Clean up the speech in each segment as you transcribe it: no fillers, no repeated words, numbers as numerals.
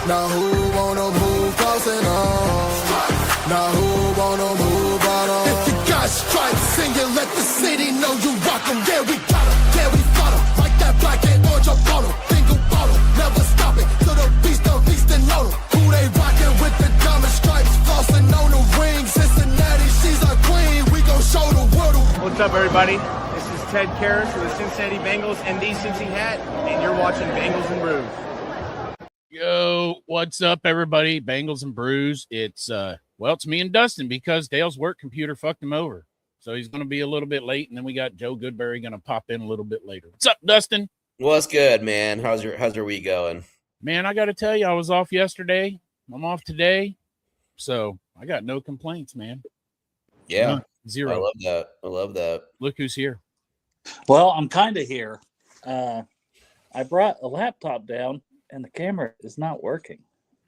Now who wanna move close enough? Now who wanna move out on? If you got stripes and you let the city know you rock 'em, yeah we got 'em, yeah we fought 'em. Like that black and orange up on 'em, single bottle, never stop it. To the beast and know 'em. Who they rockin' with the diamond stripes, flossing on the ring. Cincinnati, she's our queen, we gon' show the world. What's up, everybody? This is Ted Karras for the Cincinnati Bengals and the Cincy Hat, and you're watching Bengals and Brews. Yo, what's up, everybody? Bengals and Brews. It's me and Dustin because Dale's work computer fucked him over. So he's going to be a little bit late, and then we got Joe Goodberry going to pop in a little bit later. What's up, Dustin? What's good, man? How's your week going? Man, I got to tell you, I was off yesterday. I'm off today. So I got no complaints, man. Yeah. None. Zero. I love that. Look who's here. Well, I'm kind of here. I brought a laptop down, and the camera is not working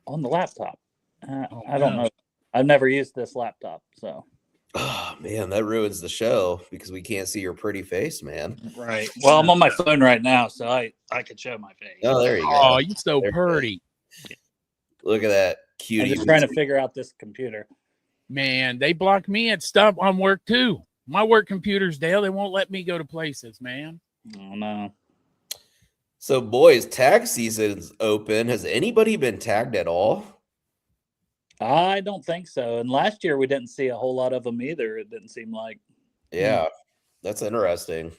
on the laptop. I don't know. I've never used this laptop, so. Oh, man, that ruins the show because we can't see your pretty face, man. Right. Well, I'm on my phone right now, so I could show my face. Oh, there you go. Oh, you're so pretty. Look at that cutie. I'm just trying to figure out this computer. Man, they block me at stuff on work, too. My work computer's, Dale, they won't let me go to places, man. Oh, no. So, boys, tag season's open. Has anybody been tagged at all? I don't think so. And last year we didn't see a whole lot of them either. It didn't seem like. Yeah, that's interesting.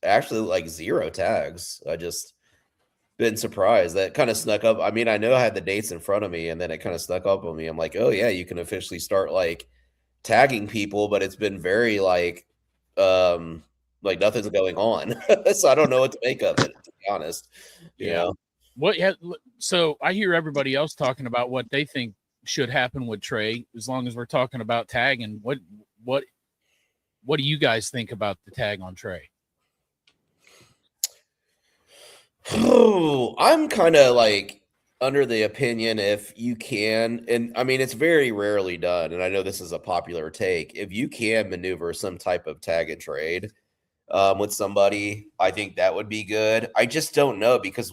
Actually, zero tags. I just been surprised. That kind of snuck up. I mean, I know I had the dates in front of me, and then it kind of snuck up on me. I'm like, oh, yeah, you can officially start, tagging people, but it's been very, nothing's going on. So I don't know what to make of it, to be honest. You know? So I hear everybody else talking about what they think should happen with Trey. As long as we're talking about tagging, what do you guys think about the tag on Trey? Oh, I'm kind of under the opinion if you can, and I mean it's very rarely done, and I know this is a popular take. If you can maneuver some type of tag and trade with somebody, I think that would be good. I just don't know because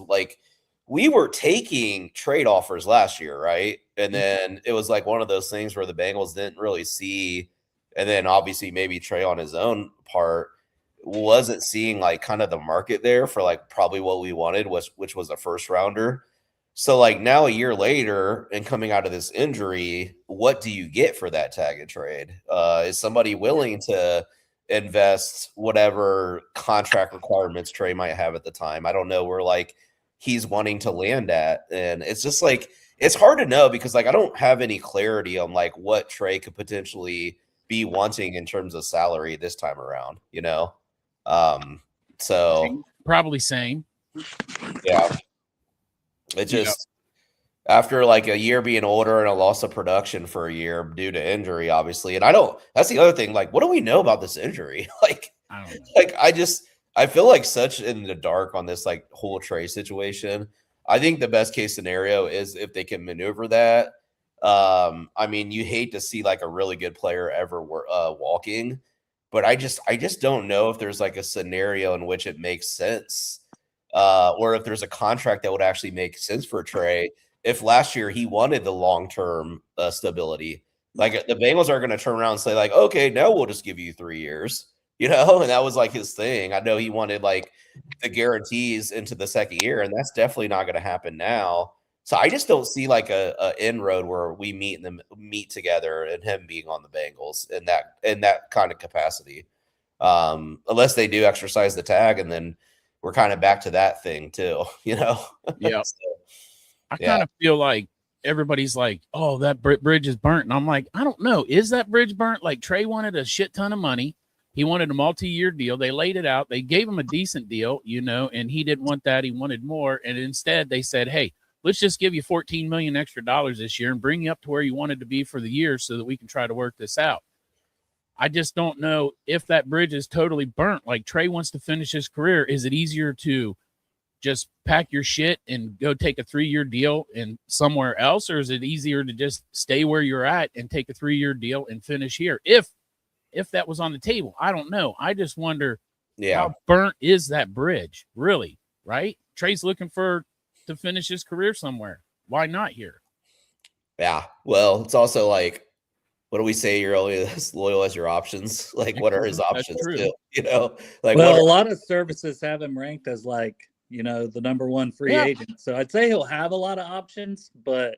we were taking trade offers last year, right? And then it was one of those things where the Bengals didn't really see, and then obviously maybe Trey on his own part wasn't seeing kind of the market there for probably what we wanted, which was a first rounder. So now a year later and coming out of this injury, what do you get for that tag and trade? Is somebody willing to invest whatever contract requirements Trey might have at the time? I don't know where he's wanting to land at. And it's just it's hard to know because I don't have any clarity on what Trey could potentially be wanting in terms of salary this time around, you know? So probably same. Yeah. It just after a year being older and a loss of production for a year due to injury, obviously. And that's the other thing. What do we know about this injury? I don't know. I feel such in the dark on this whole Trey situation. I think the best case scenario is if they can maneuver that. I mean, you hate to see a really good player ever walking, but I just don't know if there's a scenario in which it makes sense, or if there's a contract that would actually make sense for Trey. If last year he wanted the long-term stability, the Bengals are going to turn around and say okay, now we'll just give you 3 years. You know, and that was his thing. I know he wanted the guarantees into the second year, and that's definitely not going to happen now. So I just don't see a inroad where we meet together and him being on the Bengals in that kind of capacity, unless they do exercise the tag, and then we're kind of back to that thing too. You know? Yeah. I kind of feel everybody's oh, that bridge is burnt, and I'm I don't know. Is that bridge burnt? Trey wanted a shit ton of money. He wanted a multi-year deal. They laid it out. They gave him a decent deal, and he didn't want that. He wanted more. And instead they said, hey, let's just give you $14 million extra this year and bring you up to where you wanted to be for the year so that we can try to work this out. I just don't know if that bridge is totally burnt. Trey wants to finish his career. Is it easier to just pack your shit and go take a 3-year deal in somewhere else? Or is it easier to just stay where you're at and take a 3-year deal and finish here? If that was on the table, I don't know. I just wonder how burnt is that bridge, really, right? Trey's looking to finish his career somewhere. why not here? Yeah. Well, it's also like, what do we say? You're only as loyal as your options. Like, what are his That's options true. too? You know, like Well, what a are, lot of services have him ranked as like, the number one free agent. So I'd say he'll have a lot of options, but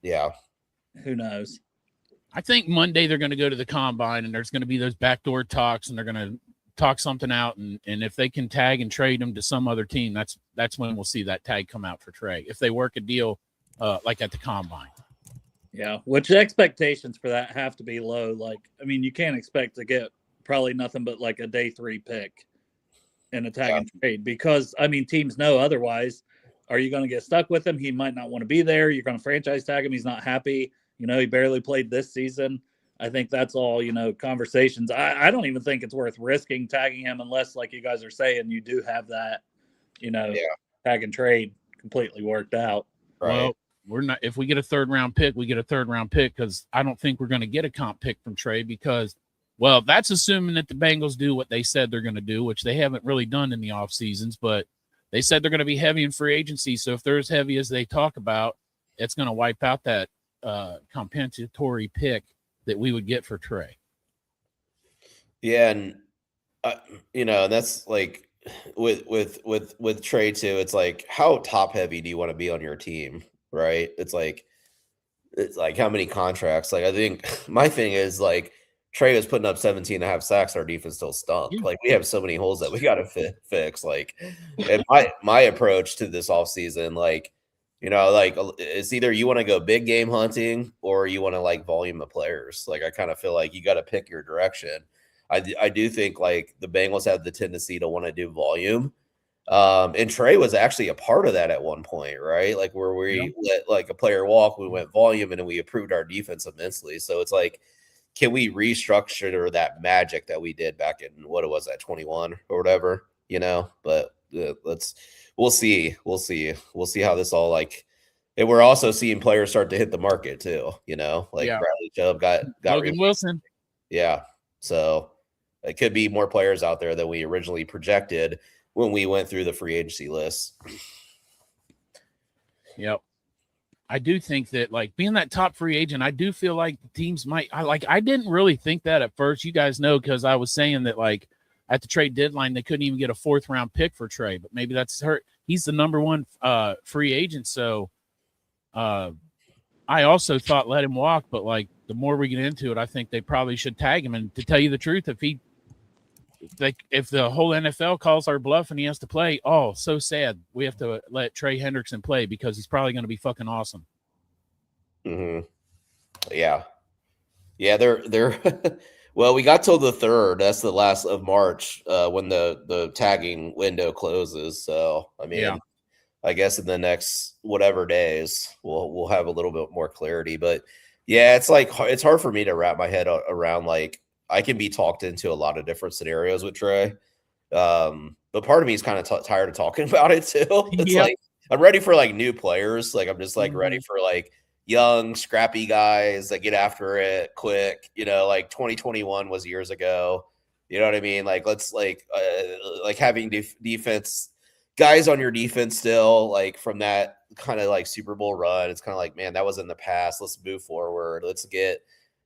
yeah. who knows? I think Monday they're going to go to the combine and there's going to be those backdoor talks and they're going to talk something out. And if they can tag and trade him to some other team, that's when we'll see that tag come out for Trey. If they work a deal like at the combine. Yeah, which expectations for that have to be low. Like, I mean, you can't expect to get probably nothing but like a day 3 pick in a tag and trade because, I mean, teams know otherwise. Are you going to get stuck with him? He might not want to be there. You're going to franchise tag him. He's not happy. He barely played this season. I think that's all, conversations. I don't even think it's worth risking tagging him unless, like you guys are saying, you do have that, tag and trade completely worked out. Right. Well, we're not. If we get a 3rd round pick, we get a 3rd round pick because I don't think we're going to get a comp pick from Trey because, well, that's assuming that the Bengals do what they said they're going to do, which they haven't really done in the off seasons, but they said they're going to be heavy in free agency. So if they're as heavy as they talk about, it's going to wipe out that compensatory pick that we would get for Trey. Yeah, and that's like with Trey too. It's like, how top heavy do you want to be on your team, right? It's like how many contracts? Like, I think my thing is like Trey was putting up 17.5 sacks. Our defense still stunk. Yeah. Like, we have so many holes that we got to fix. Like, and my approach to this offseason, like, like, it's either you want to go big game hunting or you want to like volume of players. Like, I kind of feel like you got to pick your direction. I do think like the Bengals have the tendency to want to do volume. And Trey was actually a part of that at one point, right? Like, where we let like a player walk, we went volume, and then we improved our defense immensely. So it's like, can we restructure that magic that we did back in, what was that, 21 or whatever, but we'll see how this all like, and we're also seeing players start to hit the market too, like Bradley Chubb got Logan Wilson. Yeah. So it could be more players out there than we originally projected when we went through the free agency list. Yep. I do think that, like, being that top free agent, I do feel like the teams might. I didn't really think that at first. You guys know, because I was saying that, like, at the trade deadline, they couldn't even get a 4th round pick for Trey, but maybe that's hurt. He's the number 1 free agent. So I also thought let him walk, but like the more we get into it, I think they probably should tag him. And to tell you the truth, if the whole NFL calls our bluff and he has to play, oh, so sad. We have to let Trey Hendrickson play because he's probably going to be fucking awesome. Mm-hmm. Yeah. Yeah, they're well, we got till the 3rd. That's the last of March when the tagging window closes. So, I mean, I guess in the next whatever days we'll have a little bit more clarity. But yeah, it's like, it's hard for me to wrap my head around. Like, I can be talked into a lot of different scenarios with Trey. But part of me is kind of tired of talking about it too. It's like, I'm ready for like new players. Like, I'm just like ready for like young, scrappy guys that get after it quick. Like 2021 was years ago. You know what I mean? Like, let's like having defense guys on your defense still, like, from that kind of like Super Bowl run. It's kind of like, man, that was in the past. Let's move forward. Let's get,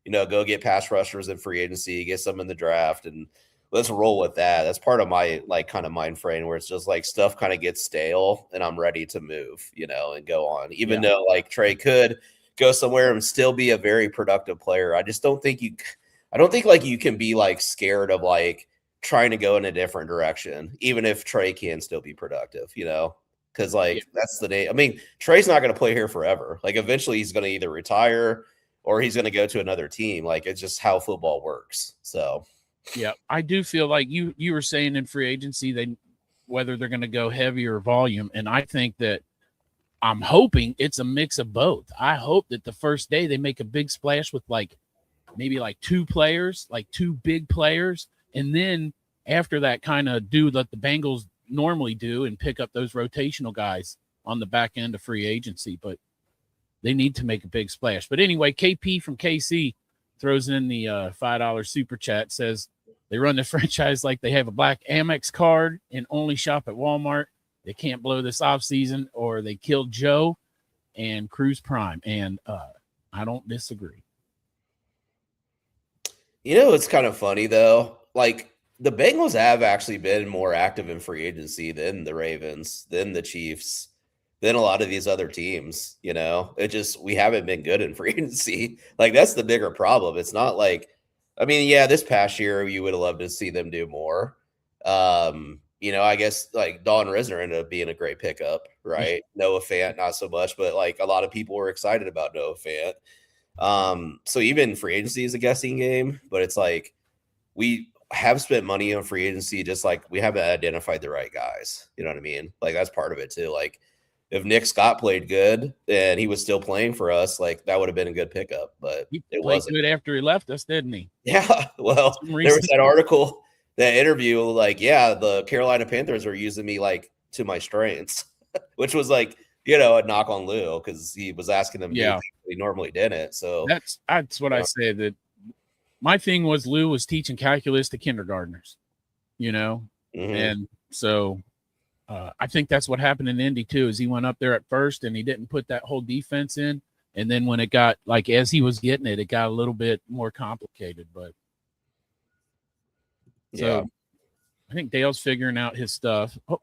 go get pass rushers in free agency, get some in the draft, and let's roll with that. That's part of my like kind of mind frame where it's just like stuff kind of gets stale and I'm ready to move, and go on. Even though like Trey could go somewhere and still be a very productive player. I just don't think like you can be like scared of like trying to go in a different direction, even if Trey can still be productive, because like that's the day. I mean, Trey's not going to play here forever. Like, eventually he's going to either retire or he's going to go to another team. Like, it's just how football works. So, yeah, I do feel like you were saying in free agency, whether they're going to go heavy or volume. And I think that I'm hoping it's a mix of both. I hope that the first day they make a big splash with like maybe like 2 players, like 2 big players. And then after that, kind of do what the Bengals normally do and pick up those rotational guys on the back end of free agency. But they need to make a big splash. But anyway, KP from KC throws in the $5 super chat, says they run the franchise like they have a black Amex card and only shop at Walmart. They can't blow this offseason or they killed Joe. and Cruz Prime, and I don't disagree. You know, it's kind of funny though. Like the Bengals have actually been more active in free agency than the Ravens, than the Chiefs, than a lot of these other teams. You know, it just we haven't been good in free agency. Like that's the bigger problem. It's not like, I mean, yeah, this past year you would have loved to see them do more. You know, I guess like Don Risner ended up being a great pickup, right? Noah Fant, not so much, but like a lot of people were excited about Noah Fant. So even free agency is a guessing game, but it's like we have spent money on free agency, just like we haven't identified the right guys. You know what I mean? Like that's part of it too. Like if Nick Scott played good and he was still playing for us, like that would have been a good pickup, but He it played wasn't. good after he left us, didn't he? Yeah. Well, there was that article, that interview, like, yeah, the Carolina Panthers are using me like to my strengths, which was like, you know, a knock on Lou because he was asking them to do things he normally didn't. So that's what I said. That my thing was Lou was teaching calculus to kindergartners, you know, and so I think that's what happened in Indy too. Is he went up there at first and he didn't put that whole defense in, and then when it got like as he was getting it, it got a little bit more complicated. But so I think Dale's figuring out his stuff. Well,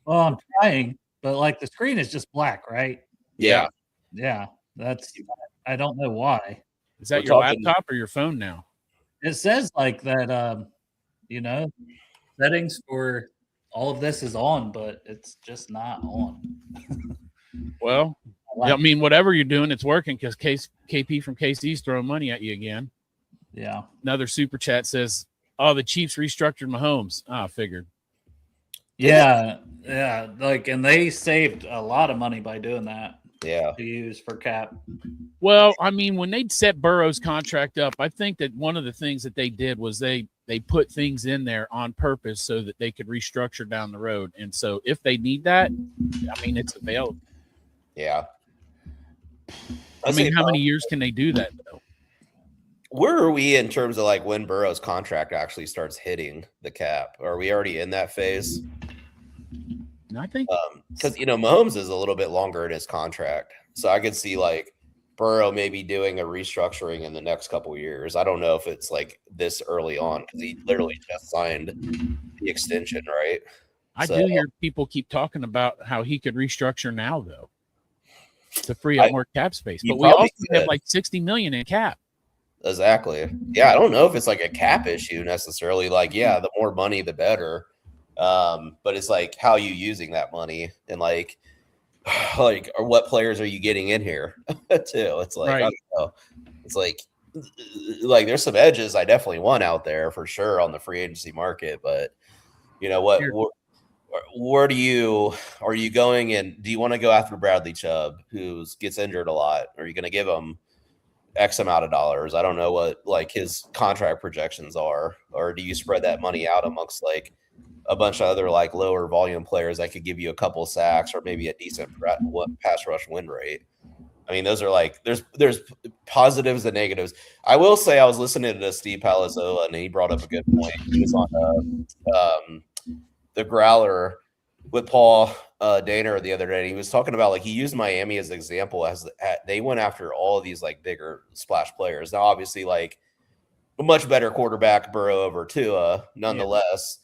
I'm trying, but like the screen is just black, right? Yeah. That's I don't know why. Is that your laptop or your phone now? It says like that, you know, settings for all of this is on, but it's just not on. Well, I mean, whatever you're doing, it's working because KP from KC's throwing money at you again. Yeah. Another super chat says, "Oh, the Chiefs restructured Mahomes." I figured. Yeah. Like, and they saved a lot of money by doing that. Yeah. To use for cap. Well, I mean, when they set Burrow's contract up, I think that one of the things that they did was they put things in there on purpose so that they could restructure down the road. And so if they need that, I mean, it's available. Yeah. I mean, how many years can they do that though? Where are we in terms of like when Burrow's contract actually starts hitting the cap? Are we already in that phase? I think because, you know, Mahomes is a little bit longer in his contract. So I could see like Burrow maybe doing a restructuring in the next couple of years. I don't know if it's like this early on because he literally just signed the extension, right? I do hear people keep talking about how he could restructure now though to free up more cap space. But we also have like 60 million in cap. Exactly. Yeah, I don't know if it's like a cap issue necessarily. Like, yeah, the more money, the better. But it's like how are you using that money and like or what players are you getting in here too? It's like I don't know. It's like there's some edges I definitely want out there for sure on the free agency market, but you know what? Where are you going, and do you want to go after Bradley Chubb, who gets injured a lot? Are you going to give him X amount of dollars? I don't know what like his contract projections are, or do you spread that money out amongst like a bunch of other like lower volume players that could give you a couple sacks or maybe a decent pass rush win rate? I mean, those are like there's positives and negatives. I will say I was listening to Steve Palazzolo and he brought up a good point. He was on the Growler with Paul Dehner the other day. He was talking about like he used Miami as an example as they went after all of these like bigger splash players. Now, obviously, like a much better quarterback Burrow over Tua, nonetheless.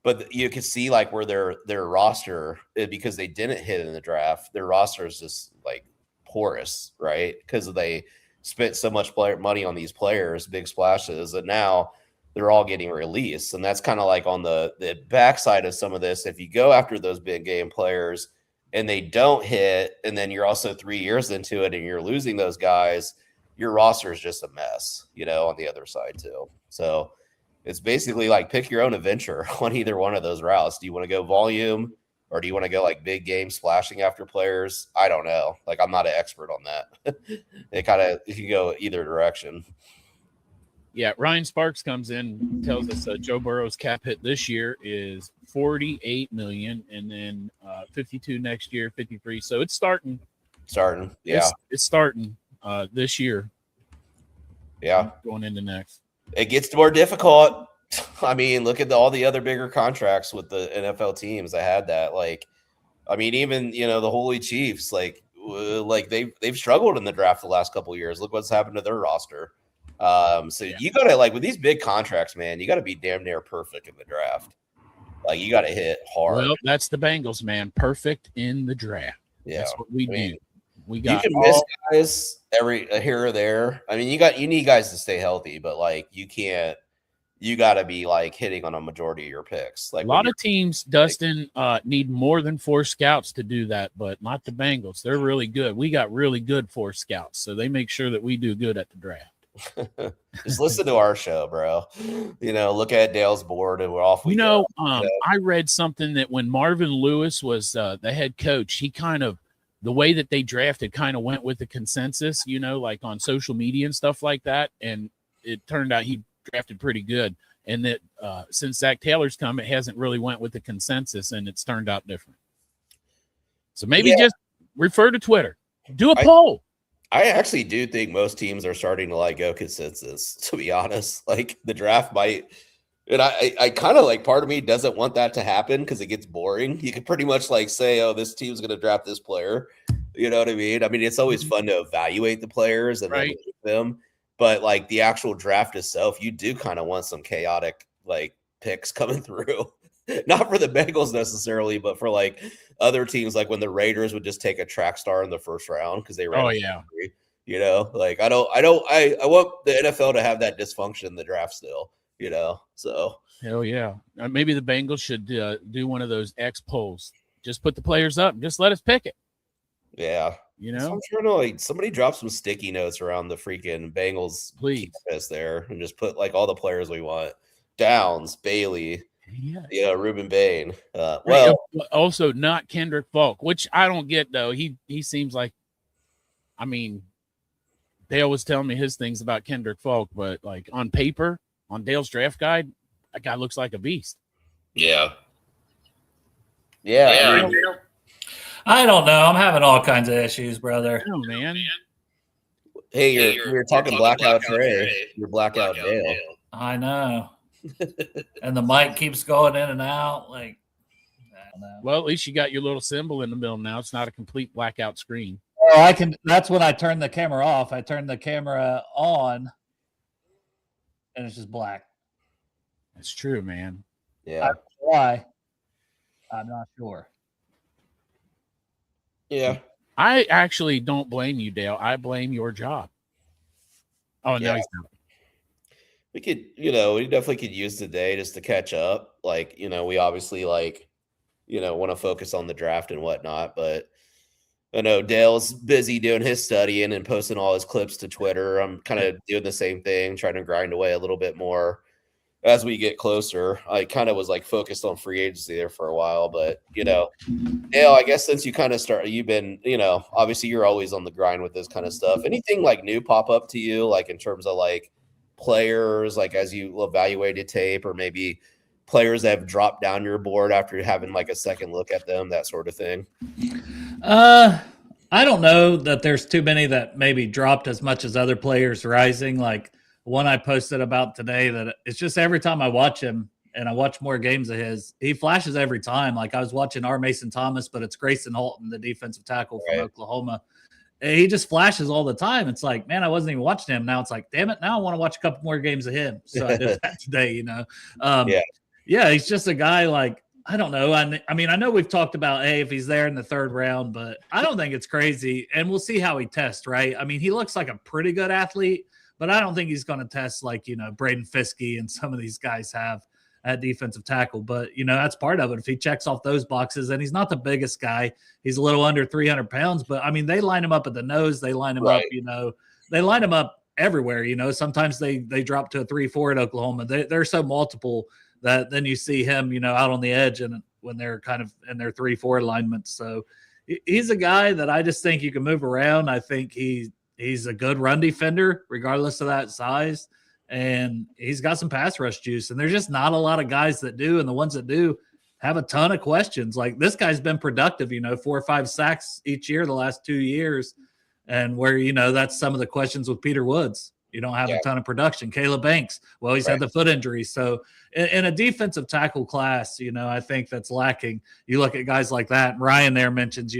But you can see like where their roster, because they didn't hit in the draft, their roster is just like porous, right? Because they spent so much money on these players, big splashes, and now they're all getting released. And that's kind of like on the backside of some of this. If you go after those big game players and they don't hit, and then you're also 3 years into it and you're losing those guys, your roster is just a mess, you know, on the other side too. So it's basically like pick your own adventure on either one of those routes. Do you want to go volume or do you want to go like big game splashing after players? I don't know. Like I'm not an expert on that. You can go either direction. Yeah, Ryan Sparks comes in, tells us Joe Burrow's cap hit this year is 48 million, and then 52 next year, 53. So it's starting. Yeah, it's starting this year. Yeah, going into next. It gets more difficult. I mean, look at all the other bigger contracts with the NFL teams that had that. Like, I mean, even, you know, the Holy Chiefs, like like they've struggled in the draft the last couple of years. Look what's happened to their roster. You gotta like with these big contracts, man, you gotta be damn near perfect in the draft. Like you gotta hit hard. Well, that's the Bengals, man. Perfect in the draft. Yeah, that's what we do. We got you can miss guys here or there. I mean, you need guys to stay healthy, but like you got to be like hitting on a majority of your picks. Like a lot of teams, Dustin, need more than 4 scouts to do that, but not the Bengals. They're really good. We got really good 4 scouts, so they make sure that we do good at the draft. Just listen to our show, bro. Look at Dale's board and we're off. I read something that when Marvin Lewis was the head coach, he kind of the way that they drafted kind of went with the consensus, like on social media and stuff like that. And it turned out he drafted pretty good. And that since Zach Taylor's come, it hasn't really went with the consensus and it's turned out different. So maybe just refer to Twitter. Do a poll. I actually do think most teams are starting to like go consensus, to be honest. Like the draft might, and I kind of like part of me doesn't want that to happen because it gets boring. You can pretty much like say, oh, this team's going to draft this player. You know what I mean? I mean, it's always fun to evaluate the players and then pick them. But like the actual draft itself, you do kind of want some chaotic like picks coming through. Not for the Bengals necessarily, but for like other teams, like when the Raiders would just take a track star in the first round because they ran. Oh yeah. Like I want the NFL to have that dysfunction in the draft still. So hell yeah. Maybe the Bengals should do one of those X polls. Just put the players up. And just let us pick it. Yeah. So I'm trying to like somebody drop some sticky notes around the freaking Bengals campus there and just put like all the players we want. Downs, Bailey. Yeah, Ruben Bain. Also not Kendrick Falk, which I don't get though. He seems like, I mean, Dale was telling me his things about Kendrick Falk, but like on paper, on Dale's draft guide, that guy looks like a beast. Yeah. I don't know. I'm having all kinds of issues, brother. Oh man. Hey, you're talking blackout Trey. You're blackout Dale. I know. And the mic keeps going in and out. Like, I don't know. Well, at least you got your little symbol in the middle now. It's not a complete blackout screen. Oh, I can. That's when I turn the camera off. I turn the camera on, and it's just black. That's true, man. Yeah. Why? I'm not sure. Yeah. I actually don't blame you, Dale. I blame your job. Oh, no, he's not. We could, we definitely could use the day just to catch up. Like, we obviously like, want to focus on the draft and whatnot, but I know Dale's busy doing his studying and posting all his clips to Twitter. I'm kind of doing the same thing, trying to grind away a little bit more as we get closer. I kind of was like focused on free agency there for a while, but Dale, I guess since you kind of you've been, obviously you're always on the grind with this kind of stuff. Anything like new pop up to you, like in terms of like players, like as you evaluated tape, or maybe players that have dropped down your board after having like a second look at them, that sort of thing? I don't know that there's too many that maybe dropped as much as other players rising. Like one I posted about today, that it's just every time I watch him and I watch more games of his, he flashes every time. Like I was watching R. Mason Thomas, but it's Grayson Holton, the defensive tackle from Oklahoma. He just flashes all the time. It's like, man, I wasn't even watching him. Now it's like, damn it, now I want to watch a couple more games of him. So I did that today, Yeah, he's just a guy like, I don't know. I mean, I know we've talked about, hey, if he's there in the third round, but I don't think it's crazy. And we'll see how he tests, right? I mean, he looks like a pretty good athlete, but I don't think he's going to test like, Braden Fiske and some of these guys have at defensive tackle. But, that's part of it. If he checks off those boxes, and he's not the biggest guy, he's a little under 300 pounds, but I mean, they line him up at the nose. They line him up, they line him up everywhere. Sometimes they drop to a 3-4 at Oklahoma. They're so multiple that then you see him, out on the edge and when they're kind of in their 3-4 alignments. So he's a guy that I just think you can move around. I think he's a good run defender, regardless of that size. And he's got some pass rush juice. And there's just not a lot of guys that do. And the ones that do have a ton of questions. Like this guy's been productive, 4 or 5 sacks each year the last 2 years. And where, that's some of the questions with Peter Woods. You don't have a ton of production. Caleb Banks, well, he's had the foot injury. So in a defensive tackle class, I think that's lacking. You look at guys like that. And Ryan there mentions,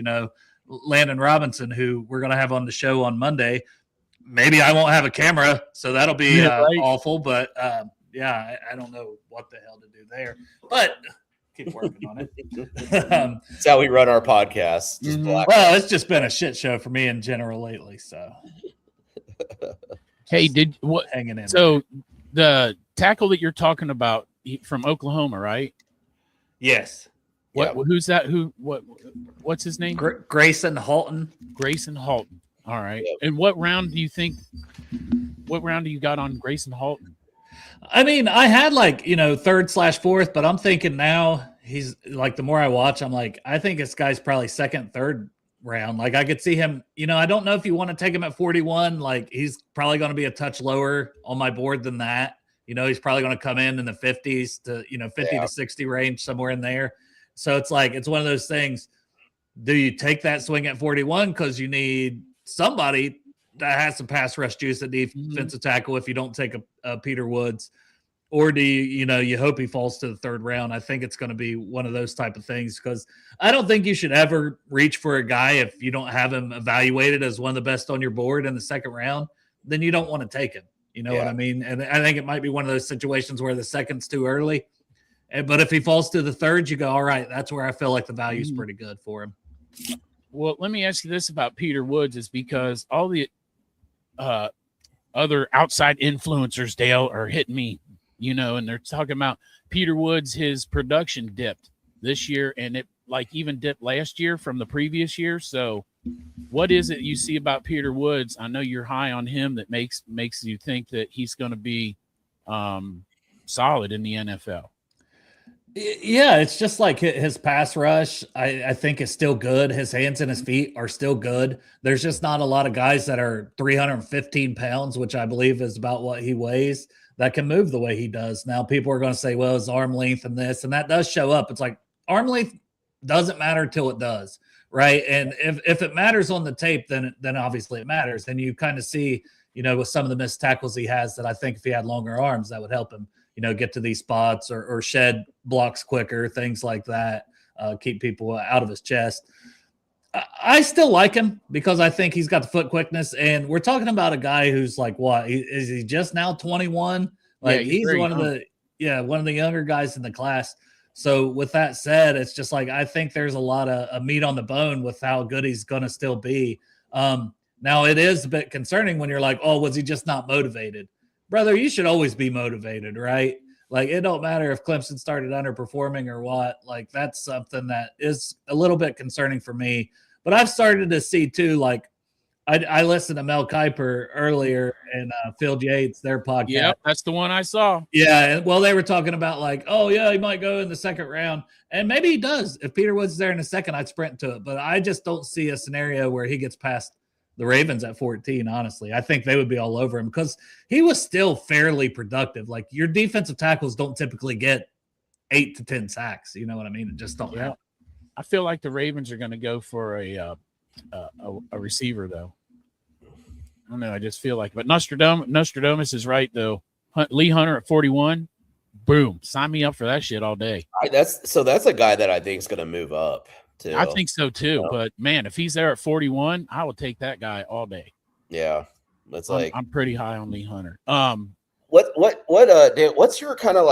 Landon Robinson, who we're going to have on the show on Monday. Maybe I won't have a camera, so that'll be awful. But I don't know what the hell to do there. But keep working on it. That's how we run our podcast. Well, it's just been a shit show for me in general lately. So, hey, hanging in? So the tackle that you're talking about from Oklahoma, right? Yes. Who's that? What's his name? Grayson Halton. Grayson Halton. All right. Yep. And what round do you got on Grayson Halton? I mean, I had 3rd/4th, but I'm thinking now he's the more I watch, I'm like, I think this guy's probably 2nd, 3rd round. I could see him, I don't know if you want to take him at 41. He's probably going to be a touch lower on my board than that. He's probably going to come in the 50s to, 50 to 60 range, somewhere in there. So it's it's one of those things. Do you take that swing at 41 because you need somebody that has some pass rush juice at defensive tackle if you don't take a Peter Woods? Or do you hope he falls to the 3rd round? I think it's going to be one of those type of things, because I don't think you should ever reach for a guy if you don't have him evaluated as one of the best on your board in the 2nd round. Then you don't want to take him. You know what I mean? And I think it might be one of those situations where the 2nd's too early. But if he falls to the 3rd, you go, all right, that's where I feel like the value's pretty good for him. Well, let me ask you this about Peter Woods, is because all the other outside influencers, Dale, are hitting me, and they're talking about Peter Woods, his production dipped this year, and it even dipped last year from the previous year. So what is it you see about Peter Woods? I know you're high on him that makes you think that he's going to be solid in the NFL. Yeah, it's just his pass rush, I think, is still good. His hands and his feet are still good. There's just not a lot of guys that are 315 pounds, which I believe is about what he weighs, that can move the way he does. Now, people are going to say, well, his arm length and this, and that does show up. It's arm length doesn't matter till it does, right? And if it matters on the tape, then obviously it matters. Then you kind of see, with some of the missed tackles he has, that I think if he had longer arms, that would help him, get to these spots or shed blocks quicker, things like that, keep people out of his chest. I still like him because I think he's got the foot quickness, and we're talking about a guy who's what? Is he just now 21? He's one of the younger guys in the class. So with that said, it's just I think there's a lot of meat on the bone with how good he's going to still be. Now it is a bit concerning when you're oh, was he just not motivated? Brother, you should always be motivated, right? It don't matter if Clemson started underperforming or what. That's something that is a little bit concerning for me. But I've started to see, too, I listened to Mel Kiper earlier and Phil Yates, their podcast. Yeah, that's the one I saw. Yeah, well, they were talking about oh, yeah, he might go in the 2nd round. And maybe he does. If Peter Woods is there in the 2nd, I'd sprint to it. But I just don't see a scenario where he gets past the Ravens at 14, honestly. I think they would be all over him because he was still fairly productive. Your defensive tackles don't typically get 8 to 10 sacks. You know what I mean? It just don't happen. I feel like the Ravens are going to go for a receiver, though. I don't know. I just feel but Nostradamus is right, though. Lee Hunter at 41. Boom. Sign me up for that shit all day. That's a guy that I think is going to move up. Too. I think so too, but man, if he's there at 41, I will take that guy all day. Yeah, that's I'm pretty high on Lee Hunter. What's your kind of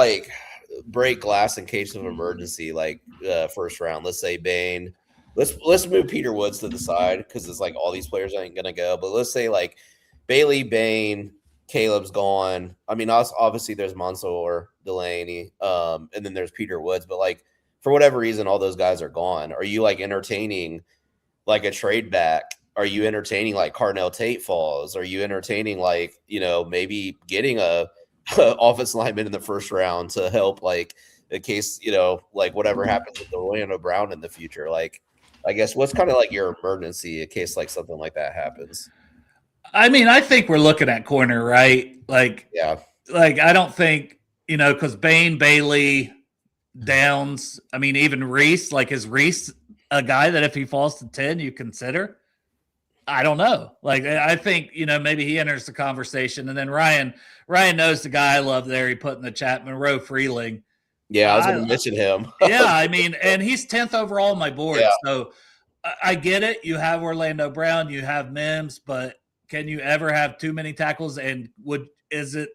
break glass in case of emergency, 1st round? Let's say Bain. Let's move Peter Woods to the side because it's all these players ain't gonna go. But let's say Bailey, Bain, Caleb's gone. I mean, obviously there's Mansour, Delaney, and then there's Peter Woods, but for whatever reason, all those guys are gone. Are you entertaining a trade back? Are you entertaining Carnell Tate falls? Are you entertaining maybe getting a offensive lineman in the 1st round to help in case whatever happens with Orlando Brown in the future? I guess what's kind of your emergency in case something like that happens? I mean, I think we're looking at corner, right? Yeah. I don't think because Bain, Bailey, Downs, I mean, even Reese, is Reese a guy that if he falls to 10, you consider? I don't know. I think, maybe he enters the conversation. And then Ryan knows the guy I love there. He put in the chat, Monroe Freeling. Yeah, I was going to mention him. Yeah, I mean, and he's 10th overall on my board. Yeah. So I get it. You have Orlando Brown, you have Mims, but can you ever have too many tackles? And is it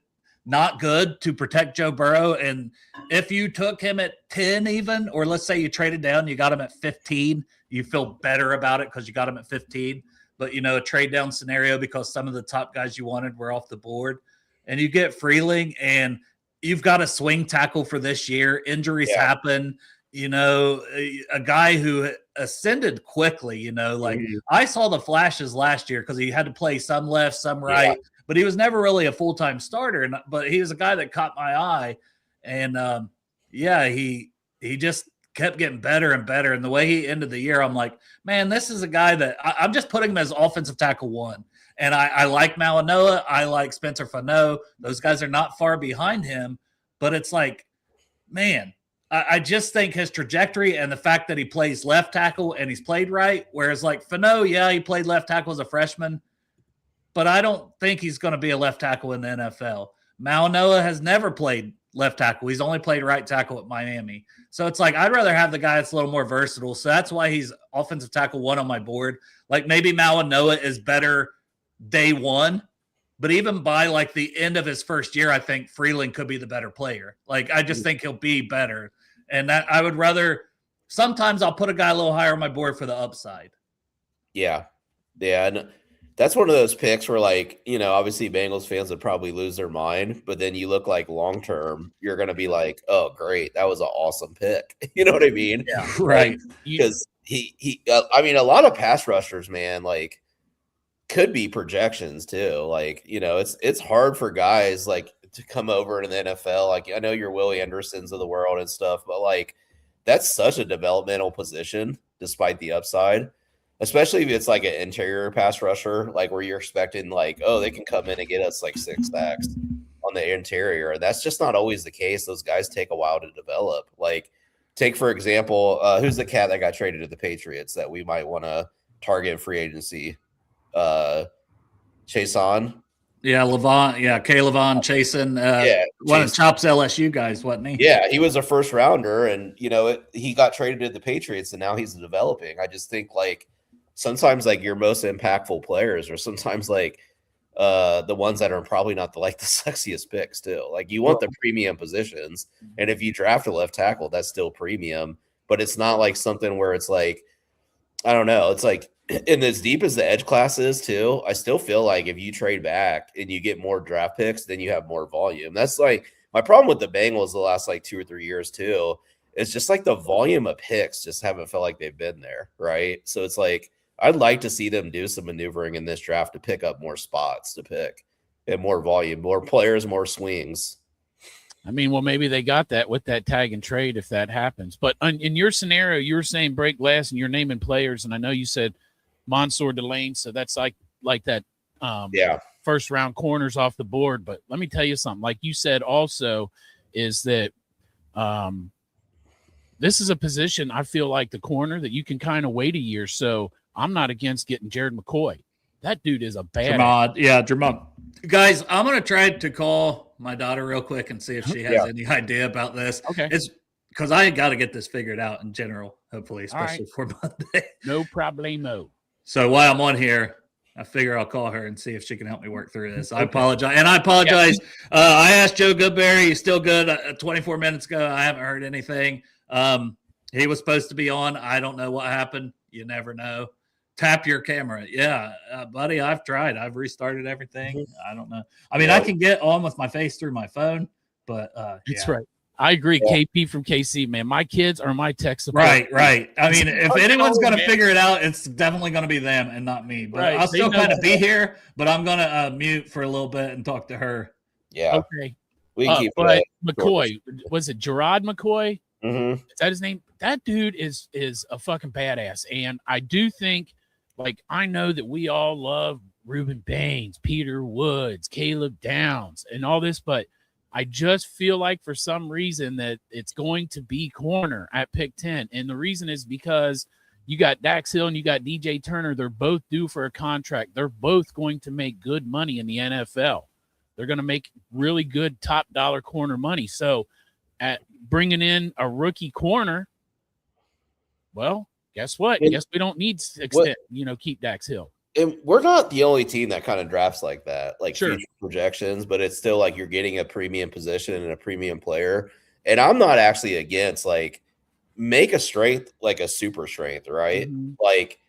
not good to protect Joe Burrow? And if you took him at 10 even, or let's say you traded down, you got him at 15, you feel better about it because you got him at 15. But, a trade down scenario because some of the top guys you wanted were off the board. And you get Freeling, and you've got a swing tackle for this year. Injuries happen. A guy who ascended quickly, I saw the flashes last year because he had to play some left, some right, but he was never really a full-time starter. But he was a guy that caught my eye. And he just kept getting better and better. And the way he ended the year, I'm like, man, this is a guy that I'm just putting him as offensive tackle 1. And I like Malinois. I like Spencer Fano. Those guys are not far behind him, but it's like, man, I just think his trajectory and the fact that he plays left tackle and he's played right, whereas like Fano, he played left tackle as a freshman, but I don't think he's going to be a left tackle in the NFL. Malinois has never played left tackle. He's only played right tackle at Miami. So it's like, I'd rather have the guy that's a little more versatile. So that's why he's offensive tackle 1 on my board. Like maybe Malinois is better day 1, but even by like the end of his first year, I think Freeling could be the better player. Like, I just think he'll be better. And that I would rather, sometimes I'll put a guy a little higher on my board for the upside. Yeah. And that's one of those picks where, like, obviously Bengals fans would probably lose their mind, but then you look like long-term, you're going to be like, oh, great. That was an awesome pick. You know what I mean? Yeah. Right. Because a lot of pass rushers, man, like, could be projections too. Like, it's hard for guys like to come over to the NFL. Like, I know you're Willie Andersons of the world and stuff, but like, that's such a developmental position despite the upside, especially if it's like an interior pass rusher, like where you're expecting like, oh, they can come in and get us like 6 sacks on the interior. That's just not always the case. Those guys take a while to develop. Like, take, for example, who's the cat that got traded to the Patriots that we might want to target in free agency? Chason. Yeah, Levon. Yeah, K. Levon Chason. One of Chop's LSU guys, wasn't he? Yeah, he was a first rounder, and he got traded to the Patriots, and now he's developing. I just think like sometimes like your most impactful players, or sometimes like the ones that are probably not the sexiest picks too. Like you want the premium positions, and if you draft a left tackle, that's still premium, but it's not like something where it's like, I don't know, it's like. And as deep as the edge class is too, I still feel like if you trade back and you get more draft picks, then you have more volume. That's like my problem with the Bengals the last like 2 or 3 years too. It's just like the volume of picks just haven't felt like they've been there, right? So it's like I'd like to see them do some maneuvering in this draft to pick up more spots to pick and more volume, more players, more swings. I mean, well, maybe they got that with that tag and trade if that happens. But in your scenario, you were saying break glass and you're naming players, and I know you said Mansour Delane, so that's like that first round corners off the board. But let me tell you something, like you said also, is that this is a position I feel like the corner that you can kind of wait a year. So I'm not against getting Jared McCoy. That dude is a bad Jermod. Guys, I'm gonna try to call my daughter real quick and see if she has any idea about this. Okay. It's because I got to get this figured out in general, hopefully, especially for Monday. No problemo. So while I'm on here, I figure I'll call her and see if she can help me work through this. I apologize. And I apologize. I asked Joe Goodberry. He's still good. 24 minutes ago, I haven't heard anything. He was supposed to be on. I don't know what happened. You never know. Tap your camera. Yeah, buddy, I've tried. I've restarted everything. I don't know. I mean, I can get on with my face through my phone, but that's right. I agree. Yeah. KP from KC, man. My kids are my tech support. Right. I mean, if anyone's going to figure it out, it's definitely going to be them and not me. But I'll still kind of be here, but I'm going to mute for a little bit and talk to her. Yeah. Okay. We can keep but McCoy, was it Gerard McCoy? Mm-hmm. Is that his name? That dude is a fucking badass. And I do think, like, I know that we all love Reuben Baines, Peter Woods, Caleb Downs, and all this, but I just feel like for some reason that it's going to be corner at pick 10. And the reason is because you got Dax Hill and you got DJ Turner. They're both due for a contract. They're both going to make good money in the NFL. They're going to make really good top dollar corner money. So at bringing in a rookie corner, well, Guess what? And Guess we don't need to extend, keep Dax Hill. And we're not the only team that kind of drafts like that, like Sure. future projections, but it's still like you're getting a premium position and a premium player. And I'm not actually against like make a strength like a super strength, right? Mhm. Like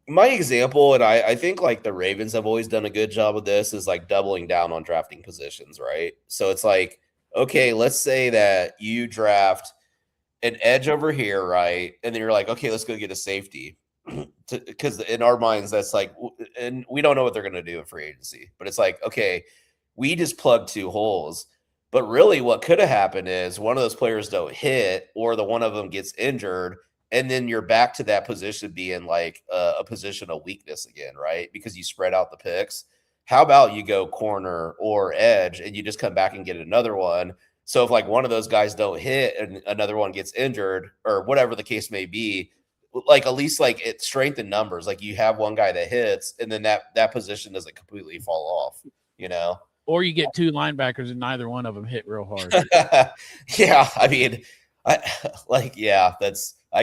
my example, and I think like the Ravens have always done a good job of this, is like doubling down on drafting positions, right? So it's like, okay, let's say that you draft an edge over here, right? And then you're like, okay, let's go get a safety. Because in our minds, that's like, and we don't know what they're going to do in free agency, but it's like, okay, we just plugged 2 holes. But really, what could have happened is one of those players don't hit, or the one of them gets injured, and then you're back to that position being like a position of weakness again, right? Because you spread out the picks. How about you go corner or edge, and you just come back and get another one? So if like one of those guys don't hit and another one gets injured, or whatever the case may be, like at least like it strengthened numbers. Like you have one guy that hits, and then that position doesn't completely fall off, Or you get 2 linebackers and neither one of them hit real hard. Yeah, I mean, I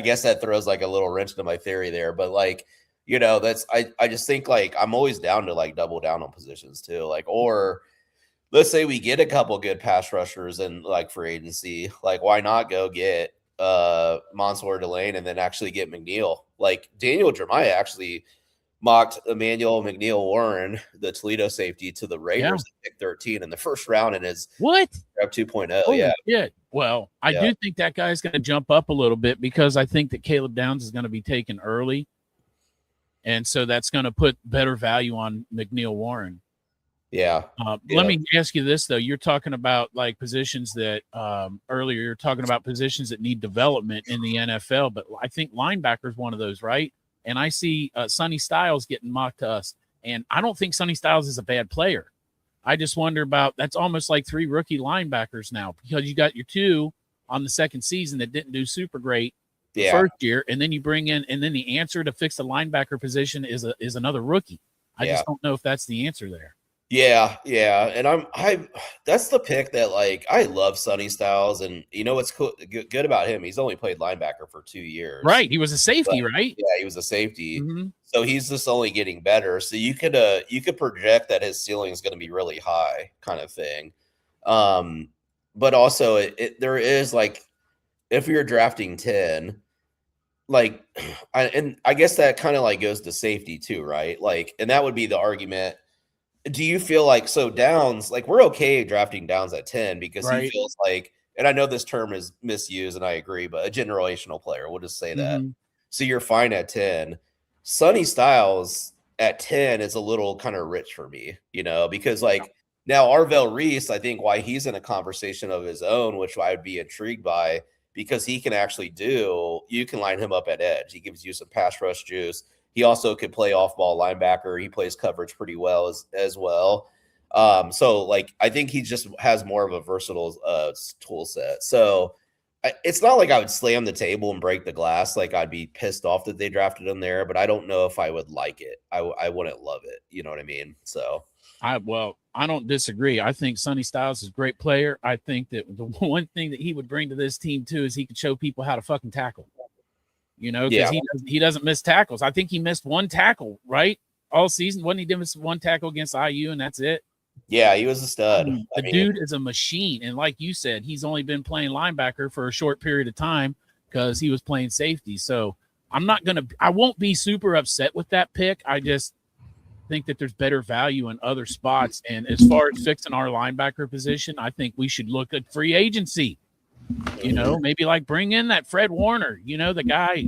guess that throws like a little wrench into my theory there, but like, that's I just think like I'm always down to like double down on positions too, like, or let's say we get a couple good pass rushers in like free agency, like why not go get Mansour Delane and then actually get McNeil? Like Daniel Jeremiah actually mocked Emmanuel McNeil Warren, the Toledo safety, to the Raiders at pick 13 in the first round and is what? Up 2.0. Holy Yeah. shit. Well, I do think that guy's going to jump up a little bit because I think that Caleb Downs is going to be taken early. And so that's going to put better value on McNeil Warren. Yeah. Let me ask you this, though. You're talking about like positions that earlier you're talking about positions that need development in the NFL, but I think linebacker is one of those, right? And I see Sonny Styles getting mocked to us, and I don't think Sonny Styles is a bad player. I just wonder about that's almost like 3 rookie linebackers now because you got your 2 on the second season that didn't do super great the first year, and then you bring in, and then the answer to fix the linebacker position is another rookie. I just don't know if that's the answer there. Yeah, and that's the pick that like I love Sonny Styles, and what's cool good about him? He's only played linebacker for 2 years, right? He was a safety, right? Yeah, he was a safety, mm-hmm. So he's just only getting better. So you could project that his ceiling is going to be really high, kind of thing. But also there is like if you're drafting 10, like, I guess that kind of like goes to safety too, right? Like, and that would be the argument. Do you feel like Downs, like we're okay drafting Downs at 10 because he feels like, and I know this term is misused and I agree, but a generational player, we'll just say that. Mm-hmm. So you're fine at 10. Sonny Styles at 10 is a little kind of rich for me, because like now Arvell Reese, I think why he's in a conversation of his own, which I would be intrigued by because he can actually you can line him up at edge. He gives you some pass rush juice. He also could play off-ball linebacker. He plays coverage pretty well as well. So, like, I think he just has more of a versatile tool set. So, it's not like I would slam the table and break the glass. Like, I'd be pissed off that they drafted him there, but I don't know if I would like it. I wouldn't love it. You know what I mean? So, I don't disagree. I think Sonny Styles is a great player. I think that the one thing that he would bring to this team, too, is he could show people how to fucking tackle. Because he doesn't miss tackles. I think he missed 1 tackle, right? All season. Wasn't he miss 1 tackle against IU and that's it? Yeah, he was a stud. The dude is a machine. And like you said, he's only been playing linebacker for a short period of time because he was playing safety. So I won't be super upset with that pick. I just think that there's better value in other spots. And as far as fixing our linebacker position, I think we should look at free agency. Maybe like bring in that Fred Warner, the guy,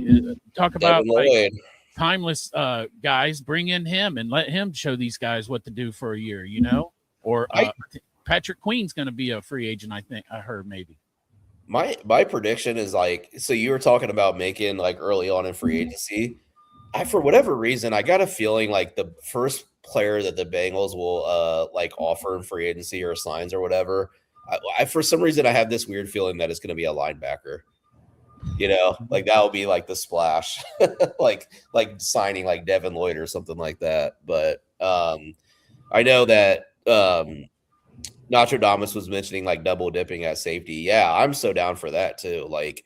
talk about like timeless guys, bring in him and let him show these guys what to do for a year, or Patrick Queen's going to be a free agent. I heard maybe. My prediction is like, so you were talking about making like early on in free agency. For whatever reason, I got a feeling like the first player that the Bengals will like offer in free agency or signs or whatever, I for some reason I have this weird feeling that it's going to be a linebacker. Like that will be like the splash, like signing like Devin Lloyd or something like that. But I know that Nacho Damas was mentioning like double dipping at safety. Yeah, I'm so down for that too. Like,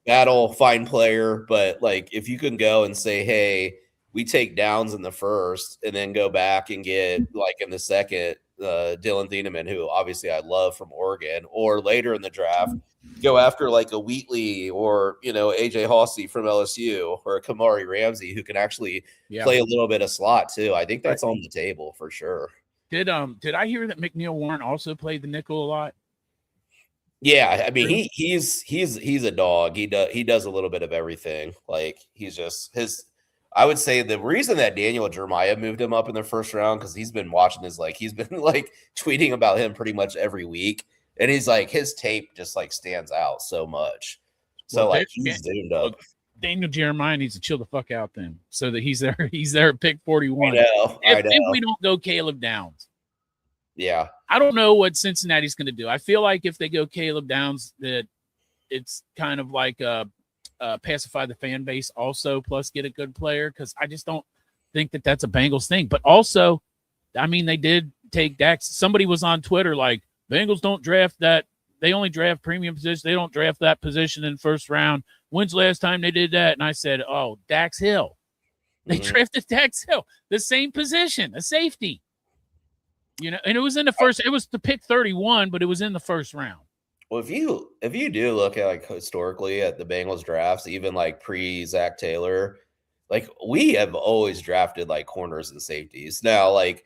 battle, fine player, but like if you can go and say, hey, we take Downs in the first and then go back and get like in the second, Dylan Thieneman, who obviously I love from Oregon, or later in the draft, go after like a Wheatley or AJ Hawsey from LSU or a Kamari Ramsey who can actually play a little bit of slot too. I think that's on the table for sure. Did I hear that McNeil Warren also played the nickel a lot? Yeah, I mean he's a dog. He does a little bit of everything. Like he's just I would say the reason that Daniel Jeremiah moved him up in the first round because he's been watching he's been like tweeting about him pretty much every week, and he's like his tape just like stands out so much. So like he's zoomed up. Daniel Jeremiah needs to chill the fuck out then, so that he's there at pick 41. I know. If we don't go Caleb Downs. Yeah. I don't know what Cincinnati's going to do. I feel like if they go Caleb Downs, that it's kind of like pacify the fan base also, plus get a good player, because I just don't think that that's a Bengals thing. But also, I mean, they did take Dax. Somebody was on Twitter like, Bengals don't draft that. They only draft premium position. They don't draft that position in first round. When's the last time they did that? And I said, oh, Dax Hill. They drafted Dax Hill, the same position, a safety. And it was in the first. It was the pick 31, but it was in the first round. Well, if you do look at like historically at the Bengals drafts, even like pre Zach Taylor, like we have always drafted like corners and safeties. Now, like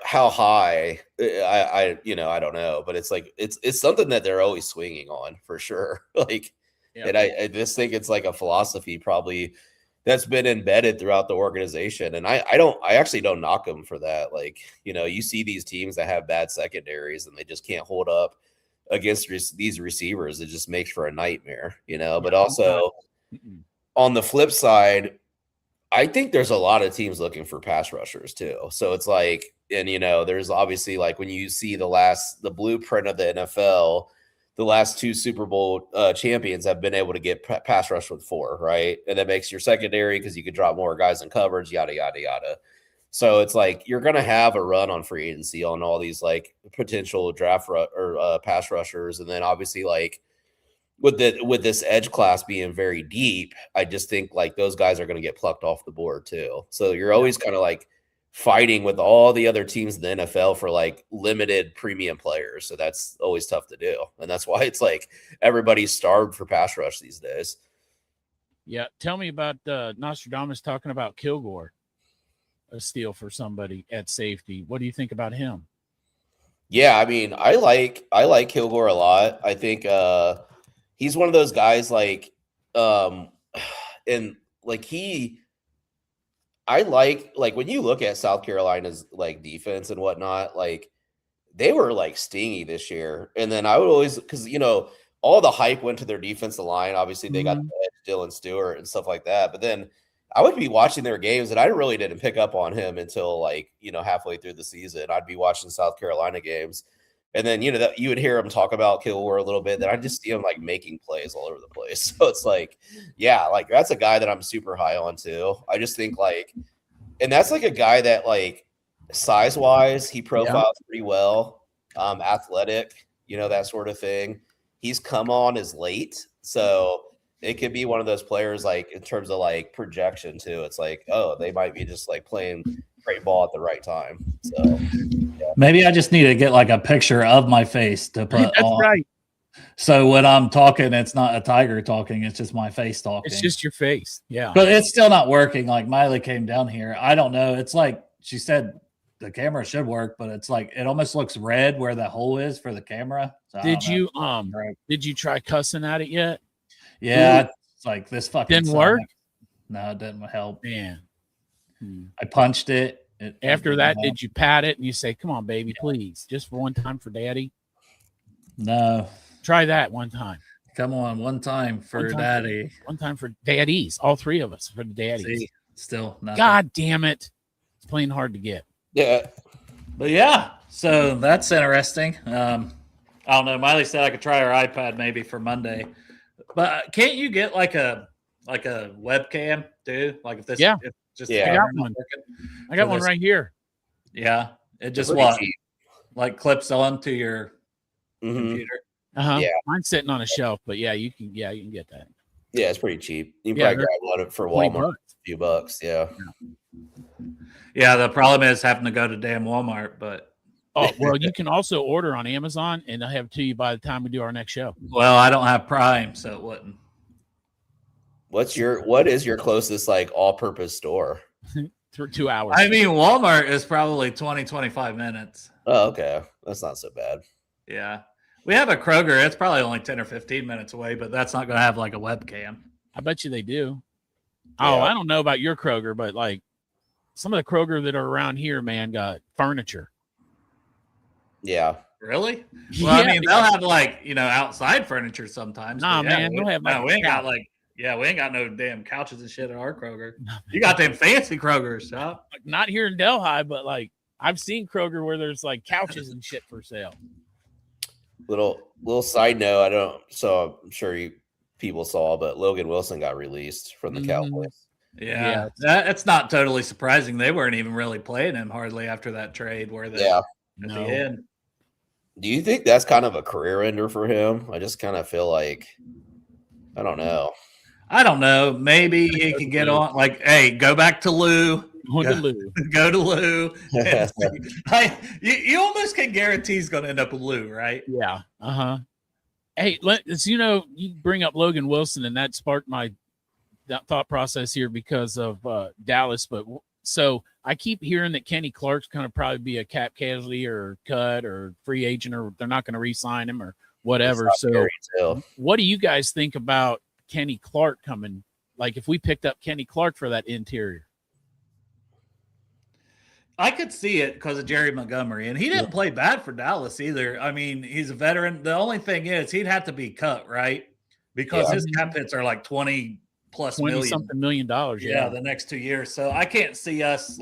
how high, I don't know, but it's like it's something that they're always swinging on for sure. Like, and I just think it's like a philosophy probably that's been embedded throughout the organization. And I actually don't knock them for that. Like, you see these teams that have bad secondaries and they just can't hold up against these receivers. It just makes for a nightmare, but also on the flip side, I think there's a lot of teams looking for pass rushers too. So it's like, and there's obviously like when you see the blueprint of the NFL, the last two Super Bowl champions have been able to get pass rush with 4, right? And that makes your secondary because you could drop more guys in coverage, yada, yada, yada. So it's like you're going to have a run on free agency on all these like potential draft or pass rushers. And then obviously like with this edge class being very deep, I just think like those guys are going to get plucked off the board too. So you're always kind of like fighting with all the other teams in the NFL for like limited premium players. So that's always tough to do. And that's why it's like everybody's starved for pass rush these days. Yeah. Tell me about Nostradamus talking about Kilgore, a steal for somebody at safety. What do you think about him? Yeah. I mean, I like Kilgore a lot. I think he's one of those guys like, and like I like when you look at South Carolina's like defense and whatnot, like they were like stingy this year. And then I would always, because all the hype went to their defensive line. Obviously, they got Dylan Stewart and stuff like that. But then I would be watching their games, and I really didn't pick up on him until like halfway through the season. I'd be watching South Carolina games, and then that you would hear him talk about Kilgore a little bit. Then I just see him like making plays all over the place. So it's like, yeah, like that's a guy that I'm super high on too. I just think like, and that's like a guy that like size wise, he profiles pretty well, athletic, that sort of thing. He's come on as late, so it could be one of those players like in terms of like projection too. It's like, oh, they might be just like playing great ball at the right time. So maybe I just need to get like a picture of my face to put That's on. right. So when I'm talking, it's not a tiger talking, it's just my face talking. It's just your face. Yeah. But it's still not working. Like Miley came down here. I don't know. It's like she said the camera should work, but it's like it almost looks red where the hole is for the camera. So did you try cussing at it yet? Yeah, it's like this fucking didn't work. No, it didn't help. Man, I punched it. After that, did you pat it and you say, "Come on, baby, please, just for one time for Daddy"? No, try that one time. Come on, one time for Daddy. One time for daddies. All three of us for the daddies. See, still nothing. God damn it! It's playing hard to get. Yeah, but yeah. So that's interesting. I don't know. Miley said I could try her iPad maybe for Monday. But can't you get like a webcam too? Like if this, I got one. I got one right here. Yeah, it just like clips onto your computer. Uh-huh. Yeah. Mine's sitting on a shelf, but you can get that. Yeah, it's pretty cheap. You can Yeah, probably grab one for 20 Walmart, bucks. a few bucks. Yeah. Yeah, the problem is having to go to damn Walmart, but Oh, well, you can also order on Amazon, and they'll have it to you by the time we do our next show. well, I don't have Prime, so it wouldn't. What is your closest like all-purpose store? For 2 hours. I mean, Walmart is probably 20, 25 minutes. Oh, okay. That's not so bad. Yeah. We have a Kroger. It's probably only 10 or 15 minutes away, but that's not going to have like a webcam. I bet you they do. Yeah. Oh, I don't know about your Kroger, but like some of the Kroger that are around here, man, got furniture. Yeah. Really? Well, I Yeah, mean, they'll have like, outside furniture sometimes. Nah, but yeah, man, they'll have like we ain't got couch. we ain't got no damn couches and shit at our Kroger. You got them fancy Krogers, huh? Like, not here in Delhi, but like I've seen Kroger where there's like couches and shit for sale. Little side note, so I'm sure people saw, but Logan Wilson got released from the Cowboys. Yeah, that's not totally surprising. They weren't even really playing him hardly after that trade, were they? Yeah. At No. the end. Do you think that's kind of a career ender for him? I just kind of feel like, I don't know. I don't know. Maybe he can get on. Like, hey, go back to Lou. Going to Lou. Go to Lou. You almost can guarantee he's going to end up with Lou, right? Yeah. Uh-huh. Hey, you bring up Logan Wilson, and that sparked my thought process here because of Dallas. But so I keep hearing that Kenny Clark's going to probably be a cap casualty or cut or free agent, or they're not going to re-sign him or whatever. So what do you guys think about Kenny Clark coming? Like if we picked up Kenny Clark for that interior. I could see it because of Jerry Montgomery, and he didn't play bad for Dallas either. I mean, he's a veteran. The only thing is he'd have to be cut, right? Because his cap hits are like 20 plus million. Something $20 million. Yeah, the next 2 years. So I can't see us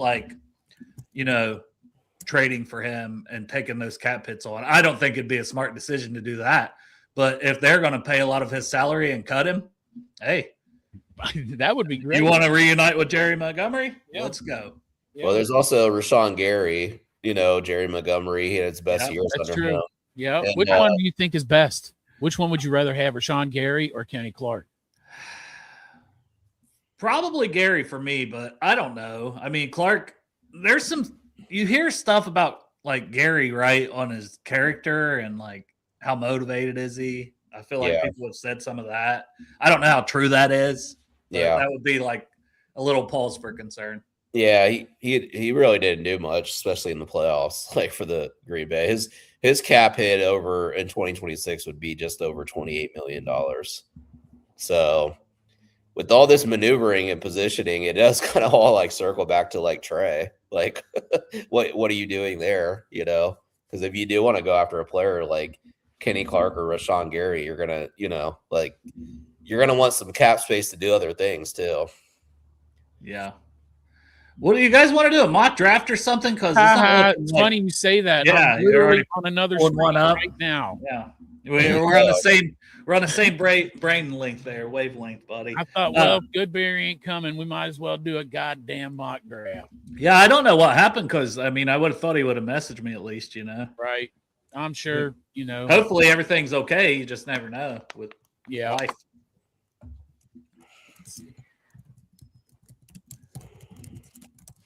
trading for him and taking those cap hits on. I don't think it'd be a smart decision to do that. But if they're going to pay a lot of his salary and cut him, hey, that would be great. You want to reunite with Jerry Montgomery? Yeah. Let's go. Yeah. Well, there's also Rashawn Gary, Jerry Montgomery. He had his best years under him. Yeah. And, which one do you think is best? Which one would you rather have, Rashawn Gary or Kenny Clark? Probably Gary for me, but I don't know. I mean, Clark, you hear stuff about like Gary, right, on his character and like how motivated is he? I feel like people have said some of that. I don't know how true that is. That would be like a little pause for concern. Yeah, he really didn't do much, especially in the playoffs. Like for the Green Bay, his cap hit over in 2026 would be just over $28 million. So with all this maneuvering and positioning, it does kind of all like circle back to like Trey. Like, what are you doing there? Because if you do want to go after a player like Kenny Clark or Rashawn Gary, you're gonna, you're gonna want some cap space to do other things too. Yeah. What do you guys want to do? A mock draft or something? Because it's funny you say that. Yeah, I'm literally on another screen one up right now. Yeah, we're on the same. We're on the same brain length there, wavelength, buddy. I thought, well, if Goodberry ain't coming, we might as well do a goddamn mock draft. Yeah, I don't know what happened because I mean, I would have thought he would have messaged me at least, Right. I'm sure, Hopefully everything's okay. You just never know with life.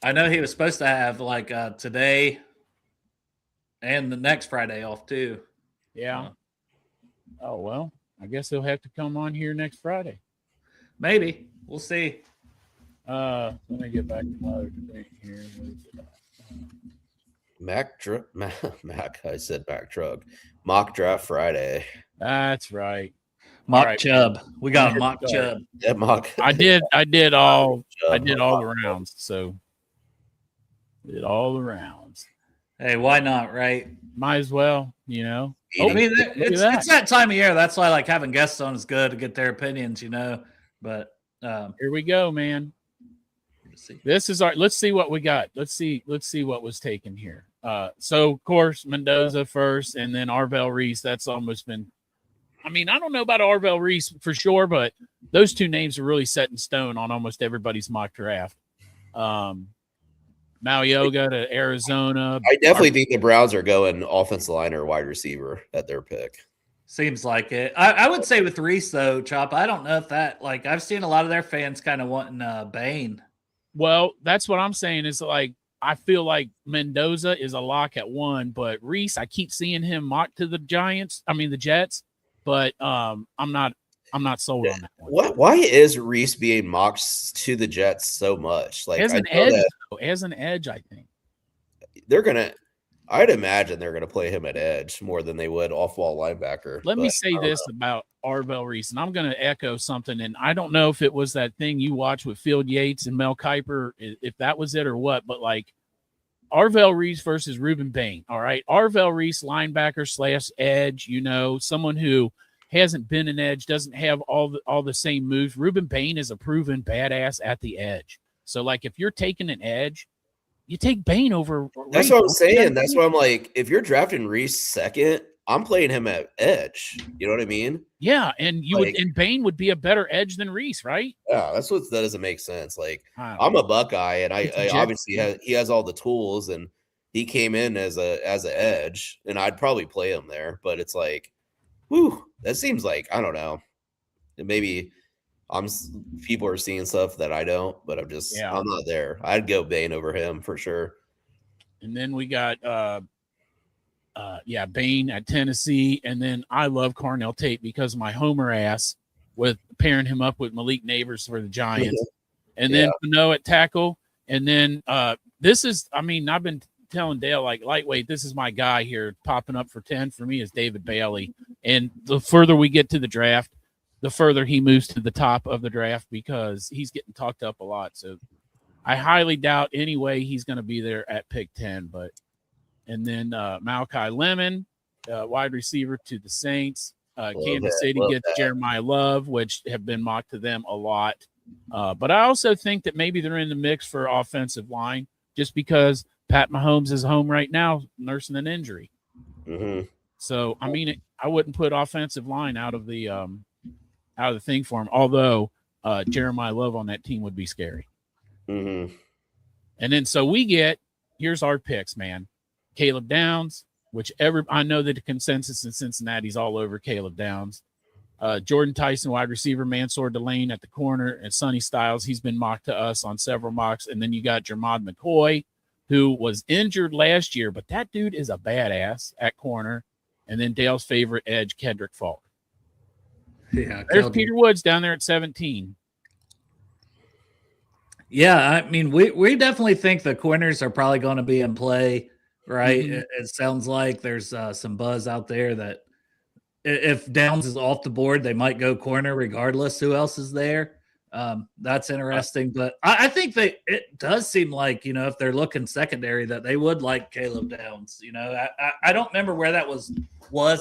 I know he was supposed to have like today and the next Friday off too. Yeah. Oh, well, I guess he'll have to come on here next Friday. Maybe. We'll see. Let me get back to my other thing here. I said Mac Drug. Mock draft Friday. That's right. Mock Chubb. We got a mock Chubb. Yeah, mock. I did all the rounds. So did all the rounds. Hey, why not, right? Might as well, I mean, it's that time of year. That's why like having guests on is good to get their opinions, But here we go, man. This is let's see what we got. Let's see what was taken here. So of course Mendoza first, and then Arvell Reese. That's almost been. I mean, I don't know about Arvell Reese for sure, but those two names are really set in stone on almost everybody's mock draft. Malioga to Arizona. I definitely think the Browns are going offensive line or wide receiver at their pick. Seems like it. I would say with Reese though, Chop. I don't know if that like I've seen a lot of their fans kind of wanting Bain. Well, that's what I'm saying is like I feel like Mendoza is a lock at 1, but Reese, I keep seeing him mocked to the the Jets, but I'm not sold on that one. Why is Reese being mocked to the Jets so much? Like as an edge, I think I'd imagine they're gonna play him at edge more than they would off-ball linebacker. Let me say this about Arvell Reese, and I'm going to echo something, and I don't know if it was that thing you watched with Field Yates and Mel Kiper, if that was it or what, but like Arvell Reese versus Reuben Bain, all right? Arvell Reese, linebacker / edge, someone who hasn't been an edge, doesn't have all the same moves. Reuben Bain is a proven badass at the edge. So, like, if you're taking an edge, you take Bain over. That's what I'm saying. That's why I'm like, if you're drafting Reese second, I'm playing him at edge. You know what I mean? Yeah, and and Bain would be a better edge than Reese, right? Yeah, that doesn't make sense. Like, I'm a Buckeye, and I obviously he has all the tools, and he came in as an edge, and I'd probably play him there. But it's like, whew, that seems like I don't know. Maybe people are seeing stuff that I don't, but I'm not there. I'd go Bain over him for sure. And then we got Bain at Tennessee, and then I love Carnell Tate because of my homer ass with pairing him up with Malik Neighbors for the Giants. And then Pinot at tackle, and then I've been telling Dale, like, lightweight, this is my guy here popping up for 10 for me is David Bailey. And the further we get to the draft, the further he moves to the top of the draft because he's getting talked up a lot. So I highly doubt anyway he's going to be there at pick 10. And then Malachi Lemon, wide receiver to the Saints. Kansas City gets Jeremiah Love, which have been mocked to them a lot. But I also think that maybe they're in the mix for offensive line just because Pat Mahomes is home right now nursing an injury. Mm-hmm. So, I wouldn't put offensive line out of the thing for him, although Jeremiah Love on that team would be scary. Mm-hmm. And then so here's our picks, man. Caleb Downs, I know that the consensus in Cincinnati is all over Caleb Downs. Jordan Tyson, wide receiver, Mansour Delane at the corner, and Sonny Styles, he's been mocked to us on several mocks. And then you got Jermod McCoy, who was injured last year, but that dude is a badass at corner. And then Dale's favorite edge, Kedrick Falk. Yeah, there's Peter Woods down there at 17. Yeah, we definitely think the corners are probably going to be in play, right? Mm-hmm. It sounds like there's some buzz out there that if Downs is off the board, they might go corner regardless who else is there. That's interesting, but I think that it does seem like, if they're looking secondary, that they would like Caleb Downs. I don't remember where that was.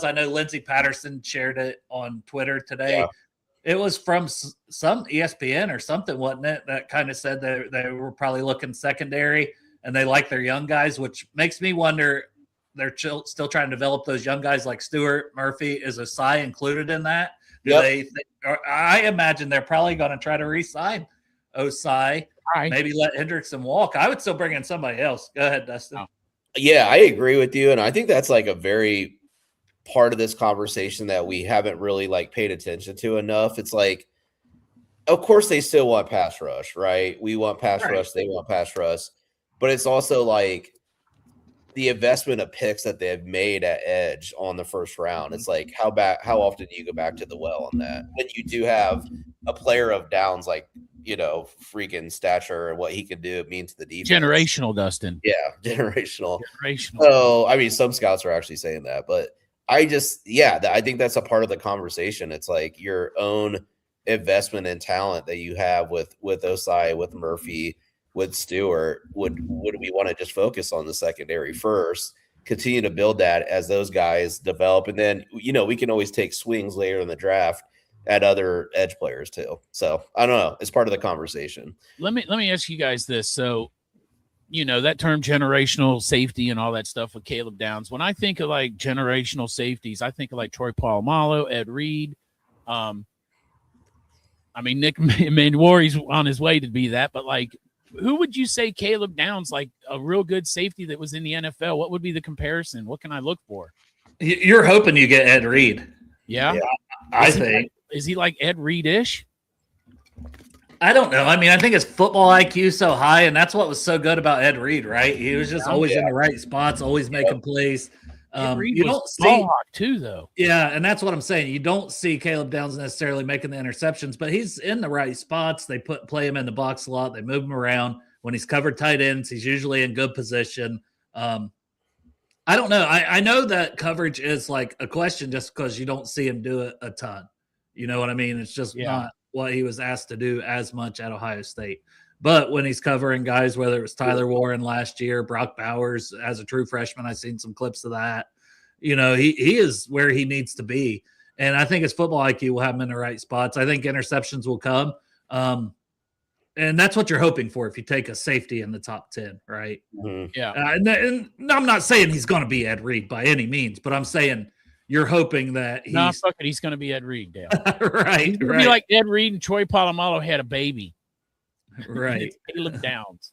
I know Lindsey Patterson shared it on Twitter today. Yeah. It was from some ESPN or something, wasn't it? That kind of said that they were probably looking secondary and they like their young guys, which makes me wonder they're still trying to develop those young guys like Stewart Murphy. Is Osai included in that? I imagine they're probably going to try to re-sign Osai, maybe let Hendrickson walk. I would still bring in somebody else. Go ahead, Dustin. Oh. Yeah, I agree with you. And I think that's like a very part of this conversation that we haven't really like paid attention to enough. It's like, of course they still want pass rush, right? We want pass rush. They want pass rush, but it's also like the investment of picks that they've made at edge on the first round. It's like, how often do you go back to the well on that? When you do have a player of Downs, like, freaking stature and what he can do mean to the defense. Generational, Dustin. Yeah. Generational. So, some scouts are actually saying that, but I think that's a part of the conversation. It's like your own investment in talent that you have with Osai, with Murphy, with Stewart. Would we want to just focus on the secondary first, continue to build that as those guys develop, and then we can always take swings later in the draft at other edge players too. So I don't know. It's part of the conversation. Let me ask you guys this. So that term generational safety and all that stuff with Caleb Downs. When I think of like generational safeties, I think of like Troy Polamalu, Ed Reed. Nick Manwari's on his way to be that, but like, who would you say Caleb Downs, like a real good safety that was in the NFL? What would be the comparison? What can I look for? You're hoping you get Ed Reed. Yeah. I think. Is he like Ed Reed-ish? I don't know. I mean, I think his football IQ is so high, and that's what was so good about Ed Reed, right? He was just always in the right spots, always making plays. Ed Reed You was don't see ball hawk too, though. Yeah, and that's what I'm saying. You don't see Caleb Downs necessarily making the interceptions, but he's in the right spots. They play him in the box a lot. They move him around. When he's covered tight ends, he's usually in good position. I don't know. I know that coverage is like a question just because you don't see him do it a ton. You know what I mean? It's just not what he was asked to do as much at Ohio State. But when he's covering guys, whether it was Tyler Warren last year, Brock Bowers as a true freshman, I've seen some clips of that. You know, he is where he needs to be. And I think his football IQ will have him in the right spots. I think interceptions will come. And that's what you're hoping for if you take a safety in the top 10, right? Mhm. Yeah. And I'm not saying he's going to be Ed Reed by any means, but I'm saying you're hoping that he's No, fuck it. He's going to be Ed Reed, Dale. right. He's going to Right. be like Ed Reed and Troy Polamalu had a baby. Right. It's Caleb Downs.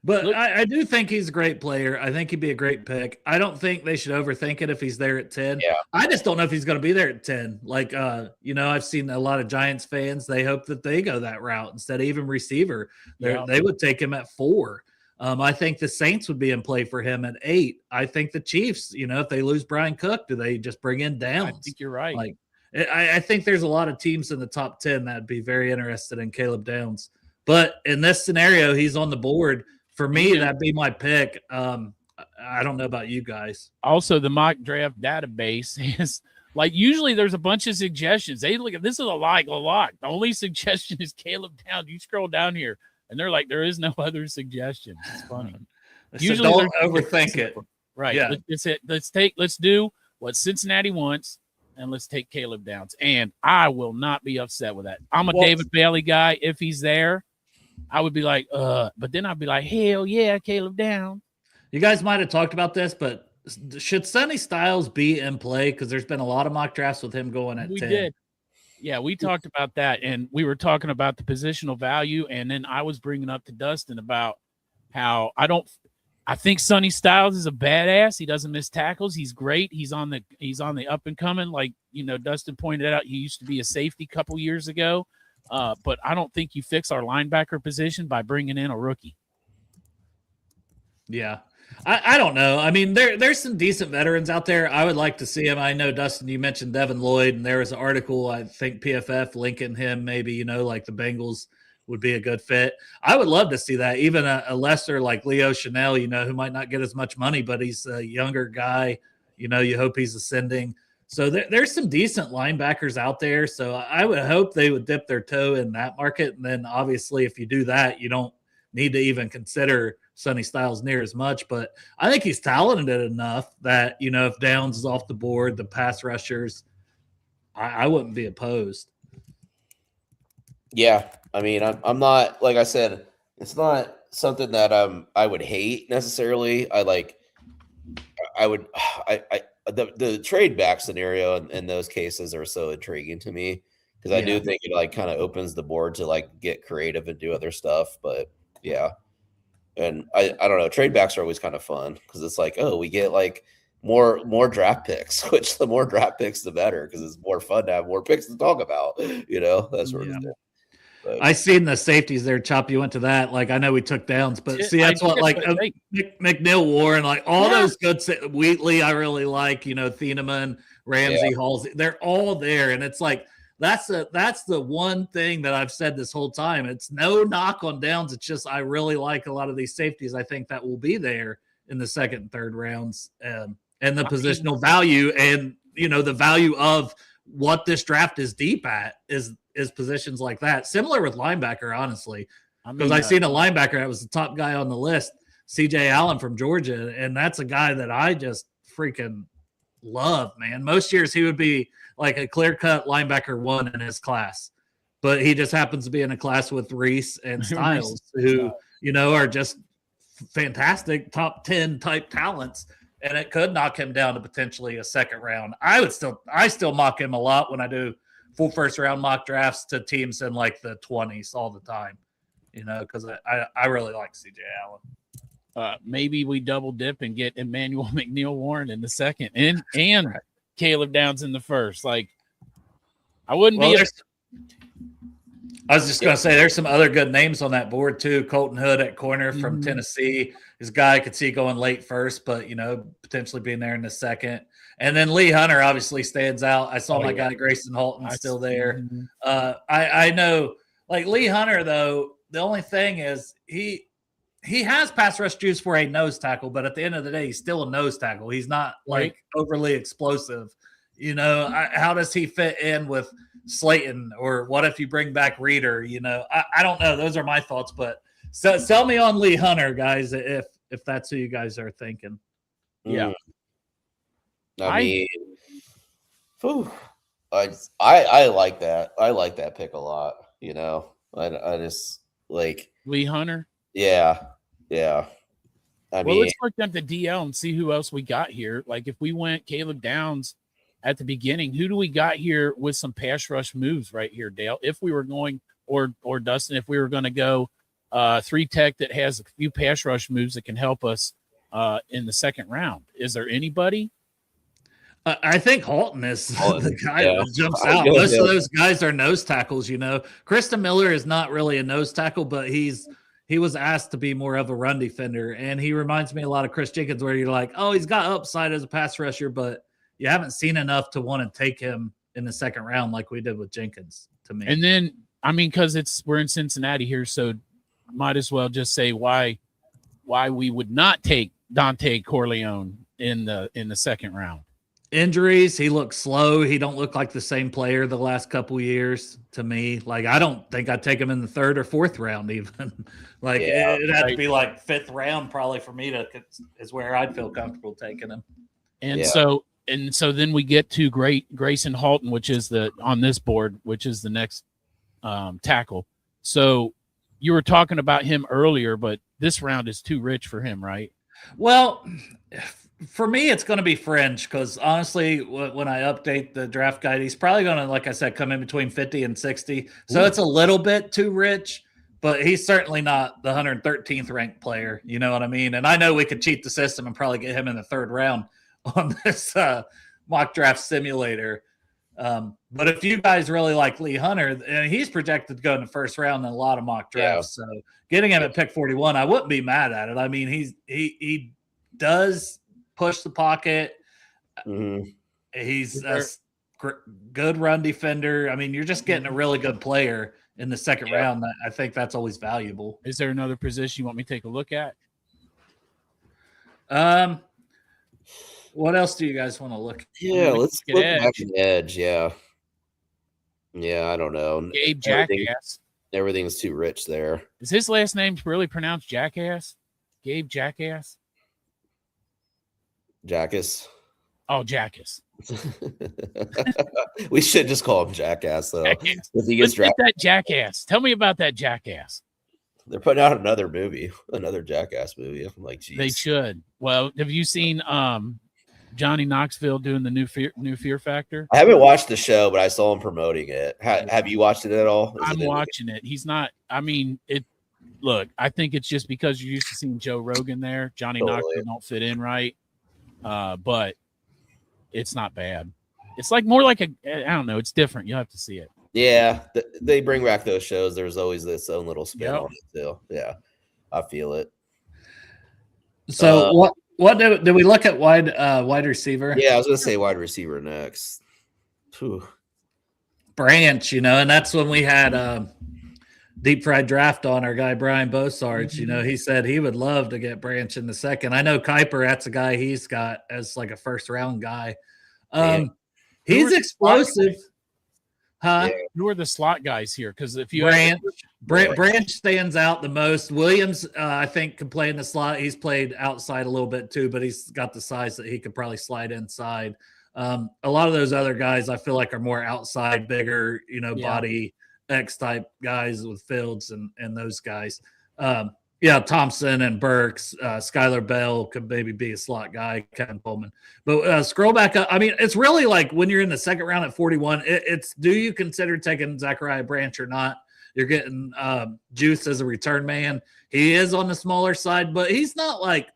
But I do think he's a great player. I think he'd be a great pick. I don't think they should overthink it if he's there at 10. Yeah. I just don't know if he's going to be there at 10. Like, I've seen a lot of Giants fans. They hope that they go that route instead of even receiver. They would take him at 4. I think the Saints would be in play for him at 8. I think the Chiefs, if they lose Brian Cook, do they just bring in Downs? I think you're right. Like, I think there's a lot of teams in the top 10 that'd be very interested in Caleb Downs. But in this scenario, he's on the board. For me, that'd be my pick. I don't know about you guys. Also, the mock draft database is like usually there's a bunch of suggestions. They look at this is a lot. The only suggestion is Caleb Downs. You scroll down here, and they're like, there is no other suggestion. It's funny. Usually, don't overthink it. Right. Yeah. Let's do what Cincinnati wants, and let's take Caleb Downs. And I will not be upset with that. I'm a David Bailey guy. If he's there, I would be like, but then I'd be like, hell yeah, Caleb Downs. You guys might have talked about this, but should Sonny Styles be in play? Because there's been a lot of mock drafts with him going at 10. We did. Yeah, we talked about that, and we were talking about the positional value, and then I was bringing up to Dustin about how I think Sonny Styles is a badass. He doesn't miss tackles. He's great. He's on the up and coming. Like, Dustin pointed out, he used to be a safety a couple years ago. But I don't think you fix our linebacker position by bringing in a rookie. Yeah. I don't know. I mean, there's some decent veterans out there. I would like to see him. I know, Dustin, you mentioned Devin Lloyd, and there was an article, I think PFF linking him maybe, like the Bengals would be a good fit. I would love to see that. Even a lesser like Leo Chanel, who might not get as much money, but he's a younger guy. You hope he's ascending. So there's some decent linebackers out there. So I would hope they would dip their toe in that market. And then obviously if you do that, you don't need to even consider Sonny Styles near as much. But I think he's talented enough that, if Downs is off the board, the pass rushers, I wouldn't be opposed. Yeah. I mean, I'm not, like I said, it's not something that I would hate necessarily. The trade back scenario in those cases are so intriguing to me because I do think it kind of opens the board to get creative and do other stuff. But yeah, and I don't know, trade backs are always kind of fun because it's we get more draft picks, which the more draft picks the better because it's more fun to have more picks to talk about. That sort of thing. I seen the safeties there, Chop. You went to that. I know we took Downs, but see, that's what McNeil wore and all those good Wheatley. I really like, Thieneman, Ramsey, Halsey. They're all there, and it's that's the one thing that I've said this whole time. It's no knock on Downs. It's just I really like a lot of these safeties. I think that will be there in the second and third rounds, and the positional value and the value of what this draft is deep at is positions like that. Similar with linebacker, honestly, because I seen a linebacker that was the top guy on the list, CJ Allen from Georgia, and that's a guy that I just freaking love, man. Most years he would be like a clear-cut linebacker 1 in his class, but he just happens to be in a class with Reese and Styles, who are just fantastic top 10 type talents. And it could knock him down to potentially a second round. I still mock him a lot when I do full first round mock drafts to teams in the 20s all the time, because I really like CJ Allen. Maybe we double dip and get Emmanuel McNeil Warren in the second and Caleb Downs in the first. I wouldn't Well, be. I was just going to say there's some other good names on that board too. Colton Hood at corner from Mhm. Tennessee. This guy I could see going late first, but potentially being there in the second. And then Lee Hunter obviously stands out. I saw my guy Grayson Halton still there. Mhm. I know, like Lee Hunter though. The only thing is he has pass rush juice for a nose tackle, but at the end of the day, he's still a nose tackle. He's not like overly explosive. How does he fit in with Slayton, or what if you bring back Reader? I don't know. Those are my thoughts, but sell me on Lee Hunter, guys, if that's who you guys are thinking. Yeah. I mean, I like that. I like that pick a lot. I just like Lee Hunter. Yeah. I mean, let's look at the DL and see who else we got here. Like if we went Caleb Downs at the beginning, who do we got here with some pass rush moves right here, Dale? If we were going, or Dustin, if we were going to go 3-tech that has a few pass rush moves that can help us in the second round, is there anybody? I think Halton is the guy that jumps out. Most of those guys are nose tackles. Kristen Miller is not really a nose tackle, but he was asked to be more of a run defender, and he reminds me a lot of Chris Jenkins, where you're like, oh, he's got upside as a pass rusher, but you haven't seen enough to want to take him in the second round like we did with Jenkins, to me. And then, I mean, because we're in Cincinnati here, so might as well just say why we would not take Dante Corleone in the second round. Injuries. He looks slow. He don't look like the same player the last couple years to me. Like, I don't think I'd take him in the third or fourth round even. It'd have to be like fifth round probably for me is where I'd feel comfortable taking him. And so then we get to Grayson Halton, which is on this board, which is the next tackle. So you were talking about him earlier, but this round is too rich for him, right? Well, for me, it's going to be fringe because honestly, when I update the draft guide, he's probably going to, like I said, come in between 50 and 60. So it's a little bit too rich, but he's certainly not the 113th ranked player. You know what I mean? And I know we could cheat the system and probably get him in the third round on this mock draft simulator. But if you guys really like Lee Hunter, and he's projected to go in the first round in a lot of mock drafts, so getting him at pick 41, I wouldn't be mad at it. I mean, he does push the pocket. Mm-hmm. He's a good run defender. I mean, you're just getting a really good player in the second round. I think that's always valuable. Is there another position you want me to take a look at? What else do you guys want to look at? Yeah, let's look back at edge. Yeah, I don't know. Gabe Jackass. Everything's too rich there. Is his last name really pronounced Jackass? Gabe Jackass? Jackass. Oh, Jackass. We should just call him Jackass, though. Jackass. If he gets drafted. That Jackass. Tell me about that Jackass. They're putting out another Jackass movie. I'm like, geez. They should. Well, have you seen Johnny Knoxville doing the new Fear Factor? I haven't watched the show, but I saw him promoting it. Have you watched it at all? I'm watching it. He's not. I mean, look, I think it's just because you're used to seeing Joe Rogan there. Johnny Knoxville don't fit in right. But it's not bad. It's more like I don't know. It's different. You'll have to see it. Yeah, they bring back those shows. There's always this own little spin on it too. Yeah, I feel it. So what did we look at wide receiver? Yeah, I was gonna say wide receiver next. Whew. Branch, and that's when we had Deep Fried Draft on our guy Brian Bosarge. He said he would love to get Branch in the second. I know Kuiper, that's a guy he's got as like a first round guy. He's explosive. Huh? Yeah. Who are the slot guys here? Because if you Branch stands out the most. Williams, I think, can play in the slot. He's played outside a little bit too, but he's got the size that he could probably slide inside. A lot of those other guys I feel like are more outside, bigger, body X type guys with Fields and those guys. Thompson and Burks, Skylar Bell could maybe be a slot guy, Kevin Pullman. But scroll back up. I mean, it's really like when you're in the second round at 41, it's do you consider taking Zachariah Branch or not? You're getting Juice as a return man. He is on the smaller side, but he's not like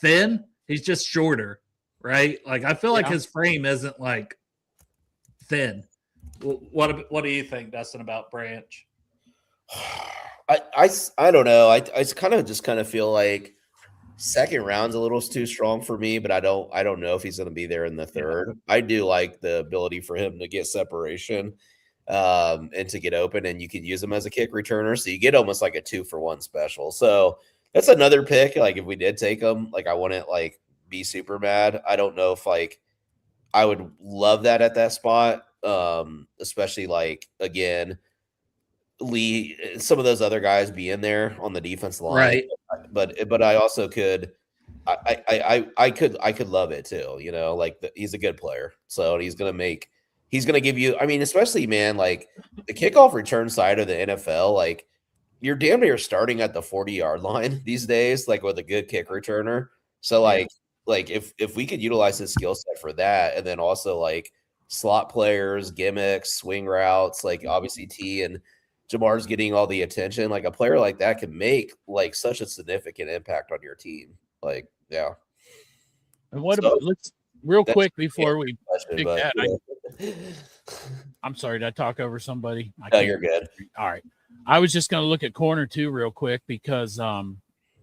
thin. He's just shorter, right? Like I feel like his frame isn't like thin. What do you think, Dustin, about Branch? I don't know. I kind of feel like second round's a little too strong for me, but I don't know if he's going to be there in the third. I do like the ability for him to get separation and to get open, and you can use him as a kick returner, so you get almost like a 2-for-1 special. So that's another pick. Like if we did take him, like I wouldn't like be super mad. I don't know if like I would love that at that spot, especially like again. Lee, some of those other guys be in there on the defense line, Right? But I also could, I could love it too. You know, like he's a good player, so he's gonna give you. I mean, especially man, like the kickoff return side of the NFL, like you're damn near starting at the 40-yard line these days, like with a good kick returner. So like if we could utilize his skill set for that, and then also like slot players, gimmicks, swing routes, like obviously T and Jamar's getting all the attention. Like a player like that can make like such a significant impact on your team. Like, yeah. And what about let's real quick before we pick but, that, I'm sorry, did I talk over somebody? No, you're good. All right. I was just going to look at corner too real quick because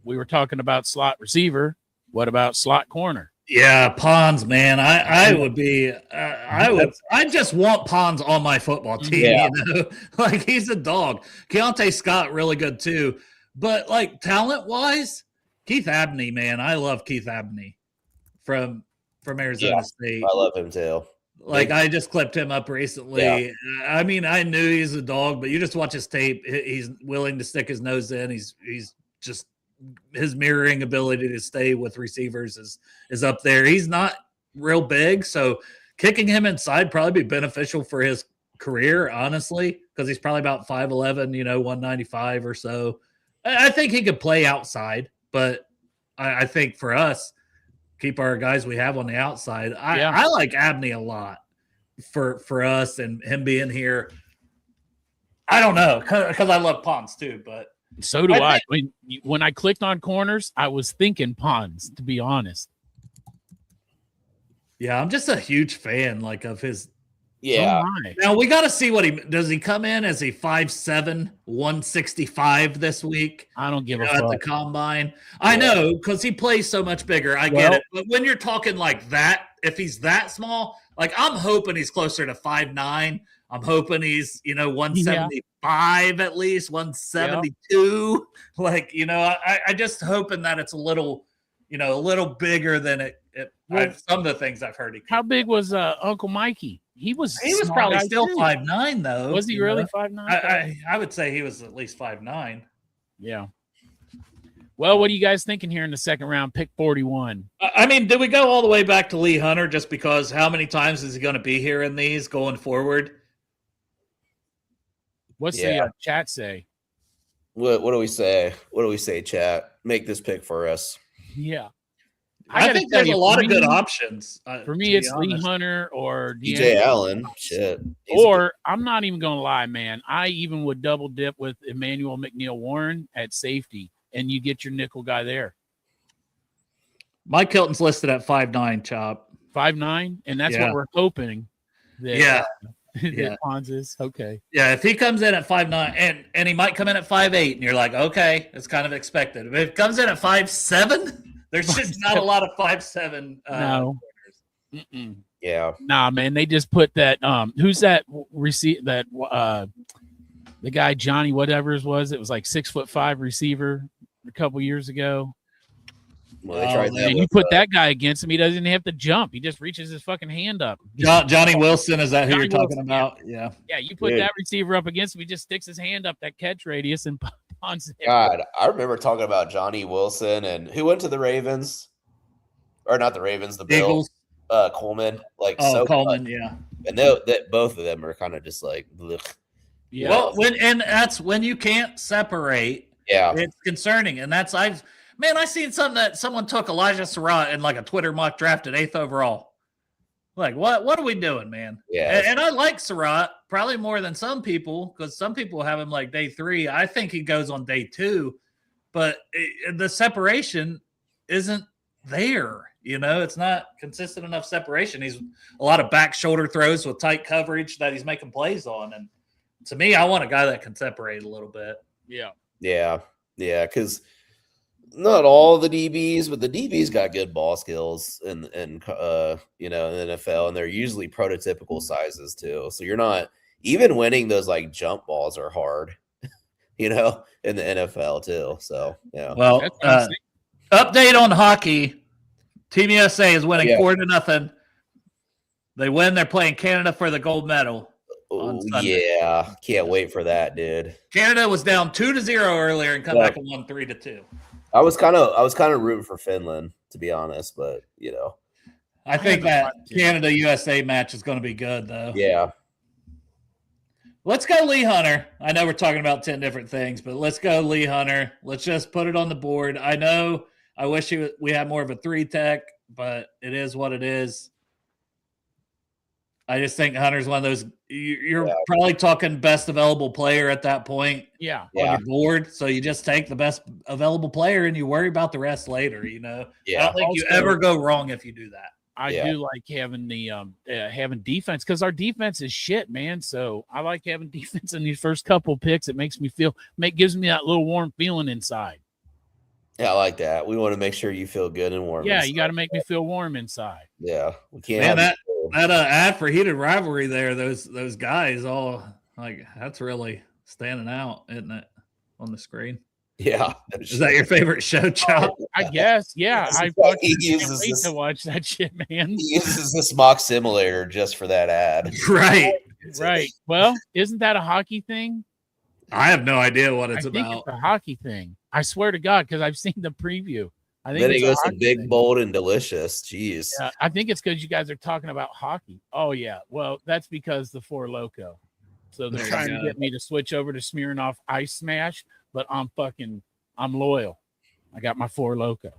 we were talking about slot receiver. What about slot corner? Yeah, Pons, man. I would be. I just want Pons on my football team. Yeah. You know, like he's a dog. Keontae Scott really good too, but like talent wise, Keith Abney, man. I love Keith Abney from Arizona State. I love him too. Like I just clipped him up recently. Yeah. I mean, I knew he's a dog, but you just watch his tape. He's willing to stick his nose in. He's just. His mirroring ability to stay with receivers is up there. He's not real big, so kicking him inside probably be beneficial for his career, honestly, because he's probably about 5'11", 195 or so. I think he could play outside, but I think for us, keep our guys we have on the outside. I like Abney a lot for us and him being here. I don't know because I love Pons too, but. So do I. When I clicked on corners, I was thinking Pons, to be honest. Yeah, I'm just a huge fan, like of his. Yeah. Now we got to see what does he come in as a 5'7", 165 this week? I don't give a fuck. At the combine. I know because he plays so much bigger. I get it. But when you're talking like that, if he's that small, like I'm hoping he's closer to 5'9". I'm hoping he's, 175 at least, 172. Yeah. Like, I just hoping that it's a little bigger than it some of the things I've heard. How big was Uncle Mikey? He was probably still 5'9", though. Was he really 5'9"? I would say he was at least 5'9". Yeah. Well, what are you guys thinking here in the second round, pick 41? I mean, did we go all the way back to Lee Hunter just because how many times is he going to be here in these going forward? What's the chat say? What do we say? What do we say, chat? Make this pick for us. Yeah. I think there's a lot of good options. For me, it's Lee Hunter or DJ Allen. Shit. Or I'm not even going to lie, man. I even would double dip with Emmanuel McNeil-Warren at safety, and you get your nickel guy there. Mike Hilton's listed at 5'9", Chop. 5'9", and that's what we're hoping. That, that Pons is okay. Yeah, if he comes in at 5'9", and he might come in at 5'8", and you're like, okay, it's kind of expected. If it comes in at 5'7", there's just not a lot of 5'7". No. Yeah. Nah, man, they just put that. Who's that? The guy Johnny whatever it was. It was like 6'5" receiver a couple years ago. Well, they tried that and you put that guy against him, he doesn't have to jump. He just reaches his fucking hand up. Johnny Wilson, is that who you're talking about? Yeah. Yeah, you put that receiver up against him, he just sticks his hand up that catch radius and Pons. God, I remember talking about Johnny Wilson and who went to the Ravens, or not the Ravens, the Bills. Coleman, Coleman, yeah. And that both of them are kind of just like, ugh. Yeah. Well, that's when you can't separate. Yeah, it's concerning, and that's I seen something that someone took Elijah Surratt in like a Twitter mock draft at 8th overall. Like, what are we doing, man? Yeah, and I like Surratt probably more than some people because some people have him like day 3. I think he goes on day 2, but the separation isn't there. You know, it's not consistent enough separation. He's a lot of back shoulder throws with tight coverage that he's making plays on. And to me, I want a guy that can separate a little bit. Yeah. Yeah. Because not all the DBs, but the DBs got good ball skills in the NFL, and they're usually prototypical sizes too. So you're not even winning those like jump balls are hard, in the NFL too. So yeah. Well, update on hockey. Team USA is winning 4-0. They win. They're playing Canada for the gold medal. Oh, yeah. Can't wait for that, dude. Canada was down 2-0 earlier and come back and won 3-2. I was kind of rooting for Finland, to be honest, but I think that Canada USA match is going to be good though. Yeah. Let's go Lee Hunter. I know we're talking about 10 different things, but let's go Lee Hunter. Let's just put it on the board. I know I wish we had more of a 3-tech, but it is what it is. I just think Hunter's one of those. You're probably talking best available player at that point. Yeah. On your board. So you just take the best available player and you worry about the rest later. Yeah. I don't think you ever go wrong if you do that. I do like having the having defense because our defense is shit, man. So I like having defense in these first couple picks. It makes me gives me that little warm feeling inside. Yeah, I like that. We want to make sure you feel good and warm. Yeah, inside. You got to make me feel warm inside. Yeah, we can't. Man, that ad for Heated Rivalry there, those guys all like that's really standing out, isn't it, on the screen? Yeah. Is that your favorite show, Chop? I guess. Yeah. I can't wait to watch that shit, man. He uses this mock simulator just for that ad. Right. Right. Well, isn't that a hockey thing? I have no idea what it's I think about. It's a hockey thing. I swear to God, because I've seen the preview. I think then it goes to big, thing. bold, and delicious. Jeez. Yeah, I think it's because you guys are talking about hockey. Oh, yeah. Well, that's because the Four Loko. So they're trying to get me to switch over to Smirnoff Ice Smash, but I'm loyal. I got my Four Loko.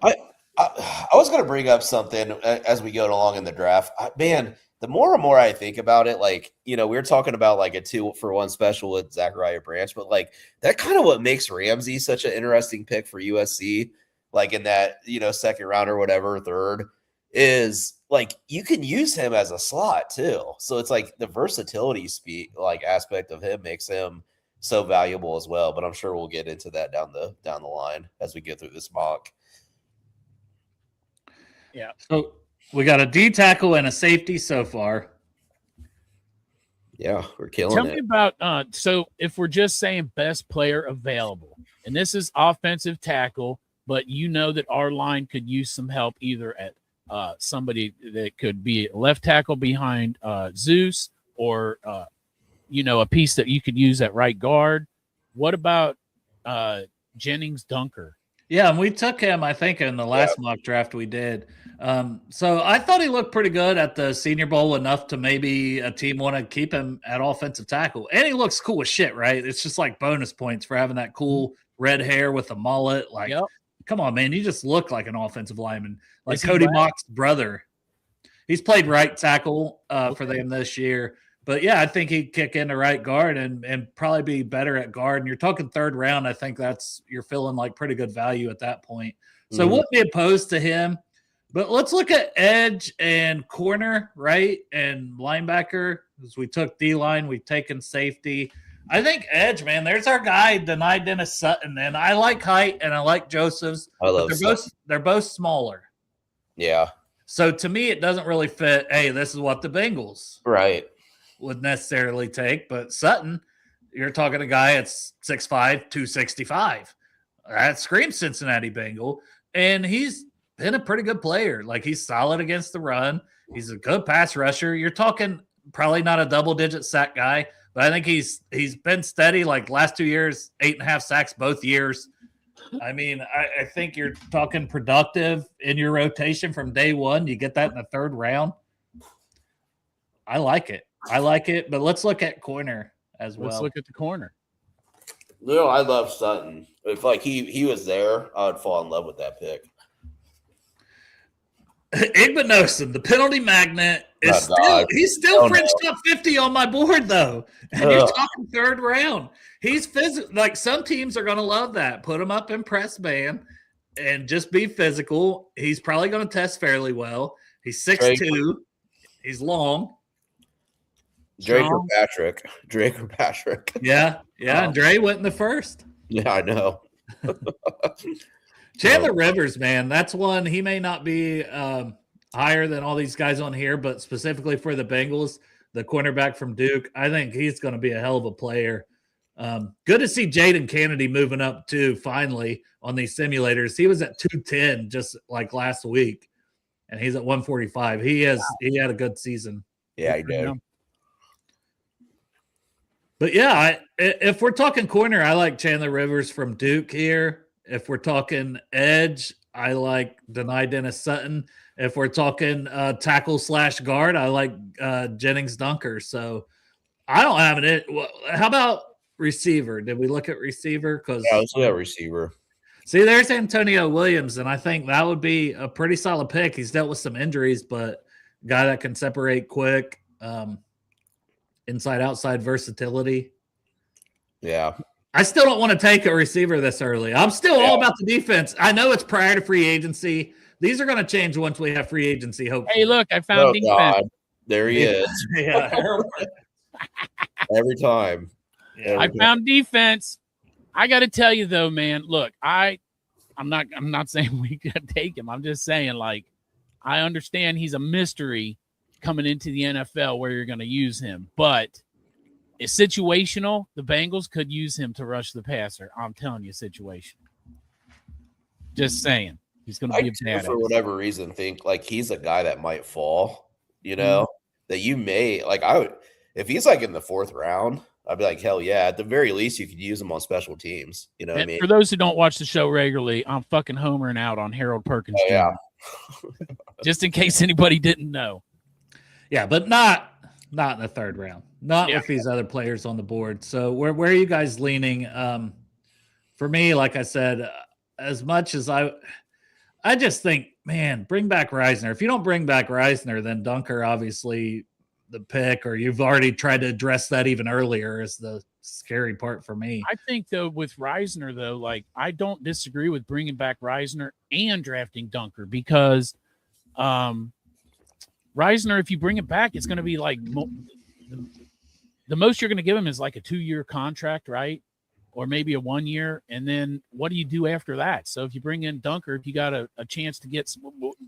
I was going to bring up something as we go along in the draft. Man, the more and more I think about it, we were talking about like a 2-for-1 special with Zachariah Branch, but like that kind of what makes Ramsey such an interesting pick for USC, like in that, second round or whatever, third, is like you can use him as a slot too. So it's like the versatility aspect of him makes him so valuable as well. But I'm sure we'll get into that down the line as we get through this mock. Yeah. So we got a D tackle and a safety so far. Yeah, we're killing Tell it. me about so if we're just saying best player available, and this is offensive tackle, but that our line could use some help either at somebody that could be left tackle behind Zeus or a piece that you could use at right guard. What about Jennings Dunker? Yeah, and we took him, I think, in the last mock draft we did. So I thought he looked pretty good at the Senior Bowl, enough to maybe a team want to keep him at offensive tackle. And he looks cool as shit, right? It's just like bonus points for having that cool red hair with a mullet. Like, come on, man, you just look like an offensive lineman. Like Cody Mock's brother. He's played right tackle for them this year. But, yeah, I think he'd kick into right guard and probably be better at guard. And you're talking third round. I think you're feeling like pretty good value at that point. So we'll be opposed to him. But let's look at edge and corner, right, and linebacker. As we took D-line, we've taken safety. I think edge, man, there's our guy, denied Dennis Sutton. And I like height and I like Joseph's. I love they're both smaller. Yeah. So to me, it doesn't really fit, hey, this is what the Bengals would necessarily take. But Sutton, you're talking a guy that's 6'5", 265. That screams Cincinnati Bengal. And he's been a pretty good player. Like, he's solid against the run. He's a good pass rusher. You're talking probably not a double-digit sack guy, but I think he's been steady. Like, last 2 years, 8.5 sacks both years. I mean, I think you're talking productive in your rotation from day one. You get that in the third round. I like it. But let's look at corner as well. Let's look at the corner. I love Sutton. If he was there, I would fall in love with that pick. Igbinosun, the penalty magnet, he's still French top 50 on my board, though. And you're talking third round. He's physical. Like, some teams are going to love that. Put him up in press man. and just be physical. He's probably going to test fairly well. He's 6'2". He's long. Drake strong. or Patrick. Yeah. And Dre went in the first. Yeah, I know. Chandler Rivers, man, that's one. He may not be higher than all these guys on here, but specifically for the Bengals, the cornerback from Duke, I think he's going to be a hell of a player. Good to see Jaden Kennedy moving up too, finally, on these simulators. He was at 210 just like last week, and he's at 145. He had a good season. Yeah, he did. But yeah, if we're talking corner, I like Chandler Rivers from Duke here. If we're talking edge, I like Denai Dennis Sutton. If we're talking tackle/guard, I like Jennings Dunker. So I don't have it. How about receiver? Did we look at receiver? Yeah, let's look at receiver. See, there's Antonio Williams, and I think that would be a pretty solid pick. He's dealt with some injuries, but a guy that can separate quick, inside-outside versatility. Yeah. I still don't want to take a receiver this early. I'm still all about the defense. I know it's prior to free agency. These are going to change once we have free agency, hopefully. Hey, look, I found defense. God. There he is. Yeah. Every time. I found defense. I got to tell you though, man. Look, I'm not saying we could take him. I'm just saying, like, I understand he's a mystery coming into the NFL where you're going to use him, but it's situational. The Bengals could use him to rush the passer. I'm telling you, situational. Just saying, he's going to be a badass. For whatever reason, think like he's a guy that might fall. You know, that you may like. I would if he's like in the 4th round. I'd be like, hell yeah. At the very least, you could use him on special teams. You know what I mean? For those who don't watch the show regularly, I'm fucking homering out on Harold Perkins. Oh, yeah. Just in case anybody didn't know. Yeah, but not in the 3rd round. Not with these other players on the board. So where are you guys leaning? For me, like I said, as much as I just think, man, bring back Reisner. If you don't bring back Reisner, then Dunker obviously the pick, or you've already tried to address that even earlier, is the scary part for me. I think though with Reisner though, like I don't disagree with bringing back Reisner and drafting Dunker, because Reisner, if you bring it back, it's going to be like the most you're going to give him is like a 2-year contract, right? Or maybe a 1 year. And then what do you do after that? So if you bring in Dunker, if you got a chance to get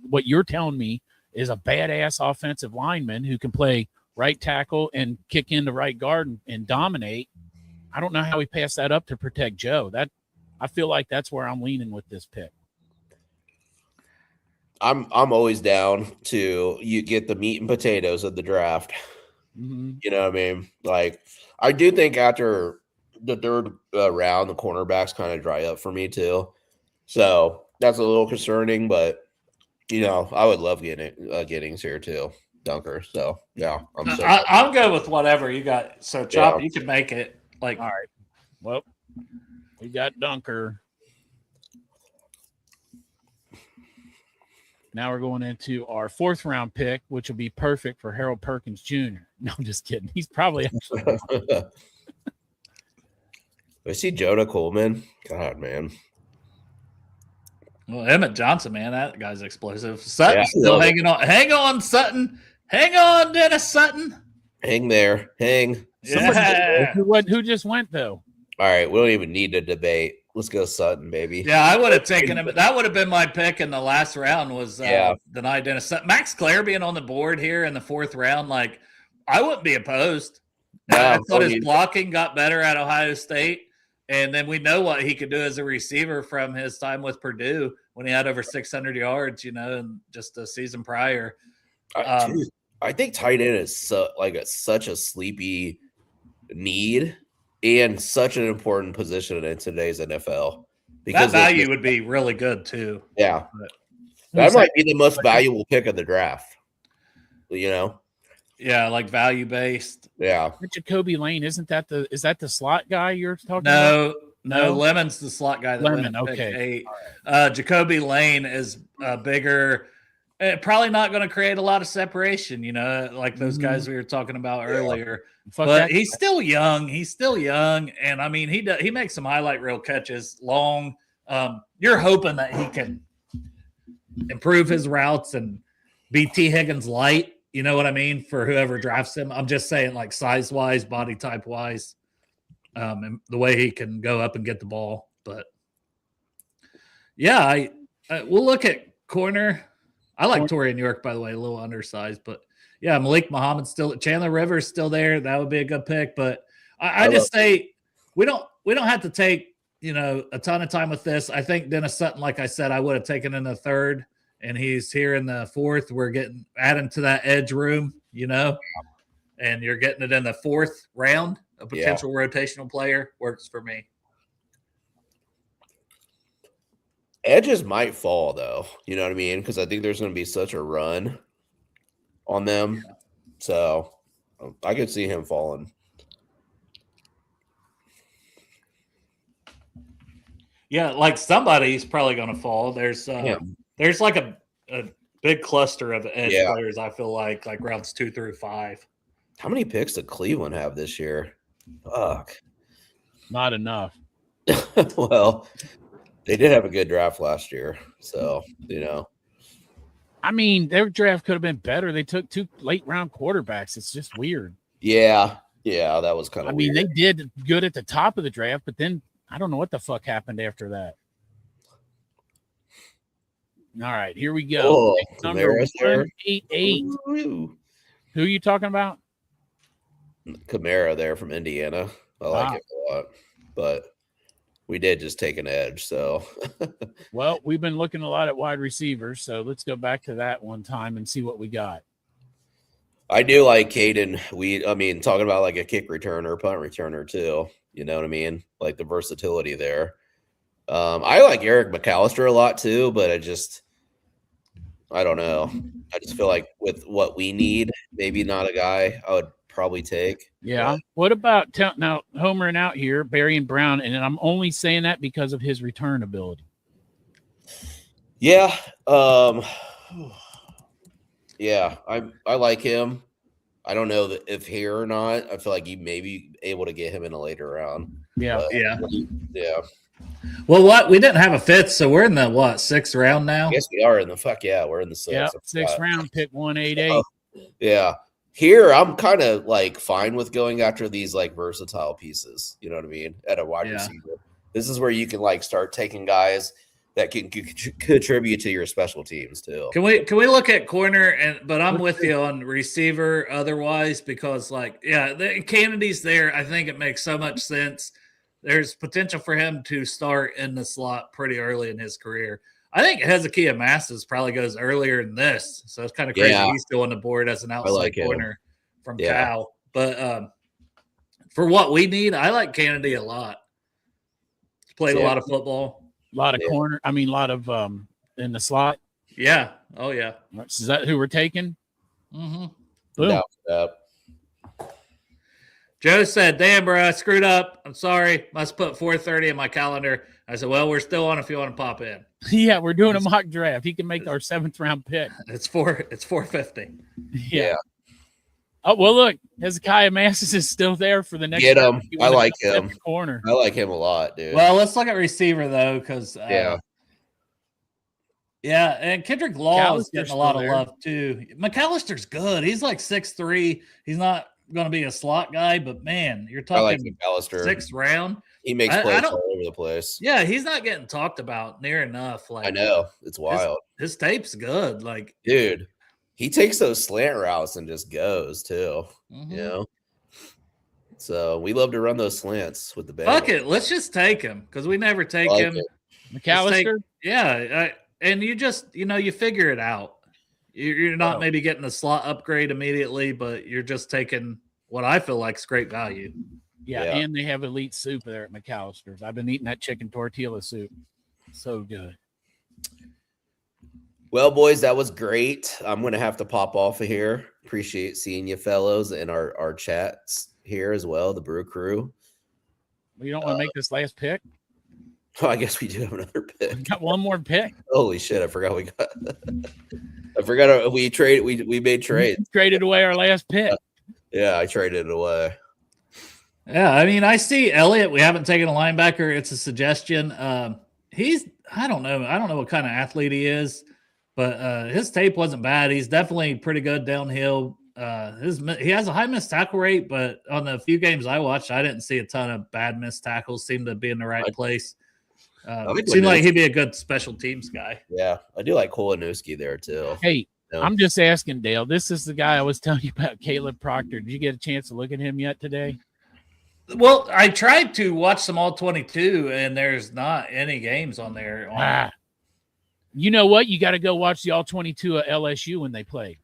what you're telling me is a badass offensive lineman who can play right tackle and kick into right guard and dominate, I don't know how we pass that up to protect Joe. That I feel like that's where I'm leaning with this pick. I'm always down to you get the meat and potatoes of the draft. Mm-hmm. You know what I mean? Like, I do think after the 3rd round, the cornerbacks kind of dry up for me too. So that's a little concerning, but you know, I would love getting Giddings here too, Dunker. So yeah, I'm good with whatever you got. So Chop, you can make it. Like, all right. Well, we got Dunker. Now we're going into our 4th round pick, which will be perfect for Harold Perkins Jr. No, I'm just kidding. He's probably actually. I see Jonah Coleman. God, man. Well, Emmett Johnson, man, that guy's explosive. Sutton's still hanging on. Hang on, Sutton. Hang on, Dennis Sutton. Hang there. Hang. Yeah. Who just went, though? All right. We don't even need to debate. Let's go Sutton, baby. Yeah, I would have taken him. That would have been my pick in the last round was denied Dennis Sutton. Max Clare being on the board here in the 4th round, like, I wouldn't be opposed. I thought his blocking got better at Ohio State. And then we know what he could do as a receiver from his time with Purdue when he had over 600 yards, you know, in just a season prior. I think tight end is such a sleepy need and such an important position in today's NFL. Because that value would be really good too. Yeah. That might be the most valuable pick of the draft, you know? Yeah, like value based. Yeah. Jacoby Lane, is that the slot guy you're talking about? No, Lemon's the slot guy. Lemon, okay. Right. Jacoby Lane is bigger. Probably not going to create a lot of separation, you know, like those guys we were talking about earlier. But he's still young. And I mean, he makes some highlight reel catches, long, You're hoping that he can improve his routes and be T. Higgins light. You know what I mean? For whoever drafts him. I'm just saying, like, size-wise, body type-wise, and the way he can go up and get the ball. But, yeah, we'll look at corner. I like Torian York, by the way, a little undersized. But, yeah, Malik Muhammad's still – Chandler Rivers still there. That would be a good pick. But I just say we don't have to take, a ton of time with this. I think Dennis Sutton, like I said, I would have taken in the third. And he's here in the fourth. We're adding to that edge room, and you're getting it in the fourth round. A potential rotational player works for me. Edges might fall, though. You know what I mean? Because I think there's going to be such a run on them. Yeah. So I could see him falling. Yeah, like somebody's probably going to fall. There's like a big cluster of edge players, I feel like rounds 2 through 5. How many picks did Cleveland have this year? Fuck. Not enough. Well, they did have a good draft last year. So, I mean, their draft could have been better. They took 2 late-round quarterbacks. It's just weird. Yeah, that was kind of weird. I mean, they did good at the top of the draft, but then I don't know what the fuck happened after that. All right, here we go. Oh, number 188. Who are you talking about? Kamara there from Indiana. I like it a lot, but we did just take an edge. So, well, we've been looking a lot at wide receivers, so let's go back to that one time and see what we got. I do like Caden. Talking about like a kick returner, punt returner too. You know what I mean? Like the versatility there. I like Eric McAllister a lot too, but I don't know. I just feel like with what we need, maybe not a guy I would probably take. Yeah. But what about now homering out here, Barry and Brown, and I'm only saying that because of his return ability. Yeah. Yeah, I like him. I don't know if here or not. I feel like you may be able to get him in a later round. Yeah. Yeah. Well, we didn't have a fifth, so we're in the 6th round now? I guess we are in the we're in the 6th. Yeah, 6th round, pick 188. Yeah. Here, I'm kind of like fine with going after these like versatile pieces. You know what I mean? At a wide receiver. This is where you can like start taking guys that can contribute to your special teams too. Can we look at corner but I'm with you on receiver otherwise because the Kennedy's there. I think it makes so much sense. There's potential for him to start in the slot pretty early in his career. I think Hezekiah Masses probably goes earlier than this. So it's kind of crazy he's still on the board as an outside corner from Cal. But for what we need, I like Kennedy a lot. He's played a lot of football. A lot of corner. I mean, a lot of in the slot. Yeah. Oh, yeah. Is that who we're taking? Mm-hmm. Boom. Joe said, damn, bro, I screwed up. I'm sorry. Must put 4:30 in my calendar. I said, well, we're still on if you want to pop in. Yeah, we're doing a mock draft. He can make our 7th round pick. It's 4:50. Yeah. Oh, well, look, Hezekiah Masses is still there for the next. Get him. I like him. Corner. I like him a lot, dude. Well, let's look at receiver, though, because yeah, and Kendrick Law is getting a lot of love, too. McAllister's good. He's like 6'3". He's not going to be a slot guy, but, man, you're talking like McAllister. 6th round. He makes plays all over the place. Yeah, he's not getting talked about near enough. I know. It's wild. His tape's good. Dude, he takes those slant routes and just goes, too. Mm-hmm. So we love to run those slants with the Bengals. Fuck it. Let's just take him because we never take him. McAllister? And you just, you figure it out. You're not maybe getting the slot upgrade immediately, but you're just taking what I feel like is great value. Yeah, and they have elite soup there at McAllister's. I've been eating that chicken tortilla soup. So good. Well, boys, that was great. I'm going to have to pop off of here. Appreciate seeing you fellows in our chats here as well, the Brew Crew. Well, you don't want to make this last pick? Oh, I guess we do have another pick. We got one more pick. Holy shit, I forgot we got I forgot we made trades. We traded away our last pick. Yeah, I traded it away. Yeah, I mean, I see Elliott. We haven't taken a linebacker. It's a suggestion. I don't know what kind of athlete he is, but his tape wasn't bad. He's definitely pretty good downhill. He has a high missed tackle rate, but on the few games I watched, I didn't see a ton of bad missed tackles. Seemed to be in the right place. Seemed like he'd be a good special teams guy. Yeah, I do like Kolanuski there too. Hey, I'm just asking, Dale. This is the guy I was telling you about, Caleb Proctor. Did you get a chance to look at him yet today? Well, I tried to watch some all 22, and there's not any games on there. You know what? You got to go watch the all 22 at LSU when they played.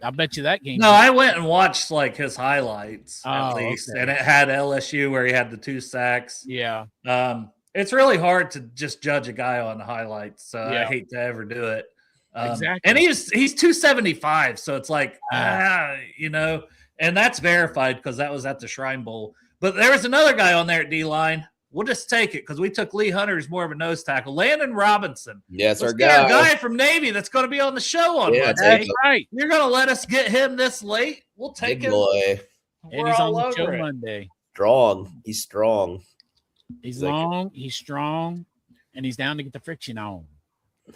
I bet you that game. No, I went and watched like his highlights at least, okay. and it had LSU where he had the 2 sacks. Yeah. It's really hard to just judge a guy on the highlights, so I hate to ever do it. Exactly. And he's 275, so it's like, and that's verified because that was at the Shrine Bowl. But there was another guy on there at D-line. We'll just take it because we took Lee Hunter as more of a nose tackle. Landon Robinson. Yes, our guy from Navy that's going to be on the show on Monday. That's right. You're going to let us get him this late? We'll take Big him. boy. And he's on the show Monday. Strong. He's strong. He's long, he's strong, and he's down to get the friction on.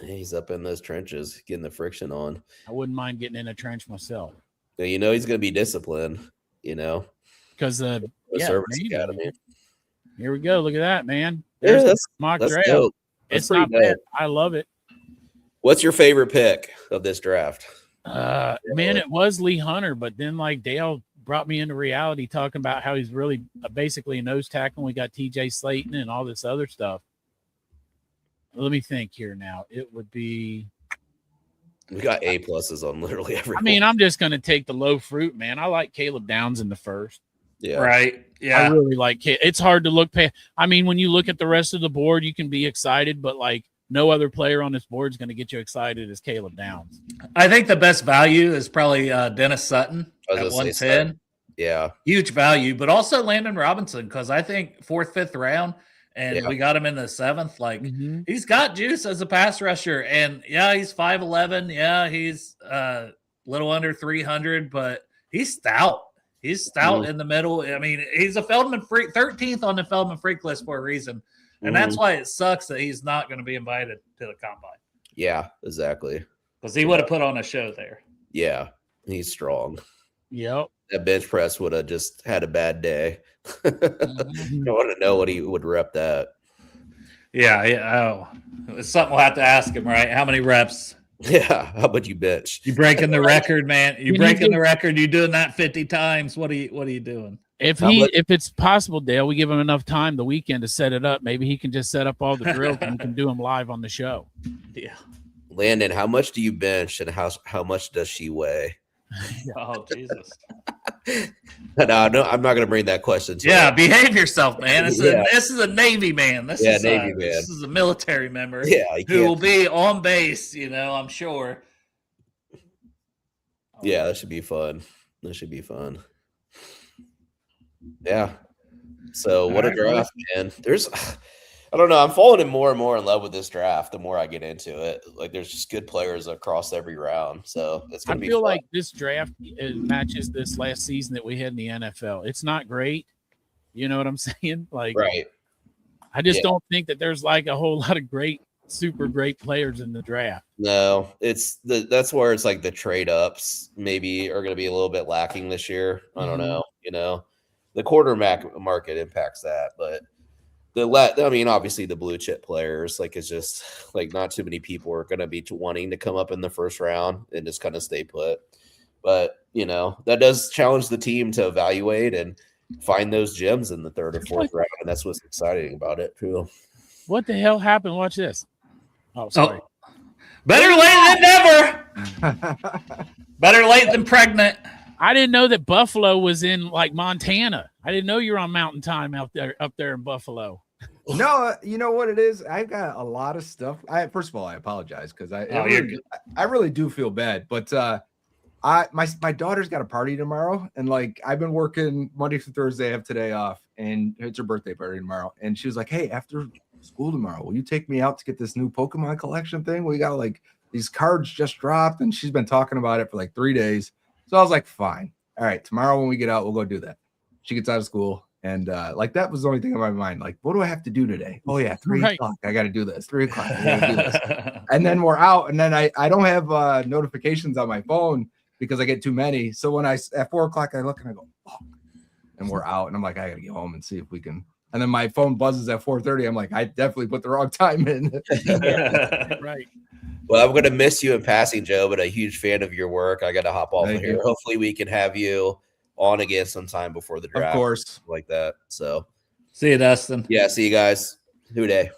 He's up in those trenches, getting the friction on. I wouldn't mind getting in a trench myself. Now, he's going to be disciplined, Because the service academy. Here we go. Look at that, man. There's that's mock draft. Dope. It's not bad. I love it. What's your favorite pick of this draft? Man, it was Lee Hunter, but then like Dale brought me into reality talking about how he's really basically a nose tackle. We got TJ Slayton and all this other stuff. Let me think here now. It would be. We got A pluses on literally every. I mean, I'm just going to take the low fruit, man. I like Caleb Downs in the first. Yeah. Right. Yeah. I really like it. It's hard to look past. I mean, when you look at the rest of the board, you can be excited, but like no other player on this board is going to get you excited as Caleb Downs. I think the best value is probably Dennis Sutton at 110. Yeah. Huge value, but also Landon Robinson because I think 4th, 5th round, and we got him in the 7th. Like he's got juice as a pass rusher, and he's 5'11". Yeah, he's a little under 300, but he's stout. He's stout in the middle. I mean, he's a Feldman freak, 13th on the Feldman freak list for a reason. And that's why it sucks that he's not going to be invited to the combine. Yeah, exactly. Because he would have put on a show there. Yeah, he's strong. Yep. That bench press would have just had a bad day. I want to know what he would rep that. Yeah. It's something we'll have to ask him, right? How many reps? Yeah. How about you bench? You breaking the record, man. You breaking the record. You doing that 50 times. What are you doing? If it's possible, Dale, we give him enough time the weekend to set it up. Maybe he can just set up all the drills and we can do them live on the show. Yeah. Landon, how much do you bench and how much does she weigh? Oh, Jesus. No, I'm not going to bring that question to you. Behave yourself, man. This is a Navy man. This is Navy man. This is a military member who will be on base, I'm sure. Yeah, that should be fun. Yeah. So what a draft, man. I don't know. I'm falling more and more in love with this draft the more I get into it. Like, there's just good players across every round. So it's going to be fun. I feel like this draft matches this last season that we had in the NFL. It's not great. You know what I'm saying? Like, right. I just don't think that there's like a whole lot of super great players in the draft. No, that's where it's like the trade ups maybe are going to be a little bit lacking this year. I don't know. The quarterback market impacts that, but obviously the blue chip players, like, it's just like not too many people are going to be wanting to come up in the first round and just kind of stay put. But, that does challenge the team to evaluate and find those gems in the 3rd or 4th round. And that's what's exciting about it, too. What the hell happened? Watch this. Oh, sorry. Oh. Better late than never. Better late than pregnant. I didn't know that Buffalo was in like Montana. I didn't know you were on Mountain Time up there in Buffalo. No, you know what it is? I've got a lot of stuff. First of all, I apologize because I really do feel bad. But my daughter's got a party tomorrow, and like I've been working Monday through Thursday. I have today off, and it's her birthday party tomorrow. And she was like, "Hey, after school tomorrow, will you take me out to get this new Pokemon collection thing? We got like these cards just dropped," and she's been talking about it for like 3 days. So I was like, "Fine, all right. Tomorrow when we get out, we'll go do that." She gets out of school. And like that was the only thing on my mind. Like, what do I have to do today? Oh yeah, 3 o'clock. I got to do this. 3 o'clock. I got to do this. And then we're out. And then I don't have notifications on my phone because I get too many. So when at 4 o'clock I look and I go, oh, and we're out. And I'm like, I got to get home and see if we can. And then my phone buzzes at 4:30. I'm like, I definitely put the wrong time in. Right. Well, I'm going to miss you in passing, Joe, but a huge fan of your work. I got to hop off of here. Hopefully we can have you on again sometime before the draft. Of course. Like that. So See you, Dustin. yeah, see you guys. Who day?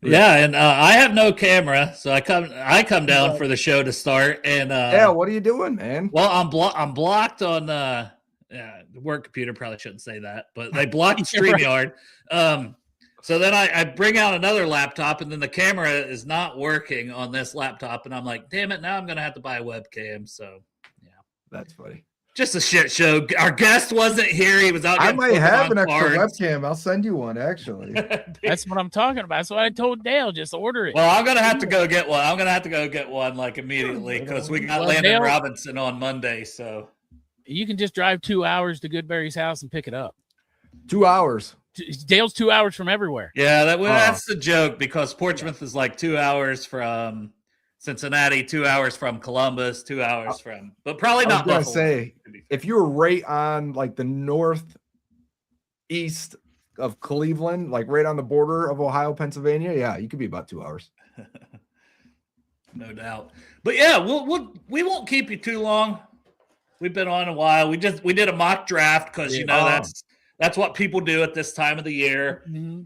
Yeah, and I have no camera, so I come down for the show to start. And yeah, what are you doing, man? Well, I'm blocked on the work computer. Probably shouldn't say that, but they blocked StreamYard. So then I bring out another laptop, and then the camera is not working on this laptop, and I'm like, damn it! Now I'm gonna have to buy a webcam. So yeah, that's funny. Just a shit show. Our guest wasn't here. He was out. I might have an extra webcam. I'll send you one, actually. That's what I'm talking about. That's what I told Dale. Just order it. Well, I'm going to have to go get one. I'm going to have to go get one like immediately because we got Landon Dale, Robinson on Monday. So you can just drive 2 hours to Goodberry's house and pick it up. 2 hours. Dale's 2 hours from everywhere. Yeah, that's the joke because Portsmouth is like 2 hours from Cincinnati, 2 hours from Columbus, 2 hours from, but probably not. I was going to say, if you were right on like the northeast of Cleveland, like right on the border of Ohio, Pennsylvania, yeah, you could be about 2 hours. No doubt. But yeah, we won't keep you too long. We've been on a while. We did a mock draft because that's what people do at this time of the year. Mm-hmm.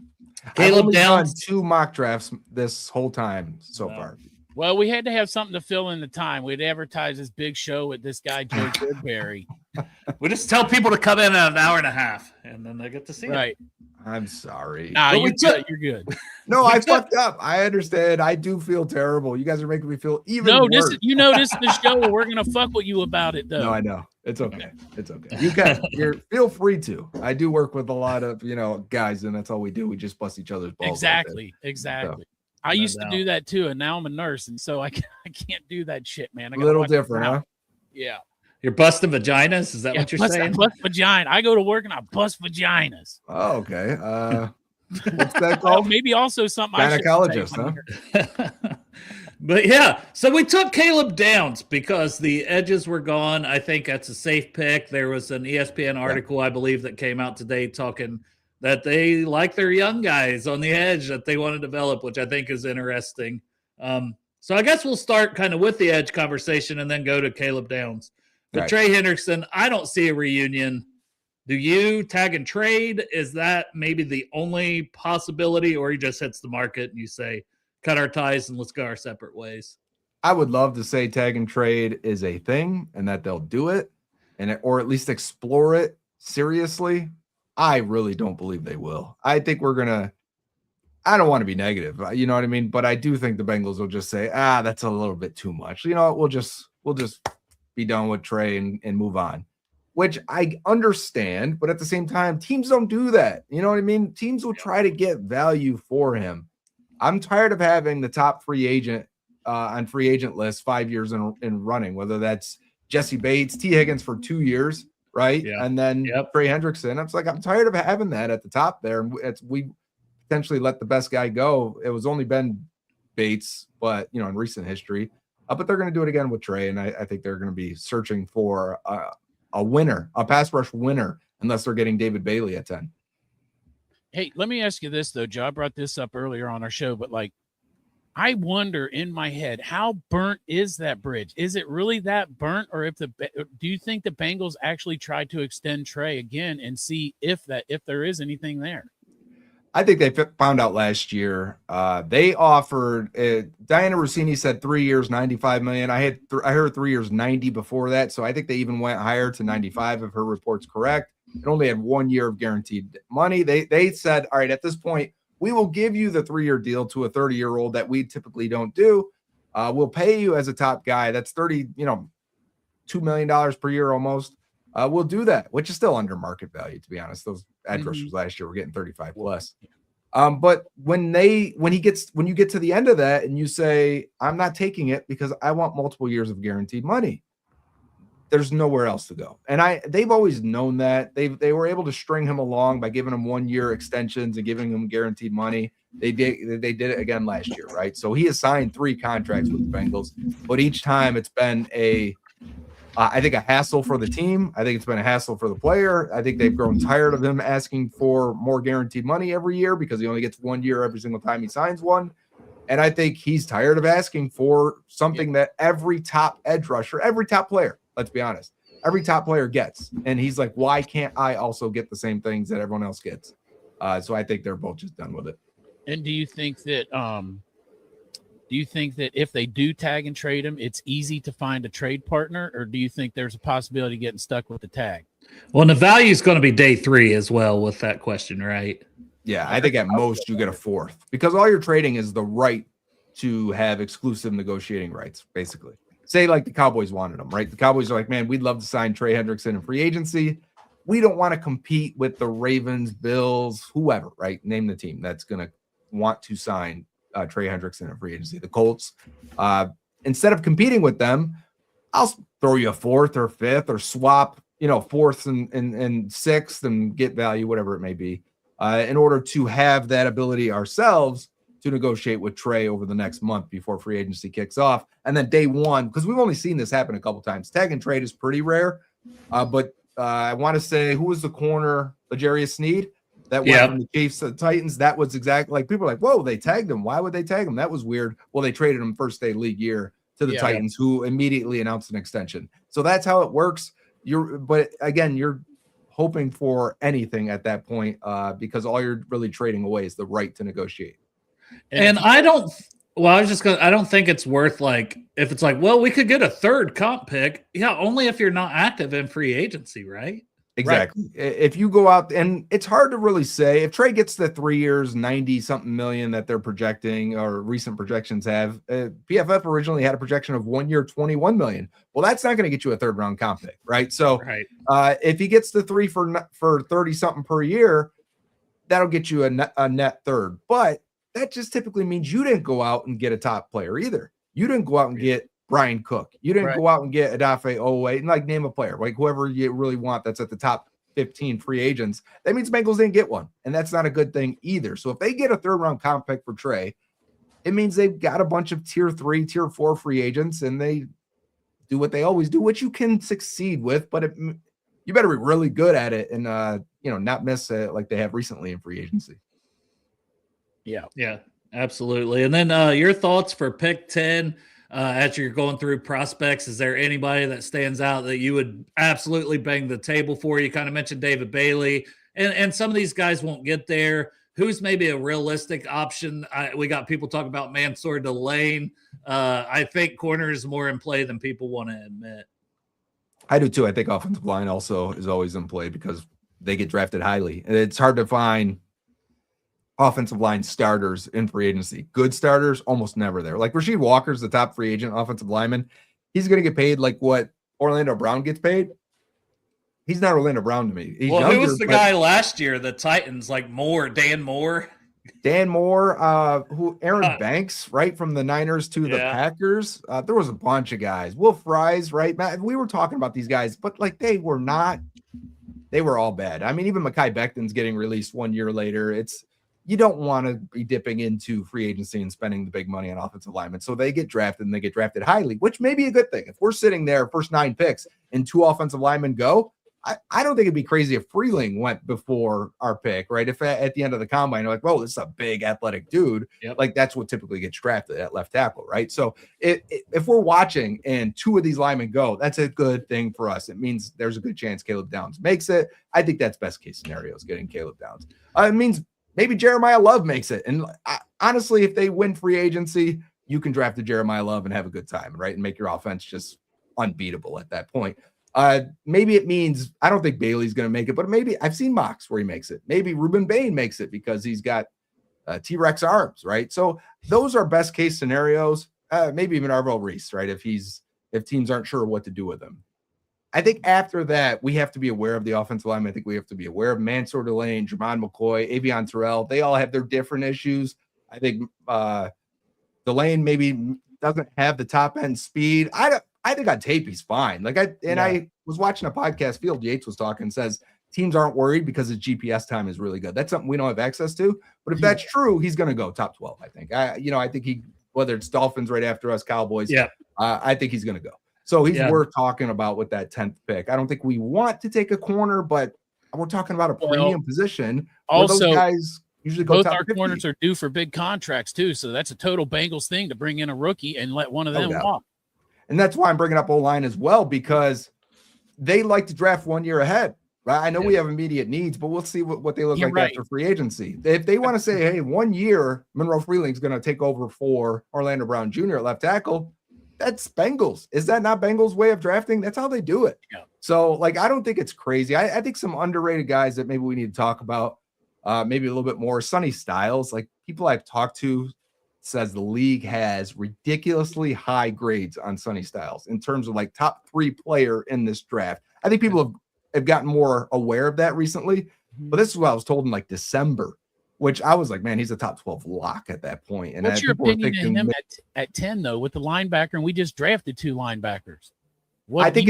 Caleb Downs 2 mock drafts this whole time so far. Well, we had to have something to fill in the time. We'd advertise this big show with this guy, Joe Goodberry. We just tell people to come in an hour and a half, and then they get to see it. I'm sorry. No, you're good. No, I fucked up. I understand. I do feel terrible. You guys are making me feel even worse. This is the show where we're going to fuck with you about it, though. No, I know. It's okay. It's okay. You can. Feel free to. I do work with a lot of, guys, and that's all we do. We just bust each other's balls. Exactly. So. I used to do that too, and now I'm a nurse, and so I can't do that shit, man. A little different, huh? Yeah. You're busting vaginas? Is that what you're saying? I bust vagina. I go to work and I bust vaginas. Oh, okay. What's that called? Maybe also something gynecologist, huh? But yeah, so we took Caleb Downs because the edges were gone. I think that's a safe pick. There was an ESPN article, I believe, that came out today talking that they like their young guys on the edge that they want to develop, which I think is interesting. So I guess we'll start kind of with the edge conversation and then go to Caleb Downs. But Trey Hendrickson, I don't see a reunion. Do you tag and trade? Is that maybe the only possibility, or he just hits the market and you say, cut our ties and let's go our separate ways? I would love to say tag and trade is a thing and that they'll do it or at least explore it seriously. I really don't believe they will. I think I don't want to be negative, you know what I mean? But I do think the Bengals will just say, that's a little bit too much. You know, we'll just be done with Trey and move on, which I understand. But at the same time, teams don't do that. You know what I mean? Teams will try to get value for him. I'm tired of having the top free agent on free agent list 5 years in running, whether that's Jesse Bates, T. Higgins for 2 years. Right. Yeah. And then Trey Hendrickson. I'm tired of having that at the top there. And we potentially let the best guy go. It was only been Bates, but in recent history, but they're going to do it again with Trey. And I think they're going to be searching for a winner, a pass rush winner, unless they're getting David Bailey at 10. Hey, let me ask you this though, Joe. I brought this up earlier on our show, but I wonder in my head, how burnt is that bridge? Is it really that burnt, or do you think the Bengals actually tried to extend Trey again and see if there is anything there? I think they found out last year. They offered Diana Rossini said 3 years, $95 million. I heard 3 years, 90 before that. So I think they even went higher to 95 if her report's correct. It only had 1 year of guaranteed money. They said, all right, at this point, we will give you the 3-year deal to a 30-year-old that we typically don't do. We'll pay you as a top guy. That's $2 million per year almost. We'll do that, which is still under market value, to be honest. Those edge rushers last year were getting 35 plus. But when you get to the end of that and you say, I'm not taking it because I want multiple years of guaranteed money, there's nowhere else to go. And they've always known that. They were able to string him along by giving him 1-year extensions and giving him guaranteed money. They did it again last year, right? So he has signed 3 contracts with the Bengals, but each time it's been I think a hassle for the team. I think it's been a hassle for the player. I think they've grown tired of him asking for more guaranteed money every year because he only gets 1 year every single time he signs one. And I think he's tired of asking for something that every top edge rusher, every top player, let's be honest, every top player gets. And he's like, why can't I also get the same things that everyone else gets? So I think they're both just done with it. And do you think that if they do tag and trade him, it's easy to find a trade partner, or do you think there's a possibility of getting stuck with the tag? Well, and the value is going to be day 3 as well with that question, right? Yeah, I think at most you get a 4th because all you're trading is the right to have exclusive negotiating rights, basically. Say like the Cowboys wanted them, right? The Cowboys are like, man, we'd love to sign Trey Hendrickson in free agency. We don't want to compete with the Ravens, Bills, whoever, right? Name the team that's going to want to sign Trey Hendrickson in free agency. The Colts. Instead of competing with them, I'll throw you a 4th or 5th or swap, 4th and 6th and get value, whatever it may be. In order to have that ability ourselves to negotiate with Trey over the next month before free agency kicks off. And then day 1, because we've only seen this happen a couple times. Tag and trade is pretty rare. But I want to say, who was the corner? L'Jarius Sneed? That went from the Chiefs to the Titans. That was exactly like people are like, whoa, they tagged him. Why would they tag him? That was weird. Well, they traded him first day league year to the Titans, who immediately announced an extension. So that's how it works. But again, you're hoping for anything at that point because all you're really trading away is the right to negotiate. And I don't think it's worth if it's we could get a 3rd comp pick. Yeah, only if you're not active in free agency, right? Exactly. Right. If you go out, and it's hard to really say if Trey gets the 3 years, 90-something million that they're projecting or recent projections have. PFF originally had a projection of 1 year, 21 million. Well, that's not going to get you a 3rd round comp pick, right? So if he gets the 3 for 30-something per year, that'll get you a net 3rd. But that just typically means you didn't go out and get a top player either. You didn't go out and get Brian Cook. You didn't go out and get Odafe Oweh and name a player, whoever you really want that's at the top 15 free agents. That means Bengals didn't get one, and that's not a good thing either. So if they get a 3rd round comp pick for Trey, it means they've got a bunch of tier 3, tier 4 free agents, and they do what they always do, which you can succeed with, but you better be really good at it and not miss it like they have recently in free agency. Yeah, absolutely. And then your thoughts for pick 10. As you're going through prospects, is there anybody that stands out that you would absolutely bang the table for? You kind of mentioned David Bailey, and some of these guys won't get there. Who's maybe a realistic option? We got people talking about Mansour Delane. I think corner is more in play than people want to admit. I do too. I think offensive line also is always in play because they get drafted highly. And it's hard to find offensive line starters in free agency. Good starters, almost never there. Like Rasheed Walker's the top free agent offensive lineman. He's going to get paid like what Orlando Brown gets paid. He's not Orlando Brown to me. He's younger, who was the guy last year, the Titans, Dan Moore? Dan Moore, Aaron Banks, right, from the Niners to the Packers. There was a bunch of guys. Will Fries, right? Matt, we were talking about these guys, but they were all bad. I mean, even Mekhi Becton's getting released 1 year later. You don't want to be dipping into free agency and spending the big money on offensive linemen. So they get drafted and they get drafted highly, which may be a good thing. If we're sitting there first 9 picks and 2 offensive linemen go, I don't think it'd be crazy if Freeling went before our pick, right? If at the end of the combine, you're like, whoa, this is a big athletic dude. Yep. That's what typically gets drafted at left tackle, right? So if we're watching and 2 of these linemen go, that's a good thing for us. It means there's a good chance Caleb Downs makes it. I think that's best case scenario is getting Caleb Downs. It means maybe Jeremiah Love makes it. And honestly, if they win free agency, you can draft a Jeremiah Love and have a good time, right? And make your offense just unbeatable at that point. Maybe it means I don't think Bailey's going to make it, but maybe I've seen mocks where he makes it. Maybe Ruben Bain makes it because he's got T-Rex arms, right? So those are best case scenarios. Maybe even Arvell Reese, right? If teams aren't sure what to do with him. I think after that, we have to be aware of the offensive line. I think we have to be aware of Mansour Delane, Jermon McCoy, Avion Terrell. They all have their different issues. I think Delane maybe doesn't have the top end speed. I think on tape he's fine. I was watching a podcast. Field Yates was talking, says teams aren't worried because his GPS time is really good. That's something we don't have access to. But if that's true, he's going to go top 12. I think. I think he, whether it's Dolphins right after us, Cowboys. I think he's going to go. So he's worth talking about with that 10th pick. I don't think we want to take a corner, but we're talking about a premium position. Also, those guys usually go both top our 50. corners are due for big contracts too. So that's a total Bengals thing to bring in a rookie and let one of them walk. And that's why I'm bringing up O-line as well, because they like to draft 1 year ahead. Right? I know we have immediate needs, but we'll see what they look like after free agency. If they want to say, hey, 1 year, Monroe Freeling's going to take over for Orlando Brown Jr. at left tackle, that's Bengals. Is that not Bengals' way of drafting? That's how they do it. Yeah. So, I don't think it's crazy. I think some underrated guys that maybe we need to talk about, maybe a little bit more. Sonny Styles, people I've talked to says the league has ridiculously high grades on Sonny Styles in terms of top 3 player in this draft. I think people have gotten more aware of that recently, but this is what I was told in December, which I was like, man, he's a top 12 lock at that point. And what's your opinion of him at 10 though, with the linebacker? And we just drafted 2 linebackers. I think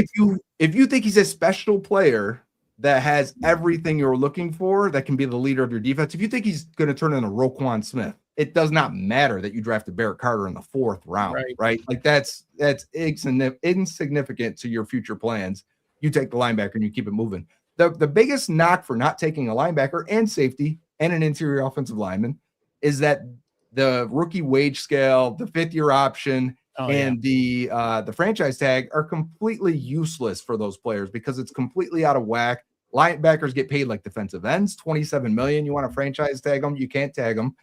if you think he's a special player that has everything you're looking for, that can be the leader of your defense. If you think he's going to turn into Roquan Smith, it does not matter that you drafted Barrett Carter in the 4th round, right? That's insignificant to your future plans. You take the linebacker and you keep it moving. The biggest knock for not taking a linebacker and safety and an interior offensive lineman is that the rookie wage scale, the 5th-year option, the franchise tag are completely useless for those players because it's completely out of whack. Linebackers get paid like defensive ends, $27 million. You want to franchise tag them, you can't tag them.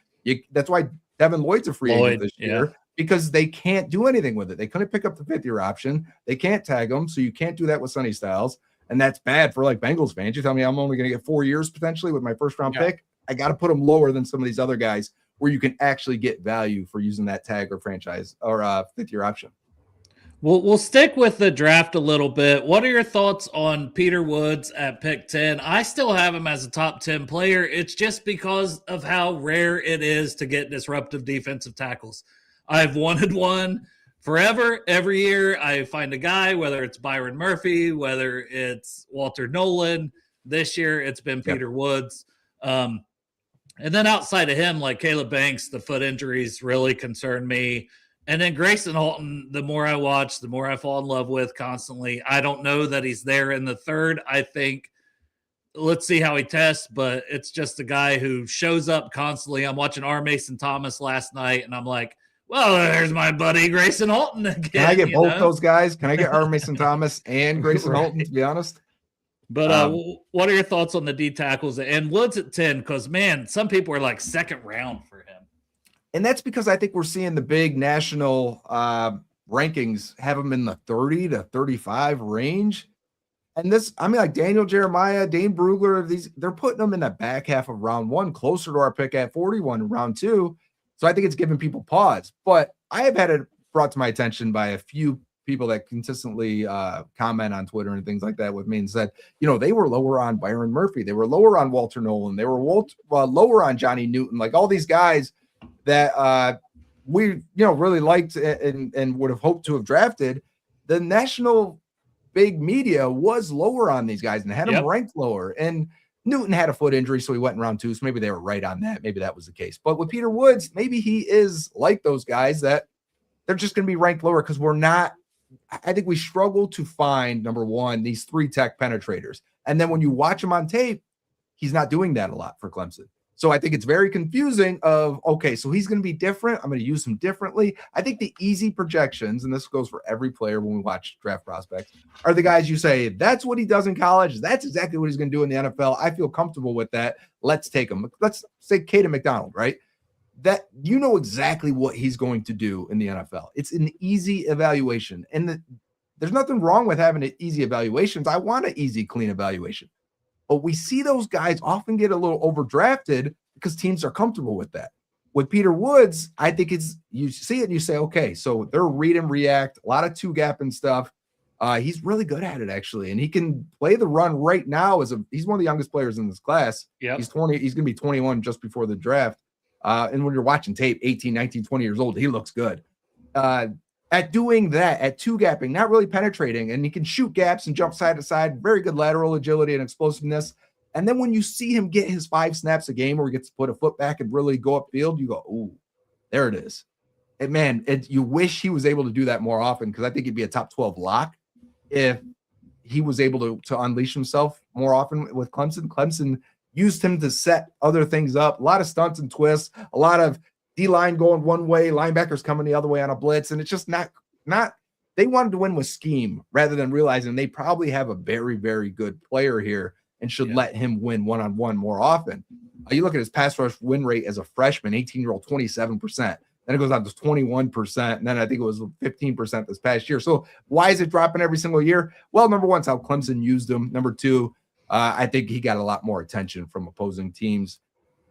That's why Devin Lloyd's a free agent this year, because they can't do anything with it. They couldn't pick up the 5th-year option. They can't tag them, so you can't do that with Sonny Styles. And that's bad for Bengals fans. You tell me I'm only going to get 4 years potentially with my first-round pick. I got to put them lower than some of these other guys where you can actually get value for using that tag or franchise or 5th-year option. We'll stick with the draft a little bit. What are your thoughts on Peter Woods at pick 10? I still have him as a top 10 player. It's just because of how rare it is to get disruptive defensive tackles. I've wanted one forever. Every year I find a guy, whether it's Byron Murphy, whether it's Walter Nolan. This year it's been Peter Woods. And then outside of him, Caleb Banks, the foot injuries really concern me. And then Grayson Halton, the more I watch, the more I fall in love with constantly. I don't know that he's there in the 3rd. I think, let's see how he tests, but it's just a guy who shows up constantly. I'm watching R. Mason Thomas last night, and I'm like, well, there's my buddy Grayson Halton again. Can I get both those guys? Can I get R. Mason Thomas and Grayson Halton, to be honest? But what are your thoughts on the D tackles and Woods at 10? Because, man, some people are 2nd round for him. And that's because I think we're seeing the big national rankings have them in the 30 to 35 range. And Daniel Jeremiah, Dane Brugler, they're putting them in the back half of round 1, closer to our pick at 41 in round 2. So I think it's giving people pause. But I have had it brought to my attention by a few people that consistently comment on Twitter and things like that with me and said, they were lower on Byron Murphy. They were lower on Walter Nolan. They were lower on Johnny Newton. All these guys that we really liked and would have hoped to have drafted. The national big media was lower on these guys and had them ranked lower. And Newton had a foot injury, so he went in round 2. So maybe they were right on that. Maybe that was the case. But with Peter Woods, maybe he is like those guys that they're just going to be ranked lower because we're not. I think we struggle to find, number one, these 3 tech penetrators. And then when you watch him on tape, he's not doing that a lot for Clemson. So I think it's very confusing of, okay, so he's going to be different. I'm going to use him differently. I think the easy projections, and this goes for every player when we watch draft prospects, are the guys you say, that's what he does in college. That's exactly what he's going to do in the NFL. I feel comfortable with that. Let's take him. Let's say Caden McDonald, right? That you know exactly what he's going to do in the NFL. It's an easy evaluation. And there's nothing wrong with having an easy evaluations. I want an easy, clean evaluation. But we see those guys often get a little overdrafted because teams are comfortable with that. With Peter Woods, I think you see it and you say, okay, so they're read and react, a lot of 2-gap and stuff. He's really good at it, actually. And he can play the run right now. He's one of the youngest players in this class. Yep. He's 20. He's going to be 21 just before the draft. And when you're watching tape, 18, 19, 20 years old, he looks good. at doing that, at two gapping, not really penetrating, and he can shoot gaps and jump side to side, very good lateral agility and explosiveness. And then when you see him get his 5 snaps a game where he gets to put a foot back and really go upfield, you go, ooh, there it is. And man, you wish he was able to do that more often, because I think he'd be a top 12 lock if he was able to unleash himself more often with Clemson. Clemson used him to set other things up, a lot of stunts and twists, a lot of D-line going one way, linebackers coming the other way on a blitz, and it's just not they wanted to win with scheme rather than realizing they probably have a very, very good player here and should let him win one-on-one more often. You look at his pass rush win rate as a freshman, 18-year-old, 27%. Then it goes down to 21%, and then I think it was 15% this past year. So why is it dropping every single year? Well, number one, it's how Clemson used him. Number two, I think he got a lot more attention from opposing teams.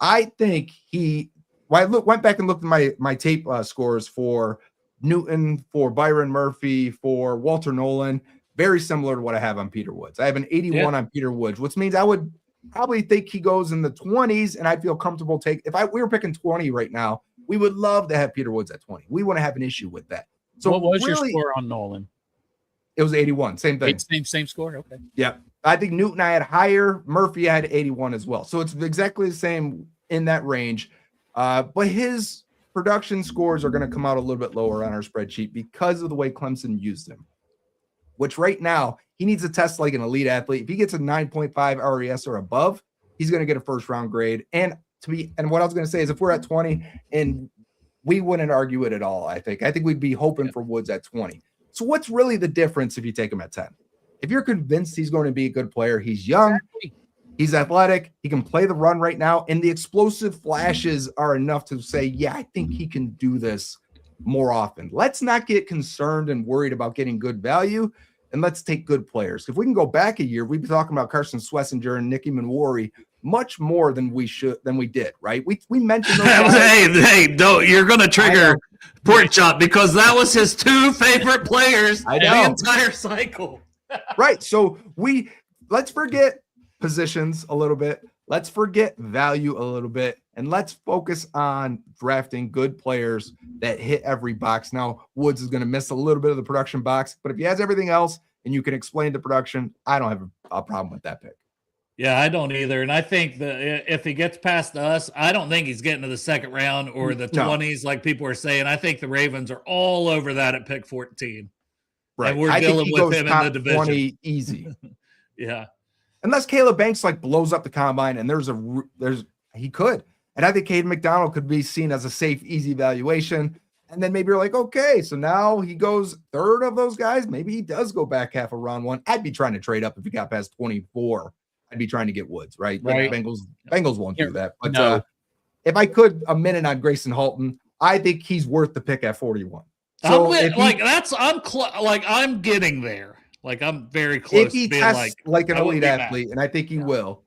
I think I went back and looked at my tape scores for Newton, for Byron Murphy, for Walter Nolan, very similar to what I have on Peter Woods. I have an 81 on Peter Woods, which means I would probably think he goes in the 20s, and I feel comfortable we were picking 20 right now, we would love to have Peter Woods at 20. We wouldn't have an issue with that. So what was your score on Nolan? It was 81. Same thing. Same score. Okay. Yeah. I think Newton I had higher. Murphy I had 81 as well. So it's exactly the same in that range. But his production scores are going to come out a little bit lower on our spreadsheet because of the way Clemson used him, which right now he needs to test like an elite athlete. If he gets a 9.5 RES or above, he's going to get a first round grade. And what I was going to say is if we're at 20, and we wouldn't argue it at all, I think we'd be hoping for Woods at 20. So what's really the difference if you take him at 10? If you're convinced he's going to be a good player, he's young, he's athletic, he can play the run right now, and the explosive flashes are enough to say, yeah, I think he can do this more often. Let's not get concerned and worried about getting good value, and let's take good players. If we can go back a year, we'd be talking about Carson Schlesinger and Nicky Manwari much more than we did, right? We mentioned those guys. Hey, don't, you're going to trigger Pork Chop because that was his 2 favorite players the entire cycle. Right. So let's forget positions a little bit. Let's forget value a little bit, and let's focus on drafting good players that hit every box. Now, Woods is going to miss a little bit of the production box, but if he has everything else and you can explain the production, I don't have a problem with that pick. Yeah, I don't either. And I think that if he gets past us, I don't think he's getting to the second round or the 20s like people are saying. I think the Ravens are all over that at pick 14. Right. And we're dealing with him in the division. 20 easy. Yeah. Unless Caleb Banks blows up the combine, and he could. And I think Caden McDonald could be seen as a safe, easy valuation. And then maybe you're like, okay, so now he goes third of those guys. Maybe he does go back half of round 1. I'd be trying to trade up if he got past 24. I'd be trying to get Woods, right? Right. Bengals won't do that. But if I could, a minute on Grayson Halton, I think he's worth the pick at 41. So I'm getting there. I'm very close. If he to being tests like an elite athlete, and I think he will,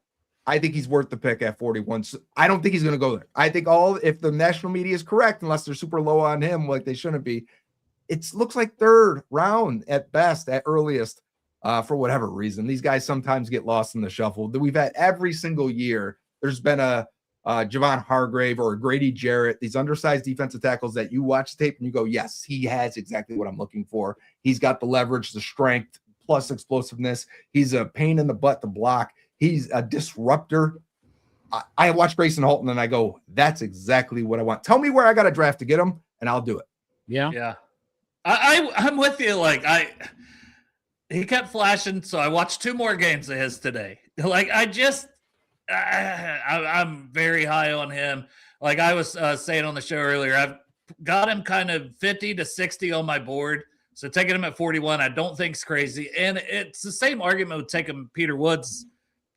I think he's worth the pick at 41. So I don't think he's going to go there. I think if the national media is correct, unless they're super low on him like they shouldn't be, it looks like third round at best, at earliest. For whatever reason, these guys sometimes get lost in the shuffle. We've had every single year. There's been a Javon Hargrave or a Grady Jarrett, these undersized defensive tackles that you watch the tape and you go, yes, he has exactly what I'm looking for. He's got the leverage, the strength, plus explosiveness. He's a pain in the butt to block. He's a disruptor. I watch Grayson Halton and I go, that's exactly what I want. Tell me where I got to draft to get him, and I'll do it. Yeah. I'm with you. He kept flashing, so I watched 2 more games of his today. I'm very high on him. Like I was saying on the show earlier, I've got him kind of 50 to 60 on my board. So taking him at 41, I don't think is crazy. And it's the same argument with taking Peter Woods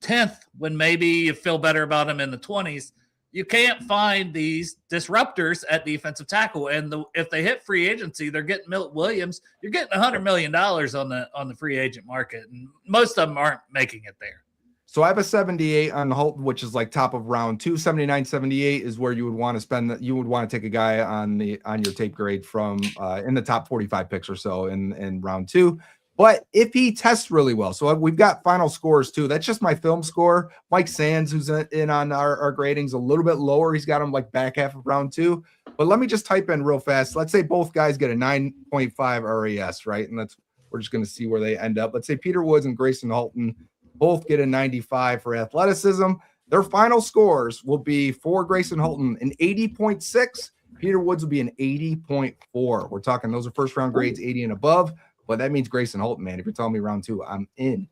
10th when maybe you feel better about him in the 20s. You can't find these disruptors at defensive tackle. And if they hit free agency, they're getting Milt Williams. You're getting $100 million on the free agent market. And most of them aren't making it there. So I have a 78 on Halton, which is top of round 2. 79, 78 is where you would want to spend. You would want to take a guy on your tape grade from in the top 45 picks or so in round 2. But if he tests really well, so we've got final scores too. That's just my film score. Mike Sands, who's in on our gradings, a little bit lower. He's got him back half of round 2. But let me just type in real fast. Let's say both guys get a 9.5 RAS, right? And we're just going to see where they end up. Let's say Peter Woods and Grayson Halton both get a 95 for athleticism. Their final scores will be for Grayson Halton an 80.6. Peter Woods will be an 80.4. We're talking those are first round grades, 80 and above. But that means Grayson Halton, man. If you're telling me round 2, I'm in.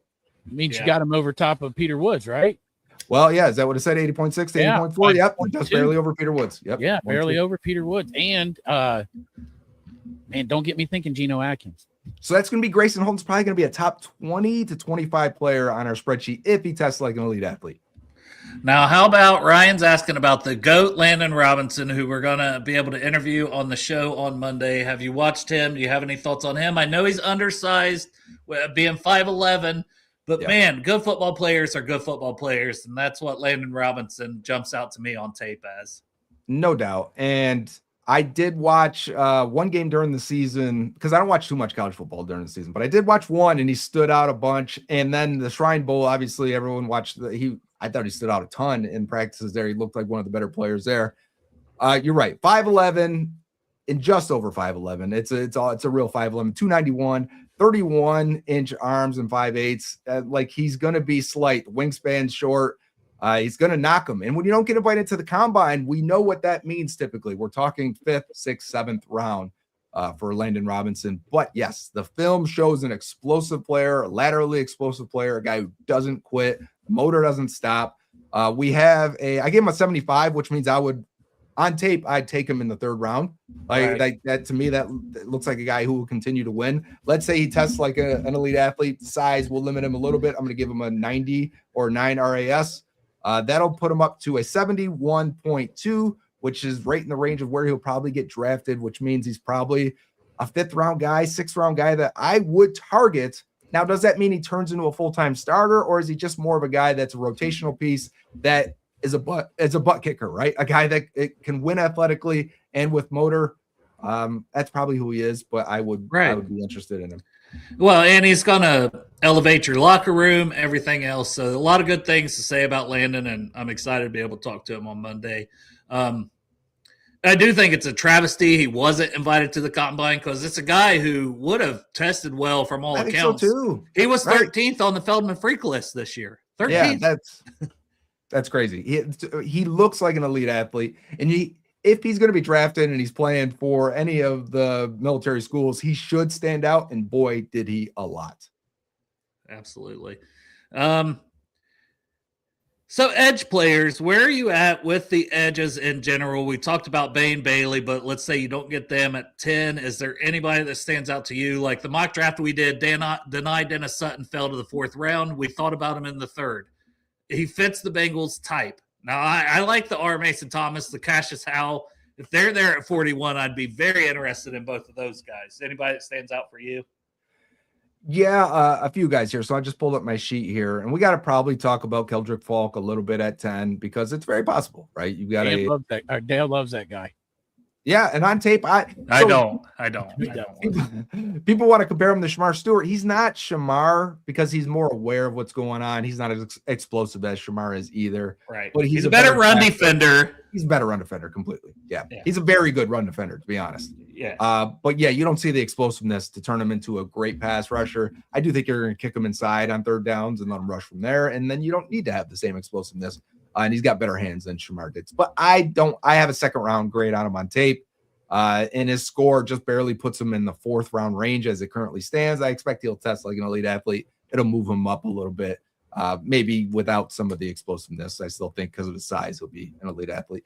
It means you got him over top of Peter Woods, right? Well, yeah. Is that what it said? 80.6 to 80.4? Yep. Just barely over Peter Woods. Yep. Yeah, barely over Peter Woods. And, man, don't get me thinking Geno Atkins. So that's going to be Grayson Halton's probably going to be a top 20 to 25 player on our spreadsheet if he tests like an elite athlete. Now, how about Ryan's asking about the GOAT, Landon Robinson, who we're going to be able to interview on the show on Monday. Have you watched him? Do you have any thoughts on him? I know he's undersized, being 5'11", but man, good football players are good football players, and that's what Landon Robinson jumps out to me on tape as. No doubt. And I did watch one game during the season because I don't watch too much college football during the season, but I did watch one, and he stood out a bunch. And then the Shrine Bowl, obviously, everyone watched I thought he stood out a ton in practices there. He looked like one of the better players there. You're right. 5'11" and just over 5'11". It's a real 5'11", 291, 31-inch arms and 5'8". Like he's going to be slight. Wingspan short. He's going to knock him. And when you don't get invited to the combine, we know what that means typically. We're talking 5th, 6th, 7th round for Landon Robinson. But yes, the film shows an explosive player, a laterally explosive player, a guy who doesn't quit. Motor doesn't stop. I gave him a 75, which means on tape, I'd take him in the 3rd round. Like that to me, that looks like a guy who will continue to win. Let's say he tests like an elite athlete. Size will limit him a little bit. I'm going to give him a 90 or 9 RAS. That'll put him up to a 71.2, which is right in the range of where he'll probably get drafted, which means he's probably a 5th round guy, 6th round guy that I would target. Now, does that mean he turns into a full-time starter, or is he just more of a guy that's a rotational piece that is a butt kicker, right? A guy that can win athletically and with motor. That's probably who he is, but I would be interested in him. Well, and he's going to elevate your locker room, everything else. So a lot of good things to say about Landon, and I'm excited to be able to talk to him on Monday. I do think it's a travesty he wasn't invited to the combine because it's a guy who would have tested well from all accounts. So too. He was 13th on the Feldman Freak list this year. 13th. Yeah, that's crazy. He looks like an elite athlete, and if he's going to be drafted and he's playing for any of the military schools, he should stand out. And boy, did he a lot. Absolutely. So edge players, where are you at with the edges in general? We talked about Bain Bailey, but let's say you don't get them at 10. Is there anybody that stands out to you? Like the mock draft we did, Denied Dennis Sutton fell to the 4th round. We thought about him in the 3rd. He fits the Bengals type. Now, I like the R. Mason Thomas, the Cassius Howell. If they're there at 41, I'd be very interested in both of those guys. Anybody that stands out for you? Yeah, a few guys here. So I just pulled up my sheet here, and we got to probably talk about Keldrick Falk a little bit at 10 because it's very possible, right? You got Dale loves that guy. Yeah, and on tape, I don't. People want to compare him to Shamar Stewart. He's not Shamar because he's more aware of what's going on. He's not as explosive as Shamar is either. Right. But he's a better run defender. He's a better run defender completely. Yeah. He's a very good run defender, to be honest. Yeah. But yeah, you don't see the explosiveness to turn him into a great pass rusher. I do think you're going to kick him inside on 3rd downs and let him rush from there. And then you don't need to have the same explosiveness. And he's got better hands than Shamar did. But I have a 2nd round grade on him on tape. And his score just barely puts him in the 4th round range as it currently stands. I expect he'll test like an elite athlete. It'll move him up a little bit. Maybe without some of the explosiveness. I still think because of his size, he'll be an elite athlete.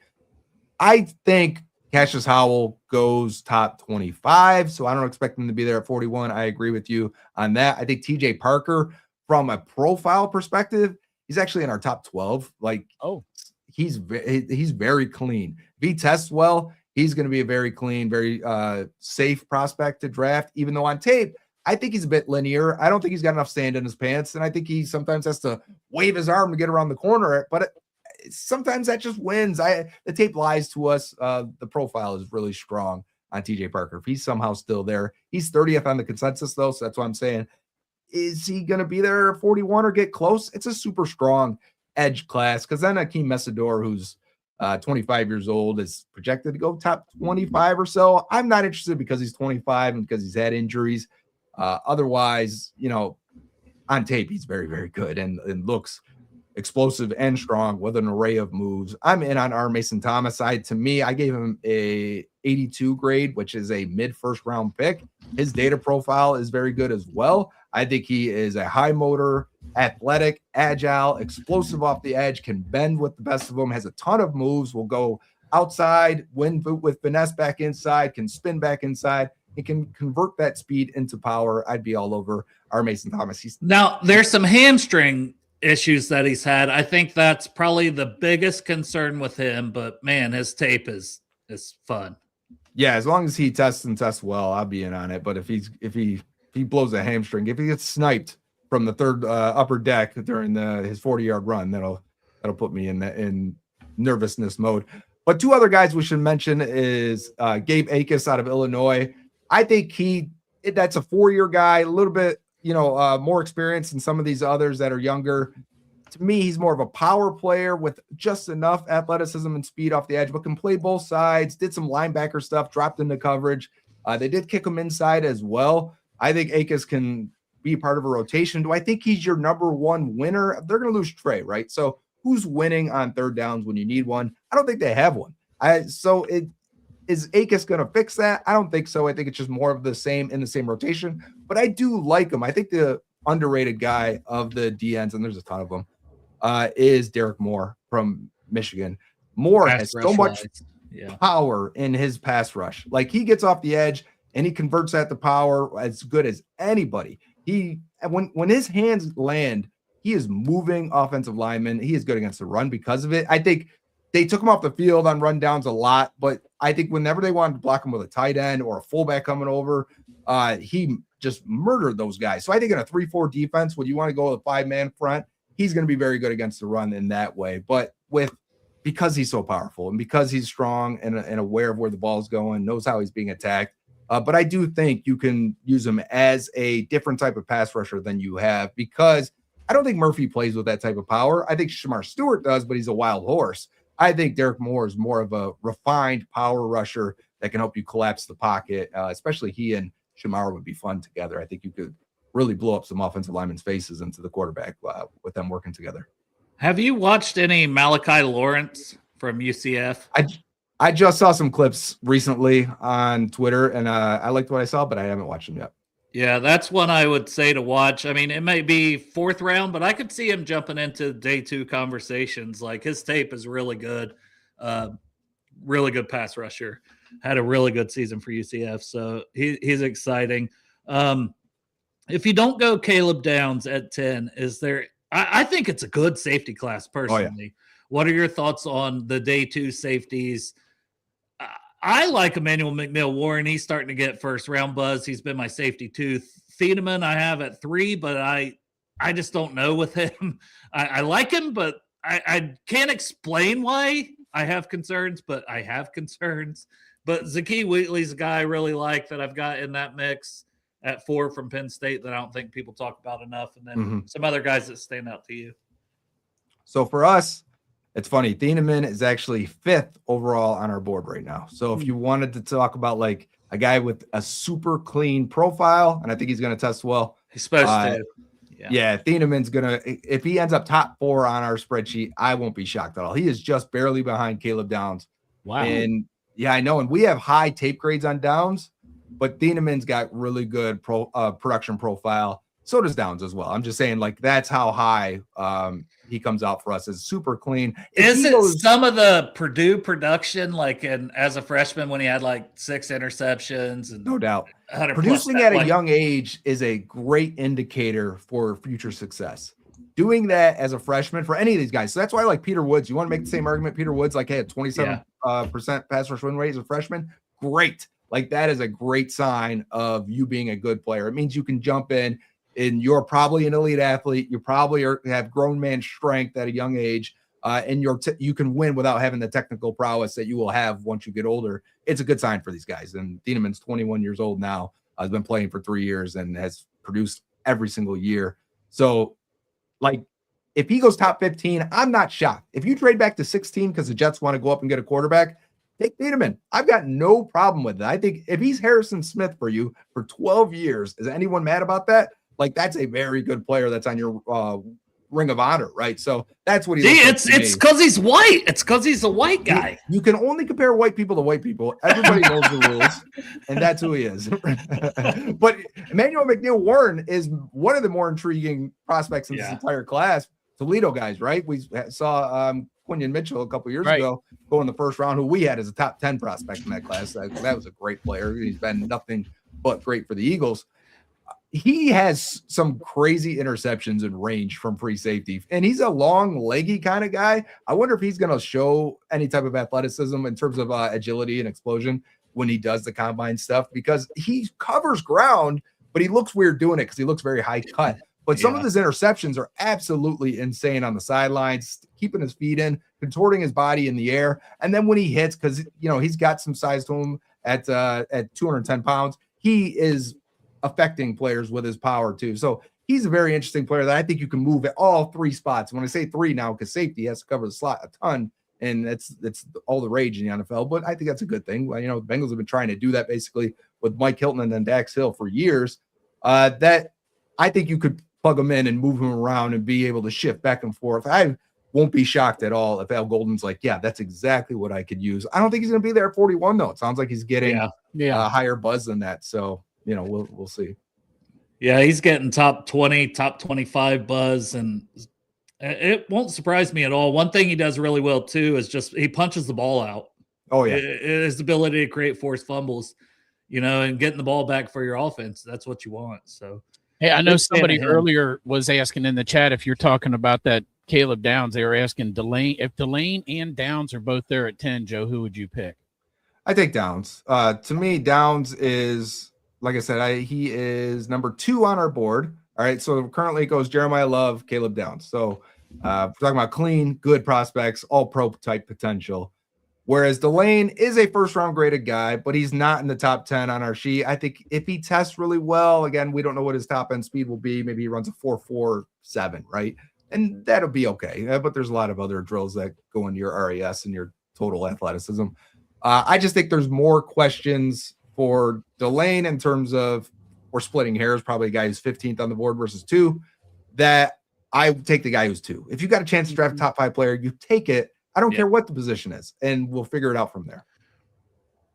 I think Cassius Howell goes top 25, so I don't expect him to be there at 41. I agree with you on that. I think TJ Parker, from a profile perspective, he's actually in our top 12. He's very clean. If he tests well, he's going to be a very clean, very safe prospect to draft, even though on tape, I think he's a bit linear. I don't think he's got enough sand in his pants, and I think he sometimes has to wave his arm to get around the corner, but sometimes that just wins. The tape lies to us. The profile is really strong on TJ Parker. If he's somehow still there, he's 30th on the consensus, though, so that's what I'm saying. Is he going to be there at 41 or get close? It's a super strong edge class because then Akeem Messidor, who's 25 years old, is projected to go top 25 or so. I'm not interested because he's 25 and because he's had injuries. Otherwise, on tape, he's very, very good and looks explosive and strong with an array of moves. I'm in on our Mason Thomas side. To me, I gave him a 82 grade, which is a mid first round pick. His data profile is very good as well. I think he is a high motor, athletic, agile, explosive off the edge, can bend with the best of them, has a ton of moves, will go outside, win with finesse back inside, can spin back inside. It can convert that speed into power. I'd be all over our Mason Thomas. Now, there's some hamstring issues that he's had. I think that's probably the biggest concern with him, but man, his tape is fun. Yeah, as long as he tests well, I'll be in on it. But if he blows a hamstring, if he gets sniped from the third upper deck during his 40-yard run, that'll put me in nervousness mode. But two other guys we should mention is Gabe Akis out of Illinois. I think that's a 4-year guy, a little bit more experience than some of these others that are younger. To me, he's more of a power player with just enough athleticism and speed off the edge, but can play both sides, did some linebacker stuff, dropped into coverage. They did kick him inside as well. I think Akis can be part of a rotation. Do I think he's your number one winner? They're going to lose Trey, right? So who's winning on third downs when you need one? I don't think they have one. Is Akis going to fix that? I don't think so. I think it's just more of the same in the same rotation, but I do like him. I think the underrated guy of the DNs, and there's a ton of them, is Derek Moore from Michigan. Moore has so much power in his pass rush. Like, he gets off the edge and he converts that to power as good as anybody. When his hands land, he is moving offensive linemen. He is good against the run because of it. I think they took him off the field on rundowns a lot, but I think whenever they wanted to block him with a tight end or a fullback coming over, he just murdered those guys. So I think in a 3-4 defense, when you want to go with a 5-man front, he's going to be very good against the run in that way. But because he's so powerful and because he's strong and aware of where the ball is going, knows how he's being attacked. But I do think you can use him as a different type of pass rusher than you have, because I don't think Murphy plays with that type of power. I think Shamar Stewart does, but he's a wild horse. I think Derek Moore is more of a refined power rusher that can help you collapse the pocket. Especially he and Shamar would be fun together. I think you could really blow up some offensive linemen's faces into the quarterback with them working together. Have you watched any Malachi Lawrence from UCF? I just saw some clips recently on Twitter, and I liked what I saw, but I haven't watched them yet. Yeah, that's one I would say to watch. I mean, it might be 4th round, but I could see him jumping into day 2 conversations. Like, his tape is really good. Really good pass rusher. Had a really good season for UCF, so he's exciting. If you don't go Caleb Downs at 10, is there – I think it's a good safety class personally. Oh, yeah. What are your thoughts on the day 2 safeties? I like Emmanuel McNeil-Warren. He's starting to get first-round buzz. He's been my safety 2. Thiedemann I have at 3, but I just don't know with him. I like him, but I can't explain why I have concerns, but I have concerns. But Zakee Wheatley's a guy I really like that I've got in that mix at 4 from Penn State that I don't think people talk about enough. And then some other guys that stand out to you. So for us, it's funny. Thiedemann is actually 5th overall on our board right now. So if you wanted to talk about like a guy with a super clean profile, and I think he's going to test well. He's supposed to. Yeah, Thiedemann's going to, if he ends up top 4 on our spreadsheet, I won't be shocked at all. He is just barely behind Caleb Downs. Wow. And yeah, I know. And we have high tape grades on Downs, but Thiedemann's got really good production profile. So does Downs as well. I'm just saying, like, that's how high he comes out for us. Is super clean. Is it some of the Purdue production, like as a freshman when he had like 6 interceptions? And no doubt. Producing at a young age is a great indicator for future success. Doing that as a freshman for any of these guys. So that's why I like Peter Woods. You want to make the same argument? Peter Woods, like, had 27% pass rush win rate as a freshman. Great. Like, that is a great sign of you being a good player. It means you can jump in. And you're probably an elite athlete. You probably have grown man strength at a young age, and you can win without having the technical prowess that you will have once you get older. It's a good sign for these guys. And Thiedemann's 21 years old now. Has been playing for 3 years and has produced every single year. So, like, if he goes top 15, I'm not shocked. If you trade back to 16 because the Jets want to go up and get a quarterback, take Peterman. I've got no problem with it. I think if he's Harrison Smith for you for 12 years, is anyone mad about that? Like, that's a very good player that's on your Ring of Honor, right? So that's what he looks like. It's because he's white. It's because he's a white guy. You can only compare white people to white people. Everybody knows the rules, and that's who he is. But Emmanuel McNeil-Warren is one of the more intriguing prospects in this entire class. Toledo guys, right? We saw Quinion Mitchell a couple years ago go in the first round, who we had as a top 10 prospect in that class. That was a great player. He's been nothing but great for the Eagles. He has some crazy interceptions and range from free safety, and he's a long, leggy kind of guy. I wonder if he's going to show any type of athleticism in terms of agility and explosion when he does the combine stuff, because he covers ground, but he looks weird doing it because he looks very high cut. But some of his interceptions are absolutely insane on the sidelines, keeping his feet in, contorting his body in the air. And then when he hits, because, you know, he's got some size to him at 210 pounds, he is affecting players with his power too. So he's a very interesting player that I think you can move at all three spots. When I say three now, because safety has to cover the slot a ton, and that's all the rage in the NFL. But I think that's a good thing. Well, you know, the Bengals have been trying to do that basically with Mike Hilton and then Dax Hill for years. That I think you could plug him in and move him around and be able to shift back and forth. I won't be shocked at all if Al Golden's like, yeah, that's exactly what I could use. I don't think he's going to be there at 41 though. It sounds like he's getting a higher buzz than that. So, you know, we'll see. Yeah, he's getting top 20, top 25 buzz, and it won't surprise me at all. One thing he does really well too is just he punches the ball out. Oh yeah, his ability to create forced fumbles, you know, and getting the ball back for your offense. That's what you want. So, hey, I know somebody earlier was asking in the chat if you're talking about that Caleb Downs. They were asking Delane, if Delane and Downs are both there at 10, Joe, who would you pick? I take Downs. To me, Downs is, like I said, he is number 2 on our board. All right. So currently it goes Jeremiah Love, Caleb Downs. So we're talking about clean, good prospects, all pro type potential. Whereas Delane is a first round graded guy, but he's not in the top 10 on our sheet. I think if he tests really well, again, we don't know what his top end speed will be. Maybe he runs a 4.47, right? And that'll be okay. But there's a lot of other drills that go into your RAS and your total athleticism. I just think there's more questions for Delane in terms of, we're splitting hairs, probably a guy who's 15th on the board versus 2, that I take the guy who's 2. If you got a chance to draft a top 5 player, you take it. I don't care what the position is, and we'll figure it out from there.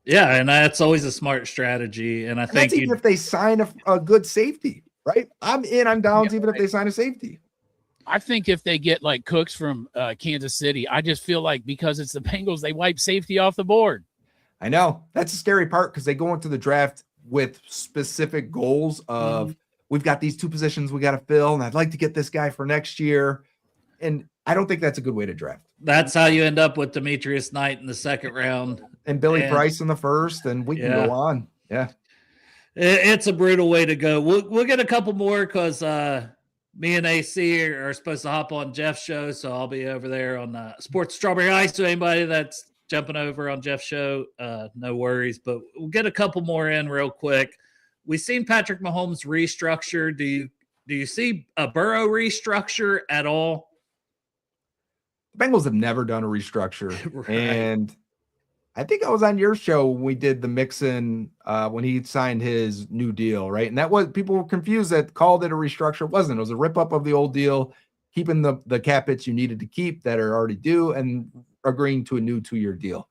Yeah, and that's always a smart strategy. And I think that's even if they sign a good safety, right? I'm Downs, even if they sign a safety. I think if they get like Cooks from Kansas City, I just feel like because it's the Bengals, they wipe safety off the board. I know. That's the scary part, because they go into the draft with specific goals of, we've got these 2 positions we got to fill, and I'd like to get this guy for next year. And I don't think that's a good way to draft. That's how you end up with Demetrius Knight in the 2nd round. And Billy Price in the 1st, and we can go on. Yeah. It's a brutal way to go. We'll get a couple more because me and AC are supposed to hop on Jeff's show, so I'll be over there on Sports Strawberry Ice. So anybody that's jumping over on Jeff's show, no worries. But we'll get a couple more in real quick. We've seen Patrick Mahomes restructure. Do you see a Burrow restructure at all? The Bengals have never done a restructure. Right. And I think I was on your show when we did the Mixon when he signed his new deal, right? And that was, people were confused that called it a restructure. It wasn't. It was a rip up of the old deal, keeping the cap hits you needed to keep that are already due, and agreeing to a new 2-year deal.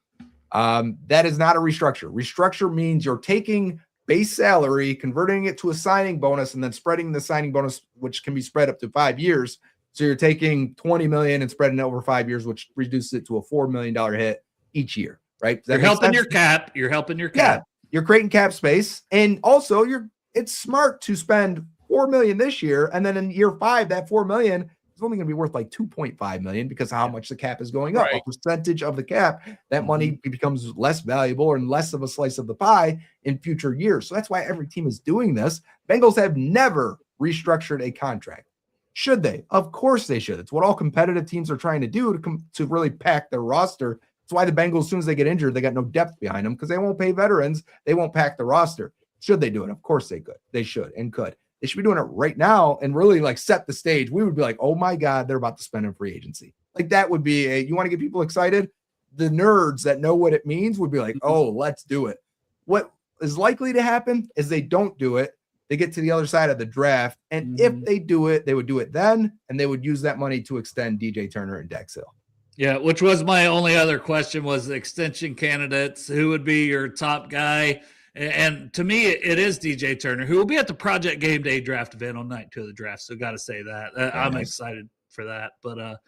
That is not a restructure. Restructure means you're taking base salary, converting it to a signing bonus, and then spreading the signing bonus, which can be spread up to 5 years. So you're taking $20 million and spreading it over 5 years, which reduces it to a $4 million hit each year, right? You're helping your cap. You're helping your cap. Yeah, you're creating cap space. And also it's smart to spend $4 million this year. And then in year 5, that $4 million is only going to be worth like $2.5 million because of how much the cap is going up. Right. A percentage of the cap, that money becomes less valuable and less of a slice of the pie in future years. So that's why every team is doing this. Bengals have never restructured a contract. Should they? Of course they should. It's what all competitive teams are trying to do to really pack their roster. That's why the Bengals, as soon as they get injured, they got no depth behind them because they won't pay veterans. They won't pack the roster. Should they do it? Of course they could. They should and could. They should be doing it right now and really like set the stage. We would be like, oh my God, they're about to spend in free agency. Like that would be you want to get people excited? The nerds that know what it means would be like, oh, let's do it. What is likely to happen is they don't do it. They get to the other side of the draft. And if they do it, they would do it then. And they would use that money to extend DJ Turner and Dax Hill. Yeah, which was my only other question was extension candidates. Who would be your top guy? And to me, it is DJ Turner, who will be at the Project Game Day draft event on night 2 of the draft. So got to say that. I'm excited for that. But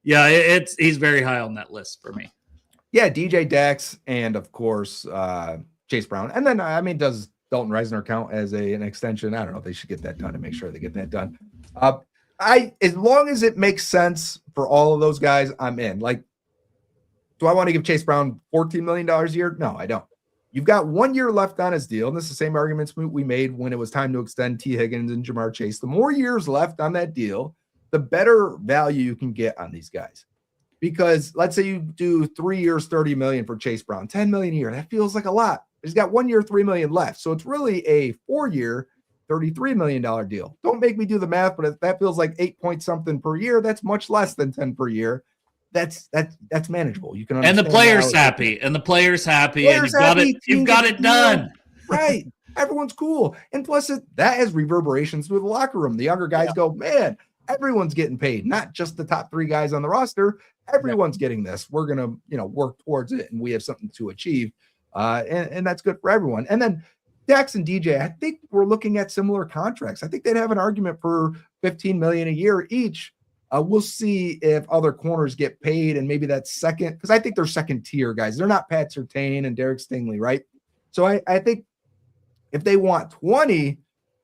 yeah, he's very high on that list for me. Yeah, DJ Dax and, of course, Chase Brown. And then, I mean, does Dalton Reisner count as an extension? I don't know. They should get that done to make sure they get that done. As long as it makes sense for all of those guys, I'm in. Like, do I want to give Chase Brown $14 million a year? No, I don't. You've got 1 year left on his deal, and this is the same arguments we made when it was time to extend T. Higgins and Jamar Chase. The more years left on that deal, the better value you can get on these guys. Because let's say you do 3 years, $30 million for Chase Brown, $10 million a year. That feels like a lot. He's got 1 year, $3 million left. So it's really a 4 year, $33 million deal. Don't make me do the math, but if that feels like 8 point something per year, that's much less than 10 per year. That's manageable. You can understand. And the player's happy. And you've got it done. Right. Everyone's cool. And plus that has reverberations with the locker room. The younger guys go, man, everyone's getting paid, not just the top 3 guys on the roster. Everyone's getting this. We're going to, work towards it, and we have something to achieve. And that's good for everyone. And then Dax and DJ, I think we're looking at similar contracts. I think they'd have an argument for $15 million a year each. We'll see if other corners get paid, and maybe that's second, because I think they're second tier guys. They're not Pat Surtain and Derek Stingley, right? So I think if they want 20,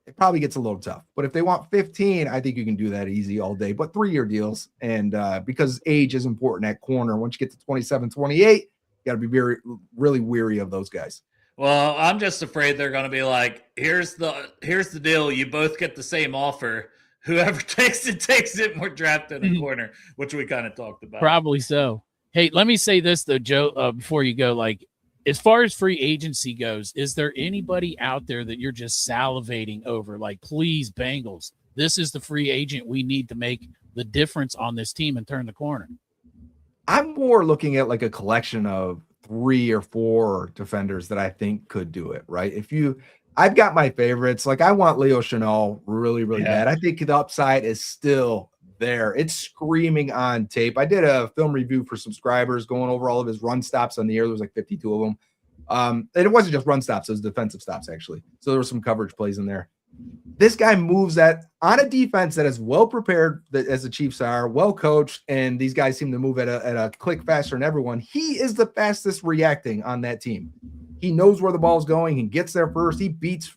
it probably gets a little tough. But if they want 15, I think you can do that easy all day. But 3 year deals, and because age is important at corner. Once you get to 27, 28, you got to be really weary of those guys. Well, I'm just afraid they're going to be like, here's the deal. You both get the same offer. Whoever takes it, we're drafted in a corner, which we kind of talked about. Probably so. Hey, let me say this, though, Joe, before you go. Like, as far as free agency goes, is there anybody out there that you're just salivating over? Like, please, Bengals, this is the free agent we need to make the difference on this team and turn the corner. I'm more looking at like a collection of 3 or 4 defenders that I think could do it, right? I've got my favorites. Like, I want Leo Chenal really, really bad. I think the upside is still there. It's screaming on tape. I did a film review for subscribers going over all of his run stops on the air. There was like 52 of them. And it wasn't just run stops. It was defensive stops, actually. So there were some coverage plays in there. This guy moves that on a defense that is well prepared, as the Chiefs are, well coached, and these guys seem to move at a click faster than everyone. He is the fastest reacting on that team. He knows where the ball is going. He gets there first. He beats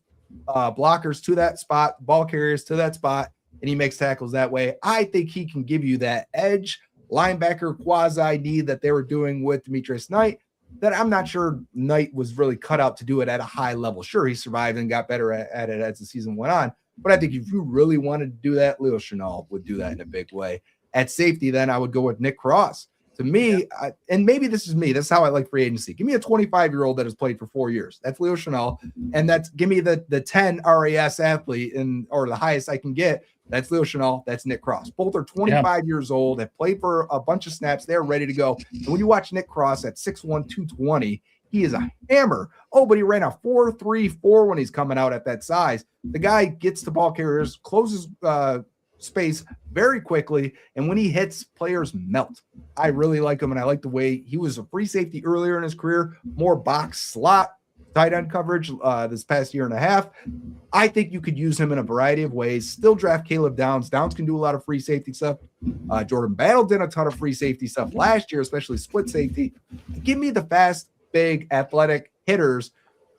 blockers to that spot, ball carriers to that spot, and he makes tackles that way. I think he can give you that edge linebacker quasi need that they were doing with Demetrius Knight, that I'm not sure Knight was really cut out to do it at a high level. Sure, he survived and got better at it as the season went on. But I think if you really wanted to do that, Leo Chenal would do that in a big way. At safety, then I would go with Nick Cross. To me, and maybe this is me, that's how I like free agency. Give me a 25-year-old that has played for 4 years. That's Leo Chenal. And give me the 10 RAS athlete or the highest I can get. That's Leo Chenal. That's Nick Cross. Both are 25 years old, have played for a bunch of snaps. They're ready to go. And when you watch Nick Cross at 6'1", 220, he is a hammer. Oh, but he ran a 4.34 when he's coming out at that size. The guy gets to ball carriers, closes space very quickly, and when he hits, players melt. I really like him, and I like the way he was a free safety earlier in his career, more box slot, tight end coverage this past year and a half. I think you could use him in a variety of ways. Still draft Caleb Downs. Downs can do a lot of free safety stuff. Jordan Battle did a ton of free safety stuff last year, especially split safety. Give me the fast, big, athletic hitters.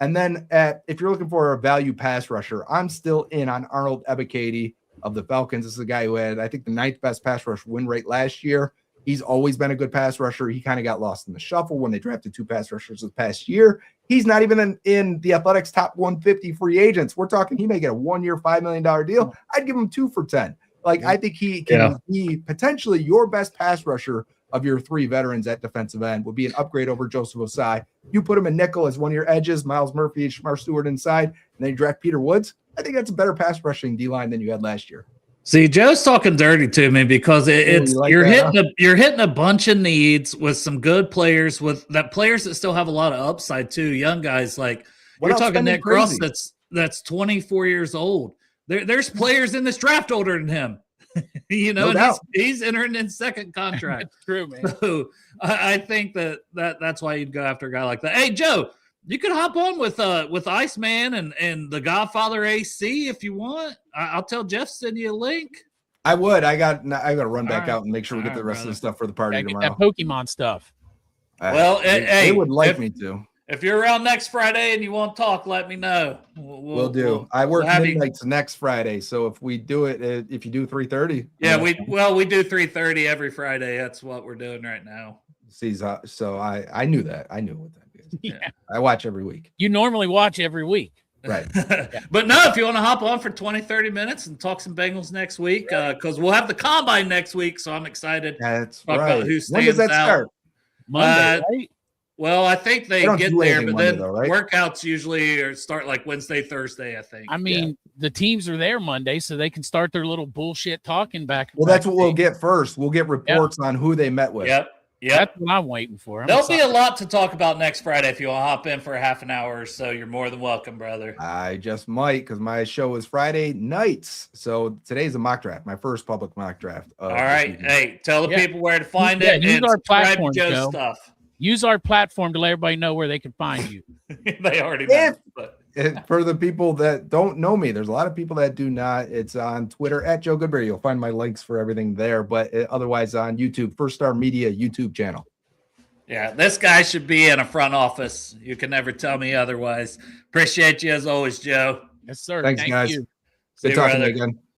And then if you're looking for a value pass rusher, I'm still in on Arnold Ebiketie of the Falcons. This is a guy who had, I think, the 9th best pass rush win rate last year. He's always been a good pass rusher. He kind of got lost in the shuffle when they drafted 2 pass rushers this past year. He's not even in the Athletics top 150 free agents. We're talking he may get a 1 year, $5 million deal. I'd give him 2 for 10. Like, I think he can be potentially your best pass rusher of your 3 veterans at defensive end. Would be an upgrade over Joseph Osai. You put him in nickel as one of your edges, Miles Murphy, Shamar Stewart inside. then you draft Peter Woods, I think that's a better pass rushing D line than you had last year. See, Joe's talking dirty to me because you're hitting a bunch of needs with some good players players that still have a lot of upside too. Young guys like you're talking Nick Cross that's 24 years old. There's players in this draft older than him. And he's entering in second contract. True, man. So I think that's why you'd go after a guy like that. Hey, Joe, you could hop on with Iceman and the Godfather AC if you want. I'll tell Jeff send you a link. I would. I got to run back out and make sure we get the rest of the stuff for the party tomorrow. That Pokemon stuff. Well, they would like me to. If you're around next Friday and you want to talk, let me know. We'll do. I work midnights next Friday, so if we do it, if you do 3:30, we do 3:30 every Friday. That's what we're doing right now. So I knew that. I knew what that is. Yeah. I watch every week. You normally watch every week. Right. But no, if you want to hop on for 20, 30 minutes and talk some Bengals next week, because we'll have the combine next week, so I'm excited. That's talk right. About who When does that out. start? Monday, right? Well, I think they get there, but Monday, then workouts usually start like Wednesday, Thursday, I think. I mean, the teams are there Monday, so they can start their little bullshit talking back. Well, that's what we'll get first. We'll get reports on who they met with. Yep. That's what I'm waiting for. There'll be a lot to talk about next Friday. If you want to hop in for a half an hour or so, you're more than welcome, brother. I just might, because my show is Friday nights. So today's a mock draft, my first public mock draft. All right. Hey, tell the people where to find it. Use our platform, Joe's stuff. Use our platform to let everybody know where they can find you. They already know. For the people that don't know me, there's a lot of people that do not. It's on Twitter at Joe Goodberry. You'll find my links for everything there, but otherwise on YouTube, First Star Media YouTube channel. Yeah, this guy should be in a front office. You can never tell me otherwise. Appreciate you as always, Joe. Yes, sir. Thanks, guys. You. Good talking to you again.